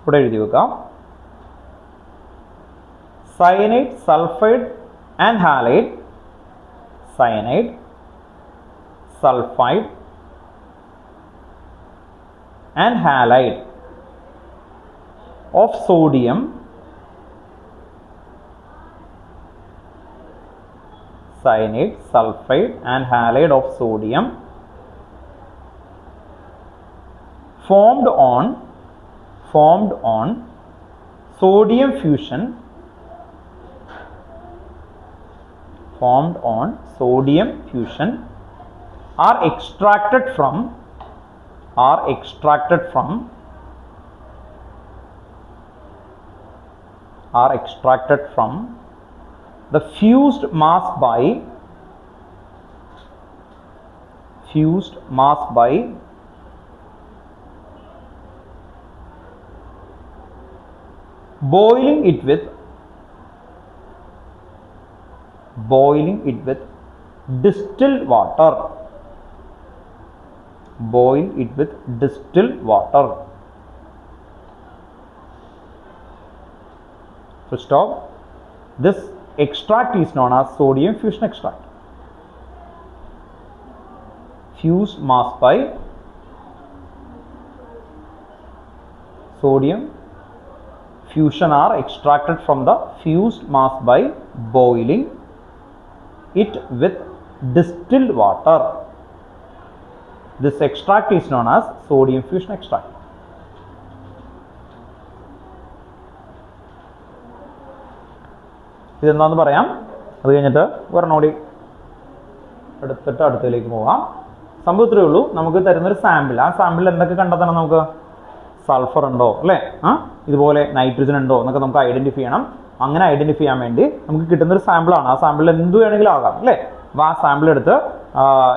ഇവിടെ എഴുതി വെക്കാം, cyanide, sulphide and halide, cyanide, sulphide and halide of sodium cyanide, sulfide and halide of sodium formed on sodium fusion are extracted from the fused mass by boiling it with distilled water. Boil it with distilled water. So stop. This extract is known as sodium fusion extract. Fused mass by sodium fusion are extracted from the fused mass by boiling it with distilled water. This extract is known as sodium fusion extract. ഇതെന്താണെന്ന് പറയാം. അത് കഴിഞ്ഞിട്ട് ഒരെണ്ണോടി അടുത്തതിലേക്ക് പോകാം. സംഭവം ഇത്രയേ ഉള്ളൂ. നമുക്ക് തരുന്നൊരു സാമ്പിൾ, ആ സാമ്പിളിൽ എന്തൊക്കെ കണ്ടെത്തണം? നമുക്ക് സൾഫർ ഉണ്ടോ, അല്ലേ, ഇതുപോലെ നൈട്രജൻ ഉണ്ടോ എന്നൊക്കെ നമുക്ക് ഐഡന്റിഫൈ ചെയ്യണം. അങ്ങനെ ഐഡന്റിഫൈ ചെയ്യാൻ വേണ്ടി നമുക്ക് കിട്ടുന്നൊരു സാമ്പിളാണ്. ആ സാമ്പിളിൽ എന്ത് വേണമെങ്കിലും ആകാം, അല്ലേ. അപ്പോൾ ആ സാമ്പിൾ എടുത്ത്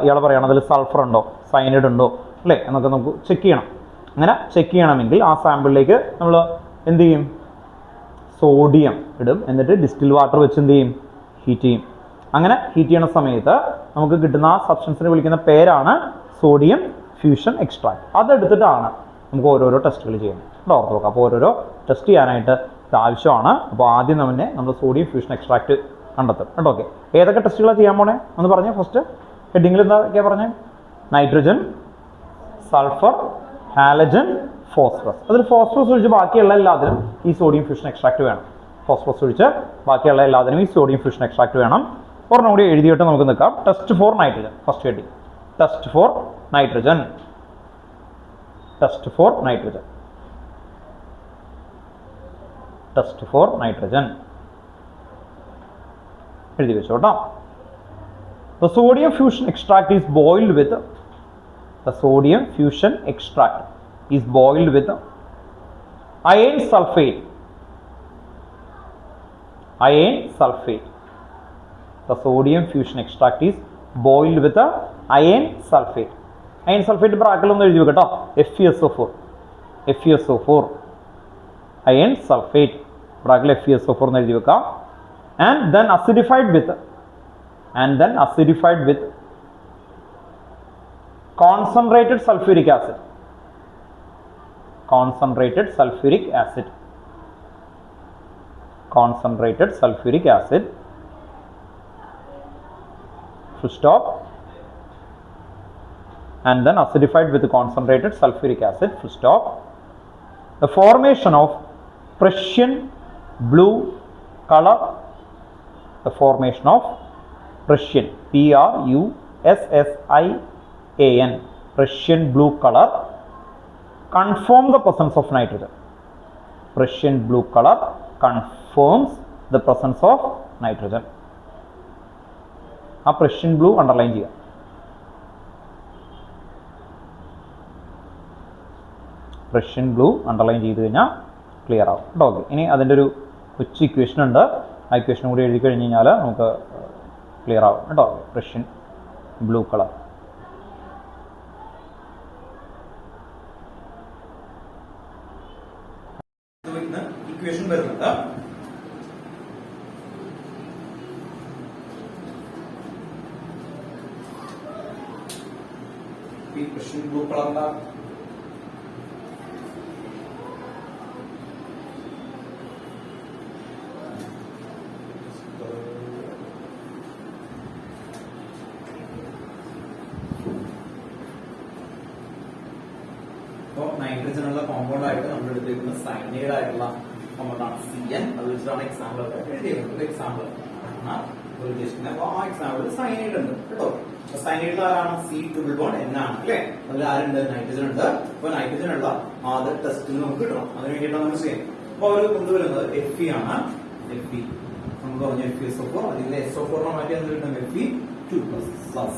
ഇയാൾ പറയണം അതിൽ സൾഫർ ഉണ്ടോ, സയനൈഡ് ഉണ്ടോ, അല്ലേ എന്നൊക്കെ നമുക്ക് ചെക്ക് ചെയ്യണം. അങ്ങനെ ചെക്ക് ചെയ്യണമെങ്കിൽ ആ സാമ്പിളിലേക്ക് നമ്മൾ എന്ത് ചെയ്യും? സോഡിയം ഇടും. എന്നിട്ട് ഡിസ്റ്റിൽ വാട്ടർ വെച്ച് എന്ത് ചെയ്യും? ഹീറ്റ് ചെയ്യും. അങ്ങനെ ഹീറ്റ് ചെയ്യുന്ന സമയത്ത് നമുക്ക് കിട്ടുന്ന ആ സബ്സ്റ്റൻസിനെ വിളിക്കുന്ന പേരാണ് സോഡിയം ഫ്യൂഷൻ എക്സ്ട്രാക്ട്. അതെടുത്തിട്ടാണ് നമുക്ക് ഓരോരോ ടെസ്റ്റുകൾ ചെയ്യുന്നത്. ഓർത്ത് നോക്കാം. അപ്പോൾ ഓരോരോ ടെസ്റ്റ് ചെയ്യാനായിട്ട് ഇത് ആവശ്യമാണ്. അപ്പോൾ ആദ്യം നമ്മൾ സോഡിയം ഫ്യൂഷൻ എക്സ്ട്രാക്ട് കണ്ടെത്തും കേട്ടോ. ഓക്കെ, ഏതൊക്കെ ടെസ്റ്റുകളാണ് ചെയ്യാൻ പോണേ ഒന്ന് പറഞ്ഞേ. ഫസ്റ്റ് ഹെഡിങ്ങിൽ എന്തൊക്കെയാണ് പറഞ്ഞേ? Nitrogen, sulphur, halogen, phosphorus. അതിൽ ഫോസ്ഫറസ് ഒഴിച്ച് ബാക്കിയുള്ള എല്ലാത്തിനും ഈ സോഡിയം ഫ്യൂഷൻ എക്സ്ട്രാക്ട് വേണം. ഫോസ്ഫറസ് ഒഴിച്ച് ബാക്കിയുള്ള എല്ലാത്തിനും ഈ സോഡിയം ഫ്യൂഷൻ എക്സ്ട്രാക്ട് വേണം. ഒരെണ്ണം കൂടി എഴുതിയിട്ട് നമുക്ക് നിൽക്കാം. Test for nitrogen. First heading test for nitrogen. Test for nitrogen. Test for nitrogen എഴുതി വെച്ചോട്ടോ. The sodium fusion extract is boiled with iron sulfate. The sodium fusion extract is boiled with iron sulfate. Iron sulfate ബ്രാക്കറ്റിൽ ഒന്ന് എഴുതി വെക്കട്ടോ. FeSO4 iron sulfate ബ്രാക്കറ്റിൽ FeSO4 എന്ന് എഴുതി വെക്കാം. and then acidified with concentrated sulfuric acid. Full stop. And then acidified with concentrated sulfuric acid. Full stop. The formation of Prussian blue color. The formation of Prussian, Prussian, Prussian blue color confirm the presence of nitrogen. Prussian blue color confirms the presence of nitrogen. ആ Prussian blue underline ചെയ്യുക. Prussian blue underline ചെയ്ത് കഴിഞ്ഞാൽ clear ആവും കേട്ടോ. Okay, ഇനി അതിൻ്റെ ഒരു കൊച്ചു ഇക്വേഷൻ ഉണ്ട്. ആ ഇക്വേഷൻ കൂടി എഴുതി കഴിഞ്ഞ് കഴിഞ്ഞാൽ നമുക്ക് ക്ലിയർ ആവും കേട്ടോ. Prussian blue colour. ഇക്വേഷൻ വരുന്നുണ്ട്. Prussian blue കളറിന്റെ നൈട്രജനുള്ള കോമ്പൗണ്ട് ആയിട്ട് നമ്മൾ എടുത്തിരിക്കുന്ന സയനൈഡ് ആയിട്ടുള്ള കോമ്പൗണ്ടാണ് CN. അത് വെച്ചിട്ടാണ് എക്സാമ്പിൾ ഒക്കെ എഴുതിയിരുന്നത്. എക്സാമ്പിൾ ഉദ്ദേശിക്കുന്നത്. അപ്പൊ ആ എക്സാമ്പിൾ സൈനൈഡ് ഉണ്ട് കേട്ടോ. സൈനൈഡിൽ ആരാണ്? C∼Bond N ആണ് അല്ലെ. അതിൽ ആരുണ്ട്? നൈട്രജൻ ഉണ്ട്. അപ്പൊ നൈട്രജൻ ഉള്ള ആദ്യ ടെസ്റ്റിൽ നമുക്ക് കിട്ടണം. അതിന് വേണ്ടിയിട്ടാണ് നമ്മൾ ചെയ്യുന്നത്. അപ്പൊ അവർ കൊണ്ടുവരുന്നത് Fe ആണ്. Fe നമ്മൾ പറഞ്ഞ FeSO4 അതിന്റെ SO4 മാറ്റി എന്ത് കിട്ടും? Fe2+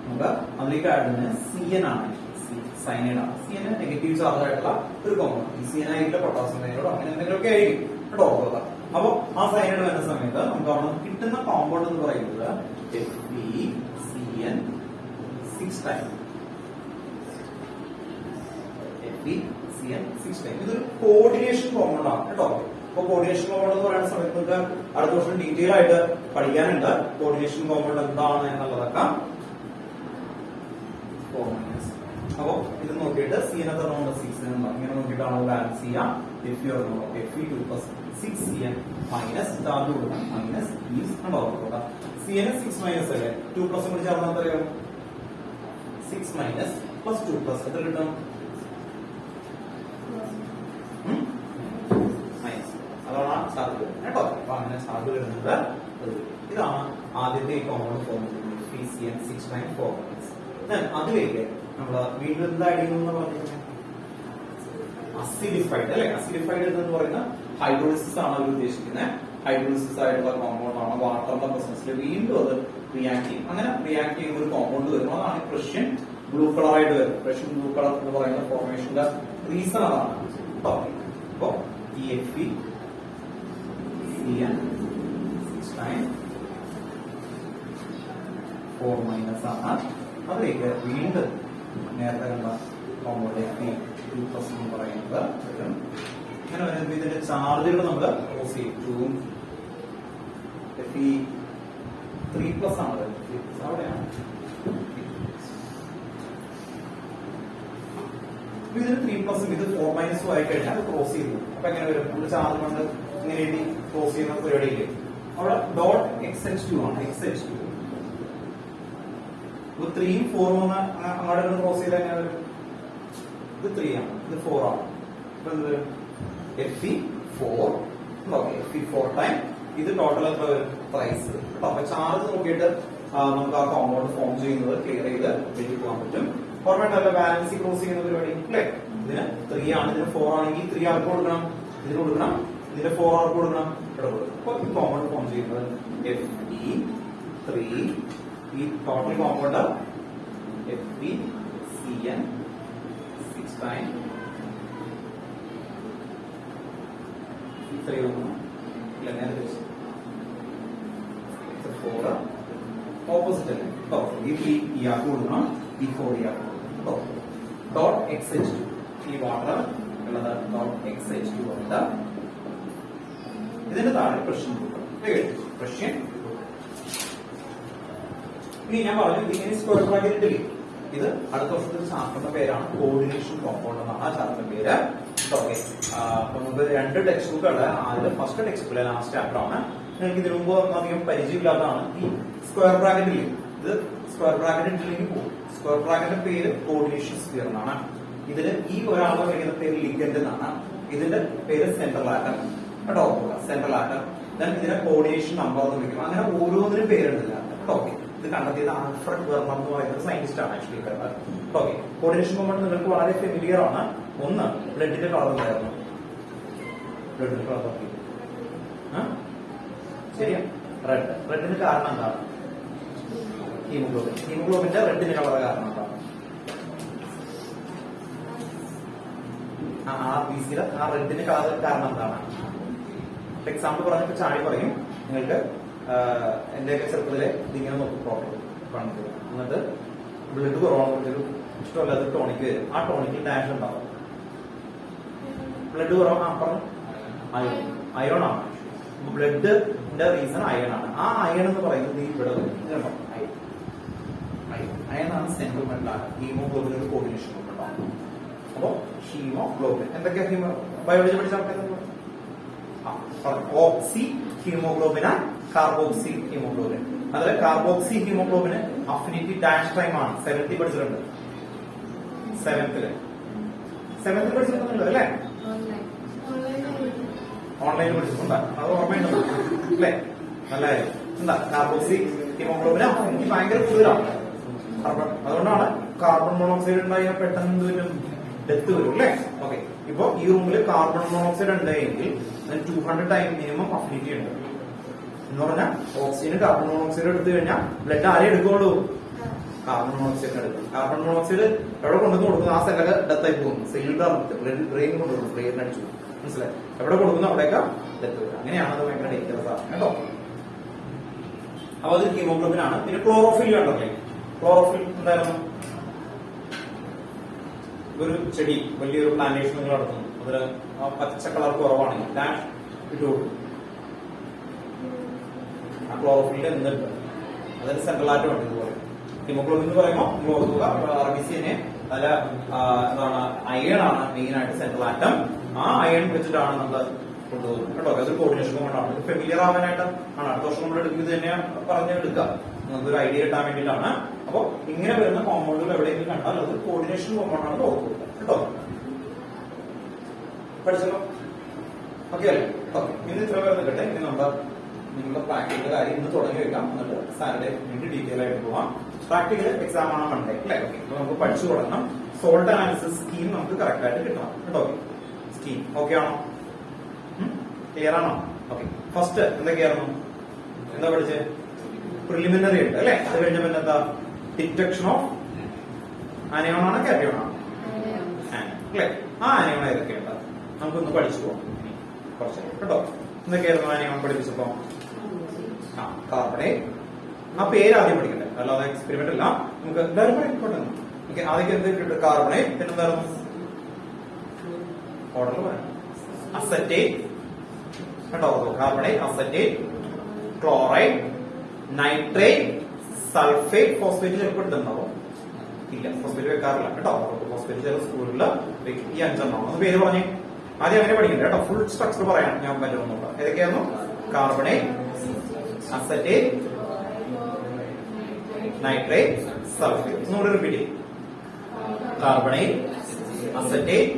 നമുക്ക് അതിലേക്ക് ആഡ് ചെയ്യുന്നത് Cn ആണ്. സൈനൈഡ് ആണ്. Cn നെഗറ്റീവ് ചാർജ് ആയിട്ടുള്ള ഒരു കോമ്പൗണ്ട്. ഈ Cn ആയിട്ടുള്ള പൊട്ടാസ്യം സൈനൈഡോ അങ്ങനെ എന്തെങ്കിലുമൊക്കെ ആയിരിക്കും കേട്ടോ. അപ്പൊ ആ സൈനൈഡ് വരുന്ന സമയത്ത് നമുക്ക് അവിടെ കിട്ടുന്ന കോമ്പൗണ്ട് എന്ന് പറയുന്നത് FeCN6 ടൈം. FeCN6 ഇതൊരു കോർഡിനേഷൻ കോമ്പൗണ്ട് ആണ് കേട്ടോ. അപ്പൊ കോർഡിനേഷൻ കോമ്പൗണ്ട് എന്ന് പറയുന്ന സമയത്ത് നമുക്ക് അടുത്ത വർഷം ഡീറ്റെയിൽ ആയിട്ട് പഠിക്കാനുണ്ട്. കോർഡിനേഷൻ കോമ്പൗണ്ട് എന്താണ് എന്നുള്ളതൊക്കെ. അപ്പൊ ഇത് നോക്കിയിട്ട് Cn എത്രണ്ട്? 6 ഇങ്ങനെ നോക്കിയിട്ടാണ് ബാലൻസ് ചെയ്യാം. Fe2+6Cn മൈനസ് ചാർജ് കൊടുക്കണം മൈനസ് ഉണ്ടോ? Cn 6 മൈനസ് അല്ലേ? 2+ കൂടി ചേർന്നാൽ എത്രയോ? 6 മൈനസ് പ്ലസ് 2+ എത്ര കിട്ടും? മൈനസ്. അതാണ് ചാർജ് വരുന്നത് കേട്ടോ. അപ്പൊ അങ്ങനെ ചാർജ് വരുന്നത് ഇതാണ് ആദ്യത്തെ ഈ കോമ്പൗണ്ട് ഫോം ചെയ്യുന്നത്. FeCN6 അതിലേക്ക് നമ്മള് വീണ്ടും എന്താ അടിയെന്ന് പറഞ്ഞിരിക്കുന്നത്? അസിഡിഫൈഡ് അല്ലെ. അസിഡിഫൈഡ് എന്ന് പറയുന്ന ഹൈഡ്രോളിസിസ് ആണ് അവർ ഉദ്ദേശിക്കുന്നത്. ഹൈഡ്രോളിസിസ് ആയിട്ടുള്ള കോമ്പൗണ്ട് ആണ്. വാട്ടറിന്റെ പ്രസൻസിൽ വീണ്ടും അത് റിയാക്ട് ചെയ്യും. അങ്ങനെ റിയാക്ട് ചെയ്യുന്ന ഒരു കോമ്പൗണ്ട് വരും. അതാണ് പ്രഷ്യൻ ബ്ലൂ കളർ ആയിട്ട് വരും. പ്രഷ്യൻ ബ്ലൂ കളർ എന്ന് പറയുന്ന ഫോർമേഷന്റെ റീസൺ അതാണ്. അപ്പോ ഈ FeCN6 ആണ്. അതിലേക്ക് വീണ്ടും നേരത്തെ കണ്ട കോമ്പൗണ്ട് Fe2+ എന്ന് പറയുന്നത് ഇങ്ങനെ വരുമ്പോൾ ഇതിന്റെ ചാർജുകൾ നമ്മൾ ക്രോസ് ചെയ്യും. 2 Fe3+ ആണ്. അവിടെയാണ് ഇതിന് 3+ ഇത് 4- ആയി കഴിഞ്ഞാൽ അത് ക്രോസ് ചെയ്തു. അപ്പൊ എങ്ങനെ വരും? നമ്മുടെ ചാർജ് കൊണ്ട് ഇങ്ങനെ എഴുതി ക്രോസ് ചെയ്യുന്ന പരിപാടിയില്ലേ? അവിടെ .xH2 ആണ്. XH2 ഇത് 3ഉം 4ഉം അങ്ങോട്ട് ക്രോസ് ചെയ്താൽ എങ്ങനെ വരും? ഇത് 3 ആണ്, ഇത് 4 ആണ്. അപ്പൊ എന്ത് വരും? Fe4 ടൈം ഇത് ടോട്ടൽ എത്ര വരും? പ്രൈസ് കേട്ടോ. അപ്പൊ ചാർജ് നോക്കിയിട്ട് നമുക്ക് ആ കോമ്പൗണ്ട് ഫോം ചെയ്യുന്നത് ക്ലിയർ ചെയ്ത് വെട്ടി പോകാൻ പറ്റും. ഓർമ്മയുണ്ടല്ലോ ബാലൻസ് ക്രോസ് ചെയ്യുന്ന പരിപാടി അല്ലേ? ഇതിന് 3 ആണ്, ഇതിന് 4 ആണെങ്കിൽ 3 ആർക്ക് കൊടുക്കണം? ഇതിന് കൊടുക്കണം. ഇതിന്റെ 4 ആർക്ക് കൊടുക്കണം? ഇവിടെ കൊടുക്കണം. അപ്പൊ ഈ കോമ്പൗണ്ട് ഫോം ചെയ്യുന്നത് Fe3 ഈ total compound FeCN6 time opposite അല്ലേ? ഈ ആർക്ക് കൊടുക്കണം, ഈ 4 ആർക്ക് കൊടുക്കണം. .xH2 ഈ വാട്ടർ ഉള്ളത് .xH2 ഉണ്ട്. ഇതിന്റെ താഴെ പ്രഷ്യൻ പ്രഷ്യൻ. ഇനി ഞാൻ പറഞ്ഞു ഇതിനെ സ്ക്വയർ ബ്രാക്കറ്റിൽ ഇത് അടുത്ത വർഷത്തെ ചാപ്റ്ററിന്റെ പേരാണ് കോർഡിനേഷൻ കോമ്പൗണ്ട് എന്നാണ് ആ ചാപ്റ്ററിന്റെ പേര്. ഓക്കെ. അപ്പൊ നമുക്ക് 2 ടെക്സ്റ്റ് ബുക്ക് ഉണ്ട്. അതിൽ ഫസ്റ്റ് ടെക്സ്റ്റ് ബുക്കിലെ ലാസ്റ്റ് ചാപ്റ്റർ ആണ്. നിങ്ങൾക്ക് ഇതിനു മുമ്പ് അധികം പരിചയമില്ലാത്തതാണ് ഈ സ്ക്വയർ ബ്രാക്കറ്റിൽ. ഇത് സ്ക്വയർ ബ്രാക്കറ്റിലേക്ക് പോകും. സ്ക്വയർ ബ്രാക്കറ്റിന്റെ പേര് കോർഡിനേഷൻ സ്ഫിയർ എന്നാണ്. ഇതില് ഈ ഒരാളെ വിളിക്കുന്ന പേര് ലിഗൻഡ് എന്നാണ്. ഇതിന്റെ പേര് സെൻട്രൽ ആറ്റം കേട്ടോ. Central atom. ദെൻ ഇതിനെ കോർഡിനേഷൻ നമ്പർ എന്ന് വിളിക്കും. അങ്ങനെ ഓരോന്നിനും പേരുണ്ട്. ഓക്കെ. ഇത് കണ്ടെത്തിയത് ആൽഫ്രഡ് വെർണർ എന്ന് പറയുന്ന സയന്റിസ്റ്റ് ആണ് ആക്ച്വലി. ഓക്കെ. കോർഡിനേഷൻ കോമ്പൗണ്ട് നിങ്ങൾക്ക് വളരെ ഫെമിലിയർ ആണ്. ഒന്ന് ബ്ലഡിന്റെ കളർ ഉണ്ടായിരുന്നു. ബ്ലഡിന്റെ കളർ ശരിയാ. റെഡിന് കാരണം എന്താണ്? ഹീമോഗ്ലോബിൻ. ഹീമോഗ്ലോബിന്റെ റെഡിന് കളർ കാരണം എന്താണ്? ആ ബിസിയുടെ ആ റെഡിന് കളർ കാരണം എന്താണ്? എക്സാമ്പിൾ പറഞ്ഞപ്പോ ചാടി പറയും നിങ്ങൾക്ക് എന്റെയൊക്കെ ചെറുപ്പത്തിലെ ഇതിങ്ങനെ നോക്കും പ്രോപ്പർ കണ്ടു. എന്നിട്ട് ബ്ലഡ് കുറവാണെന്നൊരു ഇഷ്ടമല്ലാത്ത ടോണിക്ക് വരും. ആ ടോണിക്കിൽ ഡാഷ് ഉണ്ടാവും. ബ്ലഡ് കുറവ് പറഞ്ഞു അയോൺ ആണ്. ബ്ലഡിന്റെ റീസൺ അയൺ ആണ്. ആ അയൺ എന്ന് പറയുന്നത് ഈ ഇവിടെ വരും. അയൺ ആണ് സെൻട്രൽ ഹീമോഗ്ലോബിൻ ഒരു കോർഡിനേഷൻ ഉണ്ടാവും. അപ്പോ ഹീമോഗ്ലോബിൻ എന്തൊക്കെയാ ബയോളജി പഠിച്ച ആൾക്കാർ? ഓക്സി ഹീമോഗ്ലോബിൻ ആണ് കാർബോക്സി ഹീമോഗ്ലോബിൻ. അതിലെ carboxy haemoglobin affinity dash time ആണ്. 70 പഠിച്ചിട്ടുണ്ട്. 7th പഠിച്ചിട്ടുണ്ട് അല്ലേ? ഓൺലൈനിൽ പഠിച്ചിട്ടുണ്ട്. അത് ഓർമ്മയുണ്ടോ അല്ലേ? നല്ലതായിരുന്നു. എന്താ കാർബോക്സി ഹീമോഗ്ലോബിൻ അഫിനിറ്റി ഭയങ്കര കൂടുതലാണ്. അതുകൊണ്ടാണ് കാർബൺ മോണോക്സൈഡ് ഉണ്ടായാൽ പെട്ടെന്ന് വരും, ഡെത്ത് വരും അല്ലേ. ഓക്കെ, ഇപ്പൊ ഈ റൂമിൽ കാർബൺ മോണോക്സൈഡ് ഉണ്ടായെങ്കിൽ 200 ടൈം മിനിമം അഫിനിറ്റി ഉണ്ട് എന്ന് പറഞ്ഞാൽ ഓക്സിജന് കാർബൺ മോണോക്സൈഡ് എടുത്തു കഴിഞ്ഞാൽ ബ്ലഡ് ആരെ എടുക്കുള്ളൂ? കാർബൺ മോണോക്സൈഡ് എടുക്കും. കാർബൺ മോണോക്സൈഡ് എവിടെ കൊണ്ടുവന്ന് കൊടുക്കുന്നു ആ സെല്ലൊക്കെ ഡെത്തായി പോകുന്നു. സെല്ലുലാർ ബ്രെയിൻ കൊണ്ടുവരുന്നു, ബ്രെയിൻ അടിച്ചു മനസ്സിലായി. എവിടെ കൊടുക്കുന്നു അവിടെയൊക്കെ ഡെത്ത് വരും. അങ്ങനെയാണ് അത് ഭയങ്കര ഡേഞ്ചറസ് ആണ് കേട്ടോ. അപ്പൊ അത് ഹീമോഗ്ലോബിൻ ആണ്. പിന്നെ ക്ലോറോഫിൽ കണ്ടല്ലേ, ക്ലോറോഫിൽ എന്തായിരുന്നു? ഒരു ചെടി വലിയൊരു പ്ലാന്റേഷൻ നിങ്ങൾ നടത്തുന്നു, അതില് ആ പച്ച കളർ കുറവാണെങ്കിൽ ഡാഷ് ഇട്ട് കൊടുക്കും. ആ ക്ലോറോഫിലിന്റെ എന്തുണ്ട് അതിന് സെൻട്രൽ ആറ്റം ഉണ്ട്. ഇതുപോലെ ഹീമോഗ്ലോബിൻ എന്ന് പറയുമ്പോൾ RBCനെ അതിൽ എന്താണ് അയൺ ആണ് മെയിൻ ആയിട്ട് സെൻട്രൽ ആറ്റം. ആ അയൺ വെച്ചിട്ടാണ് നമ്മൾ കൊണ്ടുപോകുന്നത് കേട്ടോ. അതൊരു കോർഡിനേഷൻ കൊണ്ടാണ് ഫെമിലിയർ ആവാനായിട്ട് ആണ്. അടുത്ത വർഷം നമ്മൾ എടുക്കുന്നത് തന്നെ പറഞ്ഞെടുക്കുക, നമുക്കൊരു ഐഡിയ കിട്ടാൻ വേണ്ടിയിട്ടാണ്. അപ്പൊ ഇങ്ങനെ വരുന്ന കോമ്പൗണ്ടുകൾ എവിടെയെങ്കിലും കണ്ടാൽ അത് കോർഡിനേഷൻ കോമ്പൗണ്ടാണ് ഓർക്കുക കേട്ടോ. പഠിച്ചല്ലോ, ഓക്കെ അല്ലേ? ഓക്കെ, ഇന്ന് ഇത്ര പേര് നിൽക്കട്ടെ. ഇനി നിങ്ങളുടെ പ്രാക്ടിക്കൽ കാര്യം ഇന്ന് തുടങ്ങി വെക്കാം. എന്നിട്ട് സാറ്റർഡേ വേണ്ടി ഡീറ്റെയിൽ ആയിട്ട് പോവാം. പ്രാക്ടിക്കൽ എക്സാം ആണ് മൺഡേ അല്ലേ. ഓക്കെ, അപ്പൊ നമുക്ക് പഠിച്ചു തുടങ്ങണം. സോൾട്ട് അനാലിസിസ് സ്കീം നമുക്ക് കറക്റ്റ് ആയിട്ട് കിട്ടണം കേട്ടോ. സ്കീം ഓക്കെ ആണോ? ക്ലിയർ ആണോ? ഓക്കെ, ഫസ്റ്റ് എന്തൊക്കെയായിരുന്നു? എന്താ പഠിച്ചത്? പ്രിലിമിനറി ഉണ്ട് അല്ലെ. അത് കഴിഞ്ഞ പിന്നെ എന്താ? ഡിറ്റക്ഷൻ ഓഫ് ആനയോൺ ആണ് കാറ്റയോൺ ആണ് അല്ലെ. ആ ആനയോൺ ഏതൊക്കെയുണ്ട് നമുക്കൊന്ന് പഠിച്ചു പോകാം കുറച്ച് കേട്ടോ. എന്തൊക്കെയായിരുന്നു ആനയോൺ പഠിപ്പിച്ചപ്പോ? കാർബണേറ്റ്. ആ പേര് ആദ്യം പഠിക്കണ്ടേ, അല്ലാതെ എക്സ്പെരിമെന്റ് അല്ല. നമുക്ക് എല്ലാവരും പഠിക്കട്ടെ. ഓക്കെ, ആദ്യം എന്തൊക്കെയുണ്ട്? കാർബണേറ്റ്. പിന്നെന്തായിരുന്നു? ഓർഡർ പറയാം. അസറ്റേറ്റ് കേട്ടോ. Carbonate, acetate, chloride, nitrate, sulphate. Phosphate ചിലപ്പോൾ ഇടുന്നുണ്ടോ? ഇല്ല, ഫോസ്ഫേറ്റ് വെക്കാറില്ല കേട്ടോ. ഫോസ്ഫേറ്റ് ചില സ്കൂളിൽ ഈ 5 ഒന്ന് പേര് പറഞ്ഞേ. ആദ്യം അങ്ങനെ പഠിക്കണ്ട കേട്ടോ. ഫുൾ സ്ട്രക്ചർ പറയാൻ ഞാൻ പറ്റുന്നുണ്ടോ? ഏതൊക്കെയായിരുന്നു? Carbonate, acetate, nitrate, sulphate. ഒന്നുകൂടെ റിപ്പീറ്റ് ചെയ്യും. കാർബണേറ്റ്, അസറ്റേറ്റ്,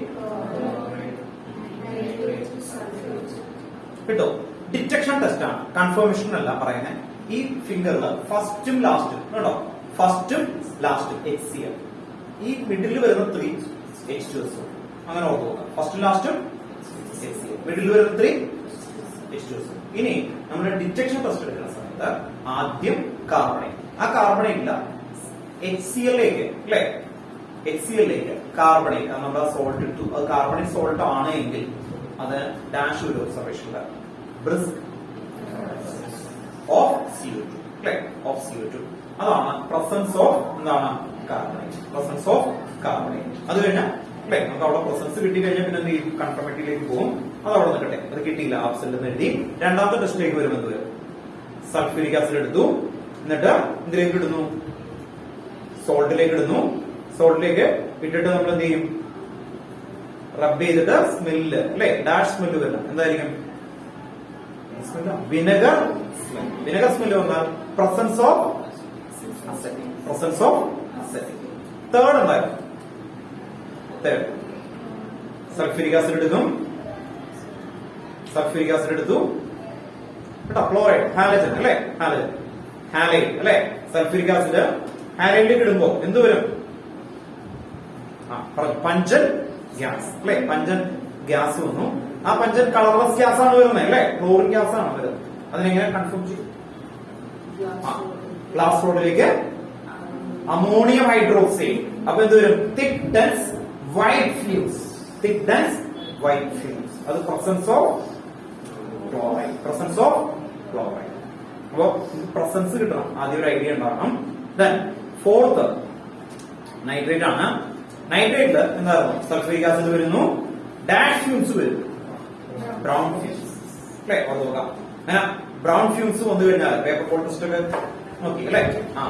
കേട്ടോ. ഡിറ്റക്ഷൻ ടെസ്റ്റ് ആണ്, കൺഫർമേഷൻ അല്ല പറയുന്നത്. ഈ ഫിംഗറിൽ ഫസ്റ്റും ലാസ്റ്റും കേട്ടോ, ഫസ്റ്റും ലാസ്റ്റും HCl, ഈ മിഡിൽ വരുന്ന 3 H2SO. അങ്ങനെ ഓർത്ത് നോക്കാം. ഫസ്റ്റും ലാസ്റ്റും HCl, മിഡിൽ വരുന്ന 3 H2SO. ഇനി നമ്മുടെ ഡിറ്റക്ഷൻ ടെസ്റ്റ് എടുക്കുന്ന സമയത്ത് ആദ്യം കാർബണേറ്റ്. ആ കാർബണേറ്റില്ല HClലേക്ക് അല്ലെ, HClലേക്ക് കാർബണേറ്റ് നമ്മുടെ സോൾട്ട് ഇട്ടു. അത് കാർബണേറ്റ് സോൾട്ട് ആണ് എങ്കിൽ അത് ഡാഷ് ഒരു ഒബ്സർവേഷനിൽ ബ്രിസ്ക് ഓഫ് CO2 അല്ലെ, ഓഫ് CO2. അതാണ് പ്രസൻസ് ഓഫ് എന്താണ്? കാർബണേറ്റ്. Presence of carbonate. അത് കഴിഞ്ഞാൽ അല്ലെ നമുക്ക് അവിടെ പ്രസൻസ് കിട്ടി കഴിഞ്ഞാൽ പിന്നെ എന്ത് ചെയ്യും? കൺഫർമേറ്റീവിലേക്ക് പോകും. അത് അവിടെ നിൽക്കട്ടെ. അത് കിട്ടിയില്ല, ആബ്സെന്റ് എന്ന് എഴുതി. രണ്ടാമത്തെ ടെസ്റ്റിലേക്ക് വരുന്നത് സൾഫ്യൂരിക് ആസിഡ് എടുത്തു. എന്നിട്ട് എന്തിലേക്ക് ഇടുന്നു? സോൾട്ടിലേക്ക് ഇടുന്നു. സോൾട്ടിലേക്ക് ഇട്ടിട്ട് നമ്മൾ എന്ത് ചെയ്യും? റബ്ബ് ചെയ്തിട്ട് സ്മെല്ല് അല്ലെ, ഡാഷ് സ്മെല്ല് വരണം. എന്തായിരിക്കും? Vinegar smell. വിനെഗർ സ്മെല്ല് വന്നാൽ presence of acetic. Presence of acetic. Third എന്തായിരുന്നു? തേർഡ് സൾഫ്യൂരിക് ആസിഡ് എടുക്കും. സൾഫ്യൂരിക് ആസിഡ് എടുത്തു കേട്ടോ. ക്ലോറൈഡ്, ഹാലജൻ അല്ലെ, ഹാലജൻ, ഹാലൈഡ് അല്ലെ. സൾഫ്യൂരിക് ആസിഡ് ഹാലൈഡിലേക്ക് ഇടുമ്പോ എന്ത് വരും? പറഞ്ഞു, പഞ്ചൻ ഗ്യാസ് അല്ലെ. പഞ്ചൻ ഗ്യാസ് വന്നു. ആ പഞ്ചൻ കളർലെസ് ഗ്യാസ് ആണ് വരുന്നത് അല്ലെ, ക്ലോറിൻ ഗ്യാസ് ആണ് വരുന്നത്. അതിനെങ്ങനെ കൺഫേം ചെയ്യും? ഗ്ലാസ് റോഡിലേക്ക് അമോണിയം ഹൈഡ്രോക്സൈഡ്. അപ്പൊ എന്ത് വരും? Thick dense white fumes. Thick dense white fumes. അത് presence of chloride. Presence of chloride. അപ്പൊ പ്രസൻസ് കിട്ടണം, ആദ്യം ഒരു ഐഡിയ ഉണ്ടാകണം. ദെൻ ഫോർത്ത് നൈട്രേറ്റ് ആണ്. നൈട്രേറ്റില് എന്തായിരുന്നു? സൾഫ്യൂരിക് ആസിഡ് വരുന്നു, ഡാഷ് ഫ്യൂംസ് വരും, ബ്രൗൺ ഫ്യൂംസ് അല്ലെ. അത് നോക്കാം. അങ്ങനെ ബ്രൗൺ ഫ്യൂംസ് വന്നു കഴിഞ്ഞാൽ പേപ്പർ പോൾ ടെസ്റ്റ് ഒക്കെ നോക്കി അല്ലെ.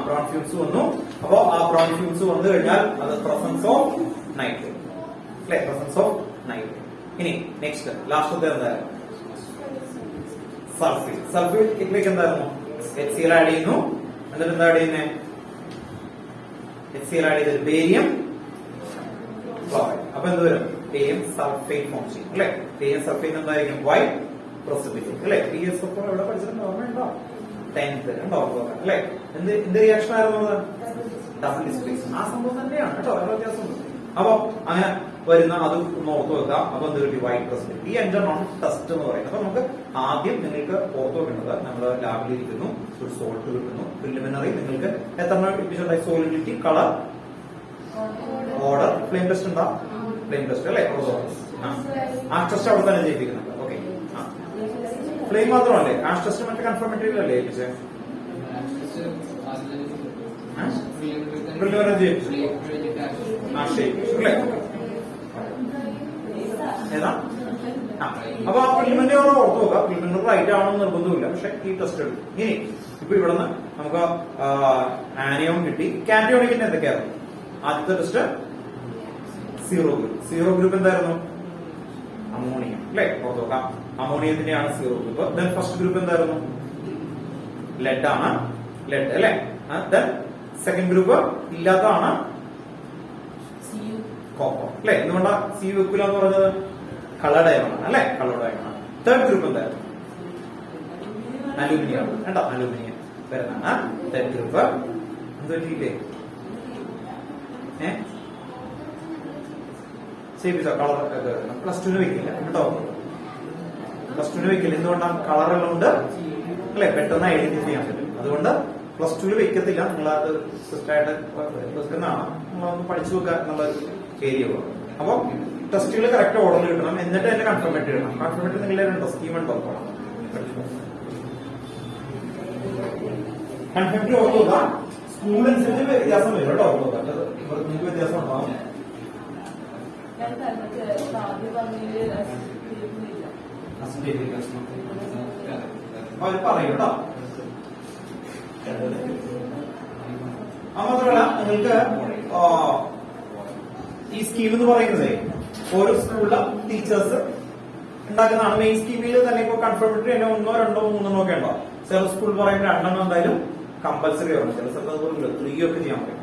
ബ്രൗൺ ഫ്യൂംസ് വന്നു. അപ്പോ ആ ബ്രൗൺ ഫ്യൂംസ് വന്നു കഴിഞ്ഞാൽ അത് പ്രസൻസ് ഓഫ് നൈട്രേറ്റ് അല്ലെ, പ്രസൻസ് ഓഫ് നൈട്രേറ്റ്. ഇനി നെക്സ്റ്റ് ലാസ്റ്റത്തെ എന്തായാലും സൾഫേറ്റ്. സൾഫേറ്റിലേക്ക് എന്തായിരുന്നു? HCl ആഡ് ചെയ്യുന്നു. എന്നിട്ട് എന്താ ആഡ് ചെയ്യുന്നത്? HCl ആഡ് ചെയ്തത് ബേരിയം ക്ലോറൈഡ്. അപ്പൊ എന്ത് വരും? ബേരിയം സൾഫേറ്റ് ഫോം ചെയ്യും അല്ലെ. ബേരിയം സൾഫേറ്റ് എന്തായിരിക്കും? വൈറ്റ് പ്രസിപ്പിറ്റേറ്റ് അല്ലെ. PSO എവിടെ പഠിച്ചിട്ടുണ്ട്? ഓർമ്മയുണ്ടോ? 10th അല്ലെ? എന്ത് റിയാക്ഷൻ ആയിരുന്നു? Double displacement. ആ സംഭവം തന്നെയാണ് കേട്ടോ, വേറെ വ്യത്യാസമുണ്ട്. അപ്പൊ അങ്ങനെ വരുന്ന അത് ഓർത്ത് വെക്കുക. അപ്പൊ എന്ത് കിട്ടി? White president. ഈ 5 ടെസ്റ്റ് എന്ന് പറയുന്നത്. അപ്പൊ നമുക്ക് ആദ്യം നിങ്ങൾക്ക് ഓർത്ത് വെക്കേണ്ടത്, നമ്മൾ ലാബിൽ ഇരിക്കുന്നു, ഒരു സോൾട്ട് കിട്ടുന്നു. പ്രിലിമിനറി നിങ്ങൾക്ക് എത്ര division? Solidity, colour, order, flame test ഉണ്ടാ? ഫ്ലെയിം ടെസ്റ്റ് അല്ലെ? ആഷ് ടെസ്റ്റ് അവിടെ തന്നെ ചെയ്യിപ്പിക്കുന്നുണ്ട്. ഓക്കെ, ഫ്ലെയിം മാത്രമല്ലേ? ആഷ് ടെസ്റ്റ് മറ്റേ കൺഫർമേറ്ററി അല്ലേ ഏൽപ്പിച്ചേ? പ്രിലിമിനറി ചെയ്യിപ്പിച്ചു അല്ലേ? ഏതാ? അപ്പൊ ആ പ്രിലിമിനറി അവിടെ ഓർത്ത് നോക്കുക. പ്രിലിമിനറി റൈറ്റ് ആവണമെന്ന് നിർബന്ധമില്ല, പക്ഷെ ഈ ടെസ്റ്റ് എടുക്കും. ഇനി ഇപ്പൊ ഇവിടുന്ന് നമുക്ക് ആനിയോൺ കിട്ടി. കാറ്റയോണിക്കിന്റെ എന്തൊക്കെയായിരുന്നു? ആദ്യത്തെ test zero group. Zero group എന്തായിരുന്നു? അമോണിയം അല്ലെ? ഓർത്ത് നോക്കാം. അമോണിയത്തിന്റെയാണ് zero group. Then first group എന്തായിരുന്നു? ലെഡ് ആണ്. ലെഡ് അല്ലെ? ദെൻ സെക്കൻഡ് ഗ്രൂപ്പ് ഇല്ലാത്തതാണ് കോപ്പർ അല്ലെ? എന്തുകൊണ്ടാ സി വെക്കില്ല എന്ന് പറഞ്ഞത്? കളർ ഡയമണ്ട് അല്ലെ? Colour diamond. തേർഡ് ഗ്രൂപ്പ് എന്തായിരുന്നു? അലൂമിനിയം കേട്ടോ, അലൂമിനിയം വരുന്നതാണ് തേർഡ് ഗ്രൂപ്പ്. എന്ത് പറ്റിയില്ലേ? ചെയ്യിപ്പിച്ചോ? കളർ പ്ലസ് ടുവിന് വെക്കില്ല കേട്ടോ, പ്ലസ് ടുവിന് വെക്കില്ല. എന്തുകൊണ്ടാണ്? കളറെല്ലാം ഉണ്ട് അല്ലെ? പെട്ടെന്ന് ഐഡന്റിഫൈ ചെയ്യാൻ പറ്റും. അതുകൊണ്ട് പ്ലസ് ടുവിൽ വെക്കത്തില്ല. നിങ്ങളത് സിസ്റ്റായിട്ട് വെക്കുന്നതാണ്. നിങ്ങളൊന്ന് പഠിച്ചു വെക്കുക എന്നുള്ള ഏരിയ. അപ്പൊ ടെസ്റ്റുകൾ കറക്റ്റ് ഓർഡറിൽ കിട്ടണം. എന്നിട്ട് തന്നെ കൺഫർമേറ്ററി ഇടണം. കൺഫർമേറ്ററി നിങ്ങളുണ്ടോ? സ്കീം ഉണ്ടോ? കൺഫർമേറ്ററി ഓർത്ത് നോക്കുക. സ്കൂൾ അനുസരിച്ച് വ്യത്യാസം വരും കേട്ടോ. നിങ്ങൾക്ക് വ്യത്യാസം ഉണ്ടാവും. അവർ പറയും കേട്ടോ. മാത്രമല്ല നിങ്ങൾക്ക് ഈ സ്കീം എന്ന് പറയുന്നത് ഓരോ സ്കൂളിലെ ടീച്ചേഴ്സ് ഉണ്ടാക്കുന്നതാണ്. മെയിൻ സ്കീമിൽ തന്നെ ഇപ്പൊ കൺഫർമേറ്ററി തന്നെ 1, 2, 3 ഒക്കെ ഉണ്ടാവും. ചില സ്കൂൾ പറയുമ്പോൾ 2 എന്തായാലും കമ്പൽസറി വരണം. ചില സ്ഥലത്ത് അതുപോലെ 3 ഒക്കെ ചെയ്യാൻ പറയും.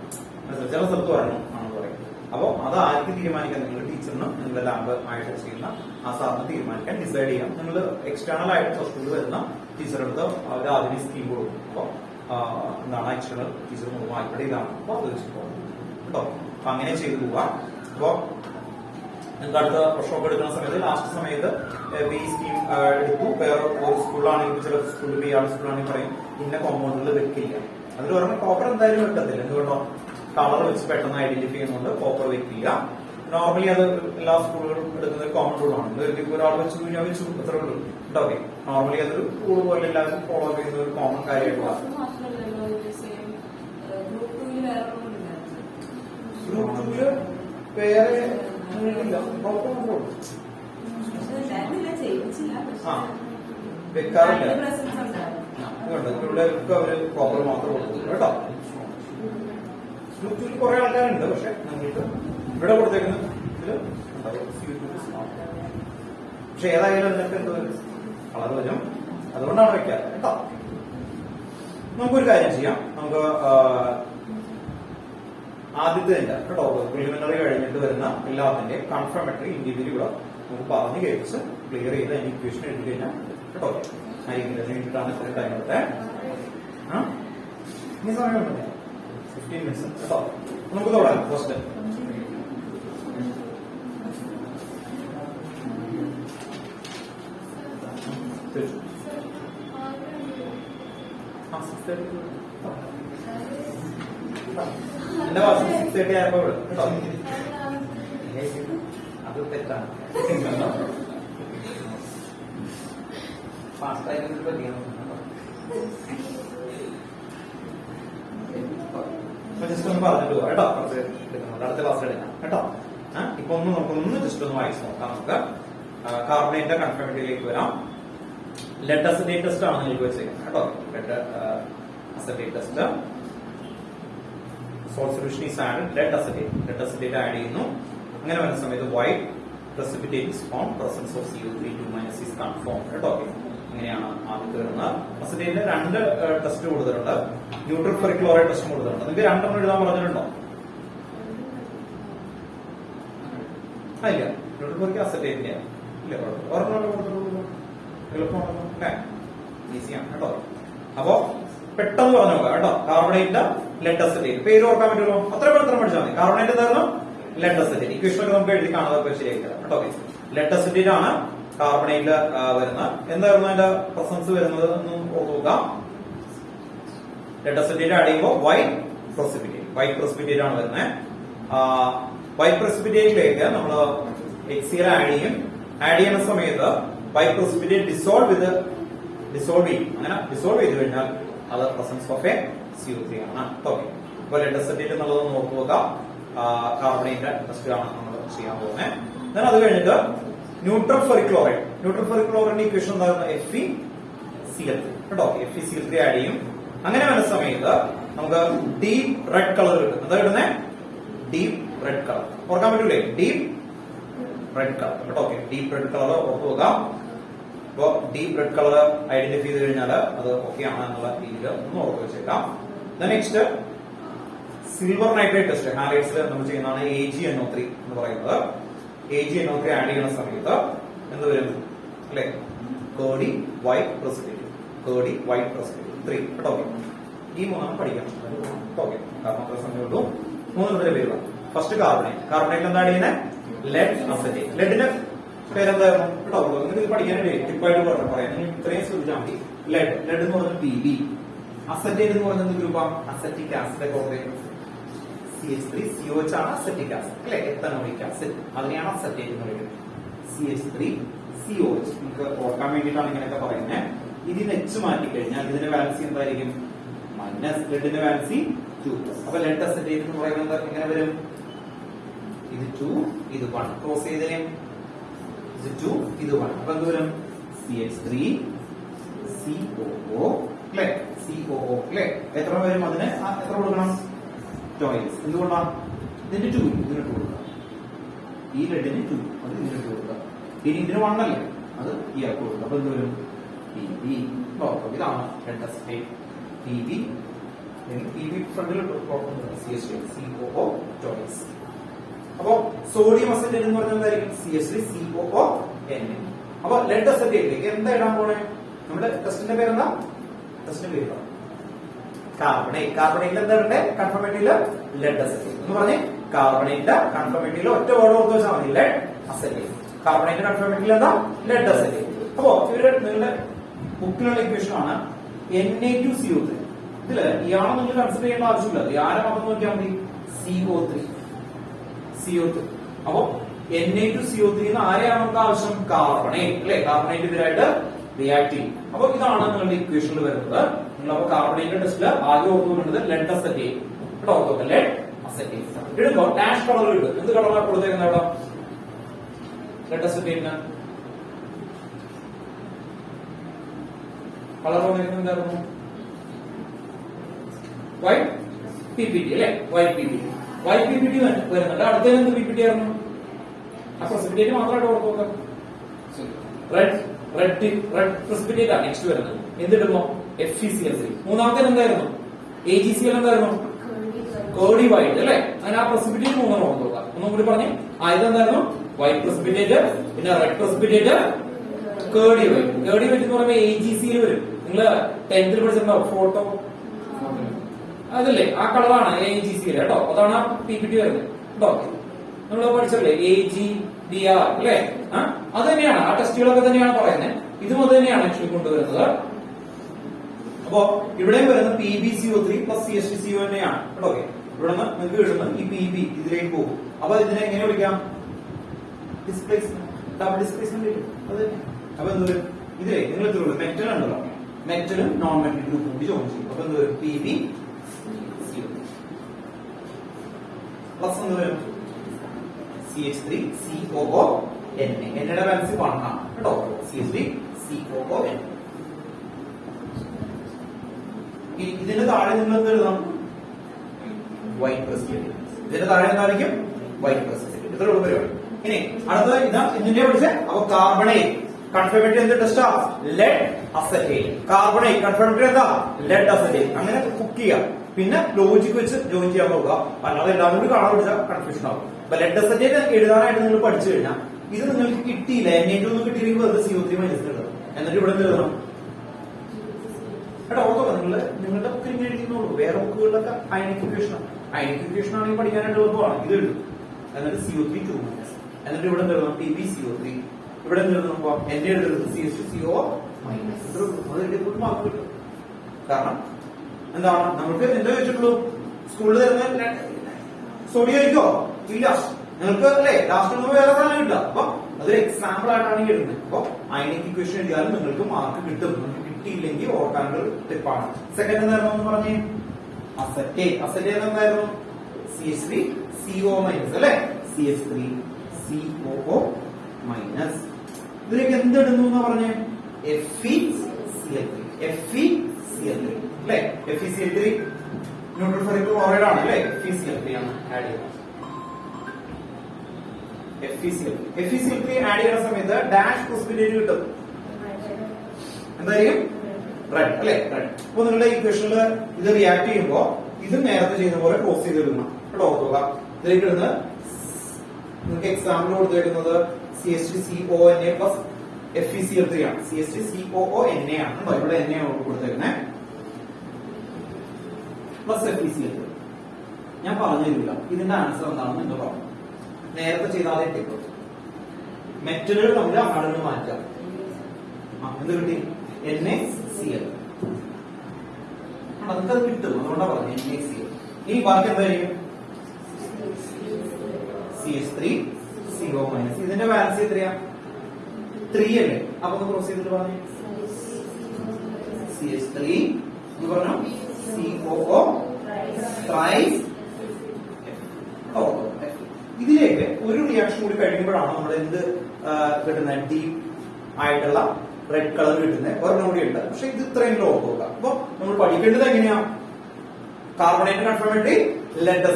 ചില സ്ഥലത്ത് വരണം ആണെന്ന് പറയും. അപ്പൊ അത് ആർക്ക് തീരുമാനിക്കാൻ? നിങ്ങൾ ടീച്ചറിന് നിങ്ങളുടെ ലാബ് ആയിട്ട് ചെയ്യുന്ന ആ സാറിന് തീരുമാനിക്കാൻ ഡിസൈഡ് ചെയ്യാം. നിങ്ങൾ എക്സ്റ്റേണൽ ആയിട്ട് സ്കൂളിൽ വരുന്ന ടീച്ചറെടുത്ത് അവർ ആദ്യമേ സ്കീം കൊടുക്കും. അപ്പൊ എന്താണ് എക്സ്റ്റേണൽ ടീച്ചർ ആയിക്കോട്ടെ ഇതാണ്. അപ്പൊ അത് വെച്ചിട്ട് കേട്ടോ. അപ്പൊ അങ്ങനെ ചെയ്തു പോവാ. അപ്പൊ നിങ്ങൾക്ക് അടുത്ത വർഷമൊക്കെ എടുക്കുന്ന സമയത്ത് ലാസ്റ്റ് സമയത്ത് ഈ സ്കീം എടുത്തു. വേറെ ഒരു സ്കൂളാണെങ്കിൽ ചില സ്കൂളിൽ ഇയാളുടെ സ്കൂളാണെങ്കിൽ പറയും ഇന്ന കോമ്പൗണ്ടുകൾ വെക്കില്ല. അതിൽ പറഞ്ഞ കോപ്പർ എന്തായാലും വെക്കത്തില്ല. എന്തുകൊണ്ടോ? കളർ വെച്ച് പെട്ടെന്ന് ഐഡന്റിഫൈ ചെയ്യുന്നുണ്ട്. കോപ്പർ വെക്കില്ല. നോർമലി അത് എല്ലാ സ്കൂളുകളും എടുക്കുന്ന ഒരു കോമൺ റൂൾ ആണ്. ഒരാൾ വെച്ചു കഴിഞ്ഞാൽ വെച്ചു അത്ര ഉള്ളൂ കേട്ടോ. നോർമലി അതൊരു റൂൾ പോലെ എല്ലാവരും ഫോളോ ചെയ്യുന്ന ഒരു കോമൺ കാര്യമായിട്ടുള്ള. ഗ്രൂപ്പ് 2 വേറെ വെക്കാറില്ല. ഇവിടെ അവര് പ്രോപ്പർ മാത്രം കൊടുക്കുന്നു കേട്ടോ. ഗ്രൂപ്പ് 2 കുറെ ആൾക്കാരുണ്ട്. പക്ഷെ നിങ്ങൾക്ക് ഇവിടെ കൊടുത്തേക്കുന്ന പക്ഷെ ഏതായാലും നിങ്ങൾക്ക് എന്ത് വരും? കളർ വരും. അതുകൊണ്ടാണ് വെക്കാറ് കേട്ടോ. നമുക്കൊരു കാര്യം ചെയ്യാം. നമുക്ക് ആദ്യത്തെ കേട്ടോ പ്രിലിമിനറി കഴിഞ്ഞിട്ട് വരുന്ന എല്ലാത്തിന്റെയും കൺഫർമേറ്ററി ഇൻഡിവിജ്വലി ഇവിടെ നമുക്ക് പറഞ്ഞു കേൾപ്പിച്ച് ക്ലിയർ ചെയ്ത് അതിന്റെ ഇക്വേഷൻ എഴുതി കഴിഞ്ഞാൽ കേട്ടോ. വേണ്ടിയിട്ടാണ് ഇത്ര ടൈം എടുത്തേ. ഇനി സമയമുണ്ട് 15 മിനിറ്റ്സ് കേട്ടോ. നമുക്ക് തുടങ്ങാം. ഫസ്റ്റ് എന്റെ വാസം 6:30 ആയപ്പോ കേട്ടോ. അത് തെറ്റാണ്. ഫാസ്റ്റായിട്ട് ജസ്റ്റ് ഒന്ന് പറഞ്ഞിട്ട് പോവാം കേട്ടോ. അടുത്ത ക്ലാസ് എടുക്കാം കേട്ടോ. ഇപ്പൊ നമുക്കൊന്ന് ജസ്റ്റ് ഒന്ന് വായിച്ചു നോക്കാം. നമുക്ക് കാർബണേറ്റിന്റെ കൺഫർമേറ്ററിയിലേക്ക് വരാം. ലെഡ് അസറ്റേറ്റ് ടെസ്റ്റ് ആണ് നിങ്ങൾക്ക് വെച്ചേക്കുന്നത് കേട്ടോ. Lead acetate test. Salt solution is added. Lead acetate add ചെയ്യുന്നു. അങ്ങനെ വരുന്ന സമയത്ത് white precipitate is formed, presence of CO3 2- is confirmed കേട്ടോ. അങ്ങനെയാണ് ആദ്യത്തെ വരുന്നത്. അസറ്റേറ്റിന് 2 ടെസ്റ്റ് കൊടുത്തിട്ടുണ്ട്. ന്യൂട്രൽ ഫെറിക്ലോറൈഡ് ടെസ്റ്റ് കൊടുത്തിട്ടുണ്ട്. നിങ്ങൾക്ക് 2 എഴുതാൻ പറഞ്ഞിട്ടുണ്ടോ? ഇല്ല. ന്യൂട്രൽ ഫെറിക് അസറ്റേറ്റിന്റെ ഇല്ല. ഒരെണ്ണം കൊടുത്തിട്ടുള്ളൂ. എളുപ്പമാണല്ലോ. ഈസിയാണ് കേട്ടോ. അപ്പൊ പെട്ടെന്ന് പറഞ്ഞു നോക്കാം കേട്ടോ. കാർബണേറ്റ് ലെഡ് അസറ്റേറ്റ് പേര് ഓർക്കാൻ പറ്റുമല്ലോ, അത്ര പെട്ടെന്ന് പഠിച്ചാൽ മതി. കാർബണേറ്റ് എന്തായിരുന്നു? Lead acetate. ഇക്വേഷൻ ഒക്കെ നമുക്ക് എഴുതി കാണാതെ ശരിയായിട്ട് കേട്ടോ. ലെഡ് അസറ്റേറ്റ് ആണ് കാർബണേറ്റിൽ വരുന്നത്. എന്തായിരുന്നു അതിന്റെ പ്രസൻസ് വരുന്നത് എന്ന് ഓർത്ത് നോക്കാം. ലെഡ് അസറ്റേറ്റ് ആഡ് ചെയ്യുമ്പോൾ വൈറ്റ് പ്രസിപ്പിറ്റേറ്റ് ആണ് വരുന്നത്. വൈറ്റ് പ്രസിപ്പിറ്റേറ്റിലേക്ക് നമ്മൾ HCl ആഡ് ചെയ്യുന്ന സമയത്ത് വൈറ്റ് പ്രസിപ്പിറ്റേറ്റ് ഡിസോൾവ് ചെയ്യും. അങ്ങനെ ഡിസോൾവ് ചെയ്ത് കഴിഞ്ഞാൽ അത് പ്രസൻസ് ഓഫ് എ CO3 ആണ്. ഓക്കെ, അപ്പൊ ലെഡ് അസറ്റേറ്റ് എന്നുള്ളത് നോക്കി നോക്കാം. കാർബണേറ്റ് ടെസ്റ്റ് ആണ് നമ്മൾ ചെയ്യാൻ പോകുന്നത്. അത് കഴിഞ്ഞിട്ട് ന്യൂട്രൽ ഫെറിക്ലോറൈഡിന്റെ ഇക്വേഷൻ എന്തായിരുന്നു? FeCl3 കേട്ടോ. FeCl3 ആഡ് ചെയ്യും. അങ്ങനെ വരുന്ന സമയത്ത് നമുക്ക് ഡീപ് റെഡ് കളർ കിട്ടും. എന്താ കിട്ടുന്നത്? Deep red colour. ഓർക്കാൻ പറ്റൂലേ? ഡീപ് റെഡ് കളർ കേട്ടോ. ഓക്കെ, ഡീപ് റെഡ് കളർ ഓർത്ത് നോക്കാം. അപ്പൊ ഡീപ് റെഡ് കളർ ഐഡന്റിഫൈ ചെയ്ത് കഴിഞ്ഞാൽ അത് ഓക്കെ ആണ് എന്നുള്ള രീതിയിൽ ഒന്ന് ഓർത്ത് വെച്ചേക്കാം. നെക്സ്റ്റ് സിൽവർ നൈട്രേറ്റ് ടെസ്റ്റ് ഹാലൈഡ്സിൽ നമ്മൾ ചെയ്യുന്നതാണ് AgNO3 എന്ന് പറയുന്നത്. AgNO3 ആഡ് ചെയ്യുന്ന സമയത്ത് എന്ത് വരും? അല്ലെ, കേർഡി വൈറ്റ് പ്രസിപ്പിറ്റേറ്റ് 3 കേട്ടോ. ഈ മൂന്നാണ് പഠിക്കണം. ഓക്കെ, കാരണം അത്ര സമയമുള്ളൂ. മൂന്ന് പേര്. ഫസ്റ്റ് കാർബണേറ്റ് എന്താ ചെയ്യുന്നത്? Lead acetate. ലെഡിന്റെ പേരെന്തായിരുന്നു കേട്ടോ? നിങ്ങൾക്ക് ഇത് പഠിക്കാനായിട്ട് ടിപ്പായിട്ട് പറയാം. നിങ്ങൾ ഇത്രയും ശ്രദ്ധിച്ചാൽ മതി. ലെഡ് എന്ന് പറഞ്ഞാൽ PB. അസറ്റേറ്റ് എന്ന് പറയുന്നത് ഗ്രൂപ്പാണ് അസറ്റിക് ആസിഡ് ഒക്കെ. CH3COH ആണ് അസറ്റിക് ആസിഡ് അല്ലെ, എത്തനോയിക് ആസിഡ്. അതിനെയാണ് അസറ്റേറ്റ് എന്ന് പറയുന്നത്. CH3COH നമുക്ക് ഓർക്കാൻ വേണ്ടിയിട്ടാണ് ഇങ്ങനെയൊക്കെ പറയുന്നത്. ഇതിന് H മാറ്റി കഴിഞ്ഞാൽ ഇതിന്റെ വാലൻസി എന്തായിരിക്കും? മൈനസ്. ലെഡിന്റെ വാലൻസി 2. അപ്പൊ ലെഡ് അസറ്റേറ്റ് എന്ന് പറയുന്നത് എങ്ങനെ വരും? ഇത് 2 ഇത് 1 ക്രോസ് ചെയ്തതിന് ഇത് 2 ഇത് 1. അപ്പൊ എന്ത് വരും? CH3COO അല്ലെ, COO അല്ലെ. എത്ര വരും? അതിന് എത്ര കൊടുക്കണം? ചോയ്സ്. എന്തുകൊണ്ടാണ്? ഇതിന്റെ 2 ഇതിന് 2 കൊടുക്കുക. ഈ ലെഡിന് 2 അത് ഇതിന് 2 കൊടുക്കുക. ഇനി ഇതിന് 1 അല്ലേ, അത് ഇയാൾക്ക് കൊടുക്കുക. അപ്പൊ എന്ത് വരും? PB. ഇതാണ് ലെഡ് അസറ്റേറ്റ്. PB ഫ്രണ്ടിൽ CHCOO ചോയ്സ്. അപ്പൊ സോഡിയം അസറ്റേറ്റ് എന്ന് പറഞ്ഞാൽ എന്തായിരിക്കും? CH3COON. അപ്പൊ ലെഡ് അസറ്റേറ്റിലേക്ക് എന്താ ഇടാൻ പോണേ? നമ്മുടെ ടെസ്റ്റിന്റെ പേരെന്താ? കാർബണേറ്റിൽ എന്താ ഇടണ്ടേ? കൺഫർമേറ്റീവില് ലെഡ് അസറ്റേറ്റ് എന്ന് പറഞ്ഞേ. കാർബണേറ്റിന്റെ കൺഫർമേറ്റീവില് ഒറ്റ വേർഡ് ഓർത്ത് വെച്ചാൽ മതി, ലെഡ് അസറ്റേറ്റ്. കാർബണേറ്റ് കൺഫർമേറ്റീവിൽ എന്താ? Lead acetate. അപ്പോ ഇവരുടെ നിങ്ങളുടെ ബുക്കിലുള്ള ഇക്വേഷൻ ആണ് Na2CO3. ഇതില് ഇയാളെ നിങ്ങൾ കൺസിഡർ ചെയ്യേണ്ട ആവശ്യമില്ല. ആരെ മാത്രം നോക്കിയാൽ മതി? CO3. അപ്പൊ Na2CO3 ആരെയാണ് നമുക്ക് ആവശ്യം? കാർബണേറ്റ് അല്ലെ. കാർബണേറ്റ് ഇതിനായിട്ട് റിയാക്ട് ചെയ്യും. അപ്പൊ ഇതാണ് നിങ്ങളുടെ ഇക്വേഷനിൽ വരുന്നത്. നിങ്ങൾ അപ്പൊ കാർബണേറ്റ് ടെസ്റ്റില് ആദ്യം ഓർത്തുകൊണ്ടത് ലെഡ് അസറ്റേറ്റ് കേട്ടോ. ഓർക്കുക, ലെഡ് അസറ്റേറ്റ് ഇടുമ്പോ ആഷ് കളർ കിട്ടും. എന്ത് കളറാണ് കൊടുത്തേക്കുന്നത് അവിടെ? ലെഡ് അസറ്റേറ്റിന് കളർ വന്നിരിക്കുന്നത് എന്തായിരുന്നു? വൈറ്റ് PPT അല്ലെ. വൈറ്റ് PPT വരുന്നുണ്ട്. അടുത്തത് എന്ത് PPT ആയിരുന്നു? ആ പ്രസിപ്പിറ്റേറ്റ് മാത്രമായിട്ട് ഓർത്ത് നോക്കാം. റെഡ് പ്രസിപ്പിറ്റേറ്റ് ആണ് നെക്സ്റ്റ് വരുന്നത്. എന്തിടുമ്പോ? FeCl3. മൂന്നാമത്തെ എന്തായിരുന്നു? AgCl എന്തായിരുന്നു? കേർഡി വൈറ്റ് അല്ലെ. അങ്ങനെ ആ പ്രസിപ്പിറ്റേറ്റ് മൂന്നെണ്ണം ഓർത്ത് നോക്കാം. ഒന്നും കൂടി പറഞ്ഞേ. ഇതെന്തായിരുന്നു? വൈറ്റ് പ്രസിപ്പിറ്റേറ്റ്, പിന്നെ റെഡ് പ്രസിപ്പിറ്റേറ്റ്, കേർഡി വൈറ്റ് എന്ന് പറയുമ്പോൾ AgCl വരും. നിങ്ങൾ 10th പഠിച്ചിട്ടുണ്ടാവും ഫോട്ടോ അതല്ലേ, ആ കളറാണ് AgCl കേട്ടോ. അതാണ് ആ PPT വരുന്നത് കേട്ടോ. നമ്മൾ പഠിച്ചല്ലേ AgBr അല്ലെ. അത് തന്നെയാണ്, ആ ടെസ്റ്റുകളൊക്കെ തന്നെയാണ് പറയുന്നത്. ഇതും അത് തന്നെയാണ് ആക്ച്വലി കൊണ്ടുവരുന്നത്. അപ്പോ ഇവിടെ വരുന്ന PbCO3 പ്ലസ് CH3CO തന്നെയാണ് കേട്ടോ. ഇവിടെ നിന്ന് നിങ്ങൾക്ക് കിട്ടുന്ന ഈ PB ഇതിലേക്ക് പോകും. അപ്പൊ ഇതിനെ എങ്ങനെ വിളിക്കാം? Displacement, double displacement. അത് അപ്പൊ എന്ത് വരും? ഇതിലെ നിങ്ങൾ എത്തുള്ളൂ മെറ്റൽ ഉണ്ടല്ലോ, മെറ്റലും നോൺ മെറ്റൽ ഗ്രൂപ്പ് കൂടി ജോയിൻ ചെയ്യും. അപ്പൊ എന്ത് വരും? PbCO പ്ലസ് എന്ത് വരും? CH3COON. എന്നയുടെ വാലൻസി 1 ആണ് കേട്ടോ. CH3COON. ഇതിന്റെ താഴെ നിങ്ങൾ എന്ത് എഴുതാം? White precipitate. ഇതിന്റെ താഴെ എന്തായിരിക്കും? White precipitate. ഇത്ര ഉള്ള പരിപാടി. ഇനി അടുത്തത് ഇതാ ഇതിന്റെ പഠിച്ചേ. അപ്പൊ കാർബണേറ്റ് കൺഫർമേറ്റീവ് എന്ത് ടെസ്റ്റാ? Lead acetate. കാർബണേറ്റ് കൺഫർമേറ്റീവ് എന്താ? Lead acetate. അങ്ങനെ കുക്ക് ചെയ്യാം. പിന്നെ ലോജിക് വെച്ച് ജോയിൻ ചെയ്യാൻ നോക്കുക. അല്ലാതെ എല്ലാം കൂടി കാണാൻ പഠിച്ചാൽ കൺഫ്യൂഷൻ ആവും. അപ്പൊ ലെഡ് അസറ്റേറ്റ് എഴുതാനായിട്ട് നിങ്ങൾ പഠിച്ചു കഴിഞ്ഞാൽ ഇത് നിങ്ങൾക്ക് കിട്ടിയില്ല, Na2 ഒന്നും കിട്ടിയില്ലെങ്കിൽ വെറുതെ CO3 മൈനസ് എഴുതണം. എന്നിട്ട് ഇവിടെ എഴുതണം കേട്ടോ. ഓർത്തോ, നിങ്ങളുടെ ബുക്കിൽ ഇങ്ങനെ എഴുതുന്നുള്ളൂ. വേറെ ബുക്കുകളിലൊക്കെ അയണിക് ഇക്വേഷൻ ആണെങ്കിൽ പഠിക്കാനായിട്ട് എളുപ്പമാണ്. ഇത് എഴുതും. എന്നിട്ട് CO3 2 മൈനസ്, എന്നിട്ട് ഇവിടെ എഴുതണം PbCO3, ഇവിടെ എഴുതുമ്പോ എന്റെ എഴുതുന്നത് CH2CO മൈനസ്. അത് എഴുതിയപ്പോൾ മാർക്ക് കിട്ടും. കാരണം എന്താണ്, നമുക്ക് എന്താ ചോദിച്ചിട്ടുള്ളൂ, സ്കൂളിൽ തരുന്ന സോഡിയം കഴിക്കോ ഇല്ല, നിങ്ങൾക്ക് അല്ലേ ലാസ്റ്റ് ഒന്നും വേറെ സാധനം കിട്ടുക. അപ്പൊ അതൊരു എക്സാമ്പിൾ ആയിട്ടാണ് ഈ എഴുതുന്നത്. അപ്പൊ അയണിക് ഇക്വേഷൻ എഴുതിയാലും നിങ്ങൾക്ക് മാർക്ക് കിട്ടും. നിങ്ങൾക്ക് കിട്ടിയില്ലെങ്കിൽ ഓർക്കാനുള്ള ടിപ്പാണ്. സെക്കൻഡ് എന്തായിരുന്നു പറഞ്ഞേ, അസറ്റേറ്റ് എന്തായിരുന്നു, CH3CO മൈനസ് അല്ലെ, CH3COO മൈനസ്. ഇതിലേക്ക് എന്തിടുന്നു എന്ന് പറഞ്ഞേ, FeCl3 അല്ലെ. FeCl3 ന്യൂട്രൽ ഫെറിക് ക്ലോറൈഡ് ആണ് അല്ലെ, FeCl3 ആണ് ആഡ് ചെയ്യുന്നത്. FeCl3 ആഡ് ചെയ്യുന്ന സമയത്ത് ഡാഷ് പ്രസിപ്പിറ്റേറ്റ് കിട്ടും. എന്തായിരിക്കും, റെഡ് അല്ലെ, റെഡ്. അപ്പൊ നിങ്ങളുടെ ഇക്വേഷനിൽ ഇത് റിയാക്ട് ചെയ്യുമ്പോ ഇത് നേരത്തെ ചെയ്യുന്ന പോലെ ക്രോസ് ചെയ്തിടണം കേട്ടോ. ഓർക്കുക, ഇതിലേക്ക് ഇടുന്നത് നിങ്ങൾക്ക് എക്സാമ്പിൾ കൊടുത്തേക്കുന്നത് CH3CONA പ്ലസ് FeCl3 ആണ്. CH3COONA ആണ് കേട്ടോ. ഇവിടെ NA കൊടുത്തേക്കുന്നത് പ്ലസ് FeCl3. ഞാൻ പറഞ്ഞു തരില്ല ഇതിന്റെ ആൻസർ എന്താണെന്ന് നിങ്ങൾ പറഞ്ഞു. നേരത്തെ ചെയ്താലേ ടിപ്പ്. മെറ്റലുകൾ തമ്മിൽ അങ്ങോട്ട് മാറ്റാം. എന്ത് കിട്ടി, NaCl. അതൊക്കെ കിട്ടും, അതുകൊണ്ടാണ് പറഞ്ഞത് NaCl. ഇനി ബാക്കി എന്തായിരിക്കും, CH3CO മൈനസ്. ഇതിന്റെ വാലൻസി എത്രയാ, 3 അല്ലേ. അപ്പൊ ഒന്ന് ക്രോസ് ചെയ്തിട്ട് പറഞ്ഞു CH3 എന്ന് പറഞ്ഞു COO ത്രൈസ്. ഇതിലേക്ക് ഒരു റിയാക്ഷൻ കൂടി കഴിയുമ്പോഴാണ് നമ്മൾ എന്ത് കിട്ടുന്നത്, ഡീപ് ആയിട്ടുള്ള റെഡ് കളർ കിട്ടുന്നത്. ഒരെണ്ണം കൂടി ഉണ്ട്, പക്ഷെ ഇത് ഇത്രയും ലോ നോക്കുക. അപ്പൊ നമ്മൾ പഠിക്കേണ്ടത് എങ്ങനെയാ, കാർബണേറ്റ് കൺഫർമേറ്ററി ലെഡ്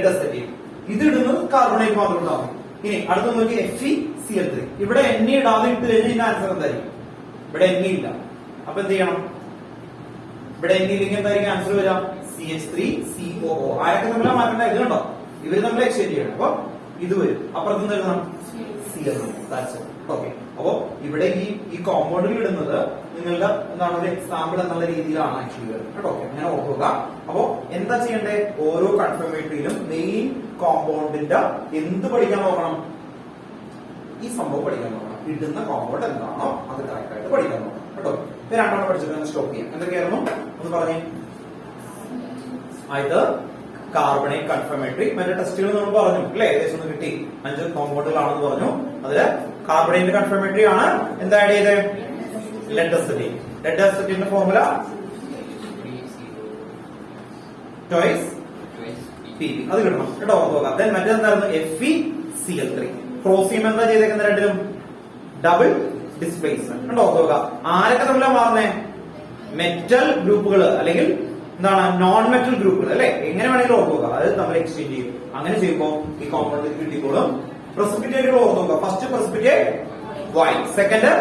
അസറ്റേറ്റ്. ഇത് ഇടുന്നത് കാർബണേറ്റ് മാത്രം ഉണ്ടാവും. ഇനി അടുത്ത നോക്കി FeCl3. ഇവിടെ NA ഇടാതെ ഇട്ട് കഴിഞ്ഞാൽ ഇതിന്റെ ആൻസർ എന്തായിരിക്കും, ഇവിടെ NA ഇല്ല. അപ്പൊ എന്ത് ചെയ്യണം, ഇവിടെ NA ഇല്ലെങ്കിൽ എന്തായിരിക്കും ആൻസർ വരിക, CH3COO. ആരൊക്കെ തമ്മിലാ മാറ്റേണ്ട, ഇത് കണ്ടോ, ഇവര് തമ്മിൽ എക്സ്ചേഞ്ച് ചെയ്യണം. അപ്പൊ ഇത് വരും, അപ്പുറത്ത് എഴുതണം Cl. ഓക്കെ. അപ്പോ ഇവിടെ ഈ കോമ്പൗണ്ടിൽ ഇടുന്നത് നിങ്ങളുടെ എന്താണ് ഒരു എക്സാമ്പിൾ എന്നുള്ള രീതിയിലാണ് ആക്ച്വലി വരുന്നത് കേട്ടോ. അങ്ങനെ ഓർക്കുക. അപ്പോ എന്താ ചെയ്യണ്ടേ, ഓരോ കൺഫർമേറ്ററിയിലും മെയിൻ കോമ്പൗണ്ടിന്റെ എന്ത് പഠിക്കാൻ നോക്കണം, ഈ സംഭവം പഠിക്കാൻ നോക്കണം. ഇടുന്ന കോമ്പൗണ്ട് എന്താണോ അത് കറക്റ്റ് ആയിട്ട് പഠിക്കാൻ നോക്കണം കേട്ടോ. ഇത് രണ്ടാണ് പഠിച്ചിട്ട് സ്റ്റോപ്പ് ചെയ്യാം. എന്തൊക്കെയായിരുന്നു ഒന്ന് പറഞ്ഞേ. ഇത് കാർബണേറ്റ് കൺഫർമേറ്ററി. മറ്റേ ടെസ്റ്റുകൾ നമ്മൾ പറഞ്ഞു അല്ലെ, ഏകദേശം ഒന്ന് കിട്ടി. 5 കോമ്പൗണ്ടുകളാണെന്ന് പറഞ്ഞു. അതില് കാർബണേറ്റ് കൺഫർമേറ്ററി ആണ് എന്താ ആഡ് ചെയ്തത്, ലെഡ് അസറ്റേറ്റ്. ലെഡ് അസറ്റേറ്റിന്റെ ഫോർമുല ടോയ്സ് PP. അത് കിട്ടണം കേട്ടോ. Then മറ്റേന്തായിരുന്നു FeCl3. ക്രോസ് ചെയ്യുമ്പോൾ എന്താ ചെയ്തേക്കുന്നത്, രണ്ടിലും ഡബിൾ ഡിസ്പ്ലേസ്മെന്റ് കേട്ടോ. ആരൊക്കെ തമ്മിലാണ് മാറുന്നേ, മെറ്റൽ ഗ്രൂപ്പുകൾ അല്ലെങ്കിൽ എന്താണ് നോൺ മെറ്റൽ ഗ്രൂപ്പുകൾ അല്ലെ. എങ്ങനെ വേണമെങ്കിലും ഓർക്കുക, അത് തമ്മിൽ എക്സ്ചേഞ്ച് ചെയ്യും. അങ്ങനെ ചെയ്യുമ്പോൾ ഈ കോമ്പൗണ്ട് കിട്ടിക്കോളും. പ്രസിപ്പിറ്റേറ്റുകൾ ഓർക്കുക. First precipitate white, second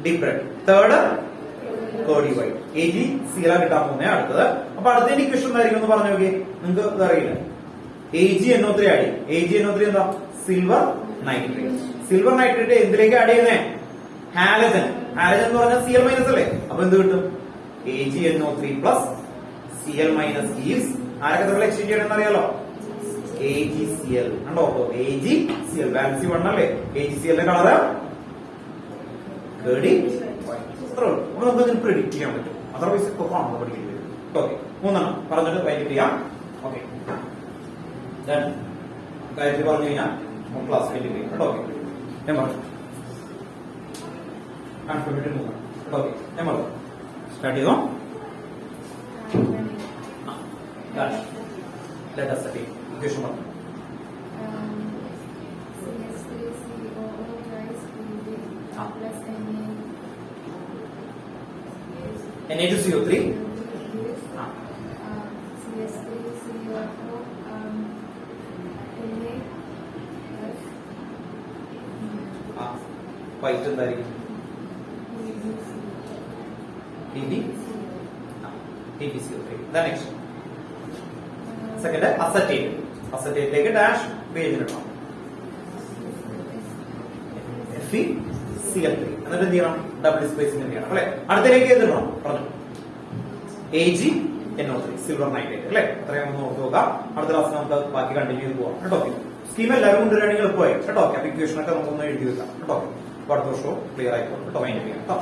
deep red, third curdy white. AgCl കിട്ടാൻ പോകുന്നേ അടുത്തത്. അപ്പൊ അടുത്ത ഇക്വേഷൻ എന്തായിരിക്കും എന്ന് പറഞ്ഞു നോക്കി. നിങ്ങൾക്ക് ഇതറിയില്ല, AgNO3 ആഡ് ചെയ്യും. AgNO3 എന്താ, സിൽവർ നൈട്രേറ്റ്. സിൽവർ നൈട്രേറ്റ് എന്തിലേക്ക് ആഡ് ചെയ്യുന്നേ, ഹാലജൻ. ഹാലജൻ എന്ന് പറഞ്ഞാൽ Cl മൈനസ് അല്ലേ. അപ്പൊ എന്ത് കിട്ടും, AgNO3 plus Cl minus is ആരൊക്കെ തമ്മിൽ എക്സ്ചേഞ്ച് ചെയ്യണമെന്ന് അറിയാലോ, AgCl കണ്ടോ. AgCl വാലൻസി 1 അല്ലേ. AgCl ന്റെ കളറ് കേടി. അത്രേ ഉള്ളൂ. അപ്പൊ നമുക്ക് ഇതിന് പ്രെഡിക്ട് ചെയ്യാൻ പറ്റും. അതർവൈസ് ഒക്കെ കാണുമ്പോൾ പഠിക്കേണ്ടി വരും. ഓക്കെ, 3 പറഞ്ഞിട്ട് വൈകിട്ട് ചെയ്യാം. ഓക്കെ, കാര്യത്തിൽ പറഞ്ഞു കഴിഞ്ഞാൽ ക്ലാസ് കഴിഞ്ഞ് കേട്ടോ. ഓക്കെ, ഞാൻ പറഞ്ഞു കൺഫർമേറ്ററി 3 കേട്ടോ. ഓക്കെ, ഞാൻ പറഞ്ഞു സ്റ്റാർട്ട് ചെയ്തോ. Let us study equation 1. Na2CO3. White എന്തായിരിക്കും, PbCO3. Next second acetate. അസറ്റേറ്റിലേക്ക് ഡാഷ് പേജ് ഇടണം. FeCl Cl3 എന്നിട്ട് എന്ത് ചെയ്യണം ഡബിൾ സ്പേസിംഗ് ചെയ്യണം അല്ലെ അടുത്തേക്ക് എഴുതണം പറഞ്ഞു AgNO3 സിൽവർ നൈട്രേറ്റ് അല്ലെ അത്രയും ഒന്ന് ഓർത്ത് നോക്കാം അടുത്ത ക്ലാസ് നമുക്ക് ബാക്കി കണ്ടിന്യൂ ചെയ്ത് പോകാം കേട്ടോ സ്കീം എല്ലാവരും കൊണ്ടുവരികയാണെങ്കിൽ എളുപ്പമായി കേട്ടോ അപ്പൊ ഇക്വേഷൻ ഒക്കെ നമുക്കൊന്ന് എഴുതി വെക്കാം കേട്ടോ അടുത്ത വർഷവും ക്ലിയർ ആയിക്കോട്ടെ കേട്ടോ മൈൻഡ് ചെയ്യാം കേട്ടോ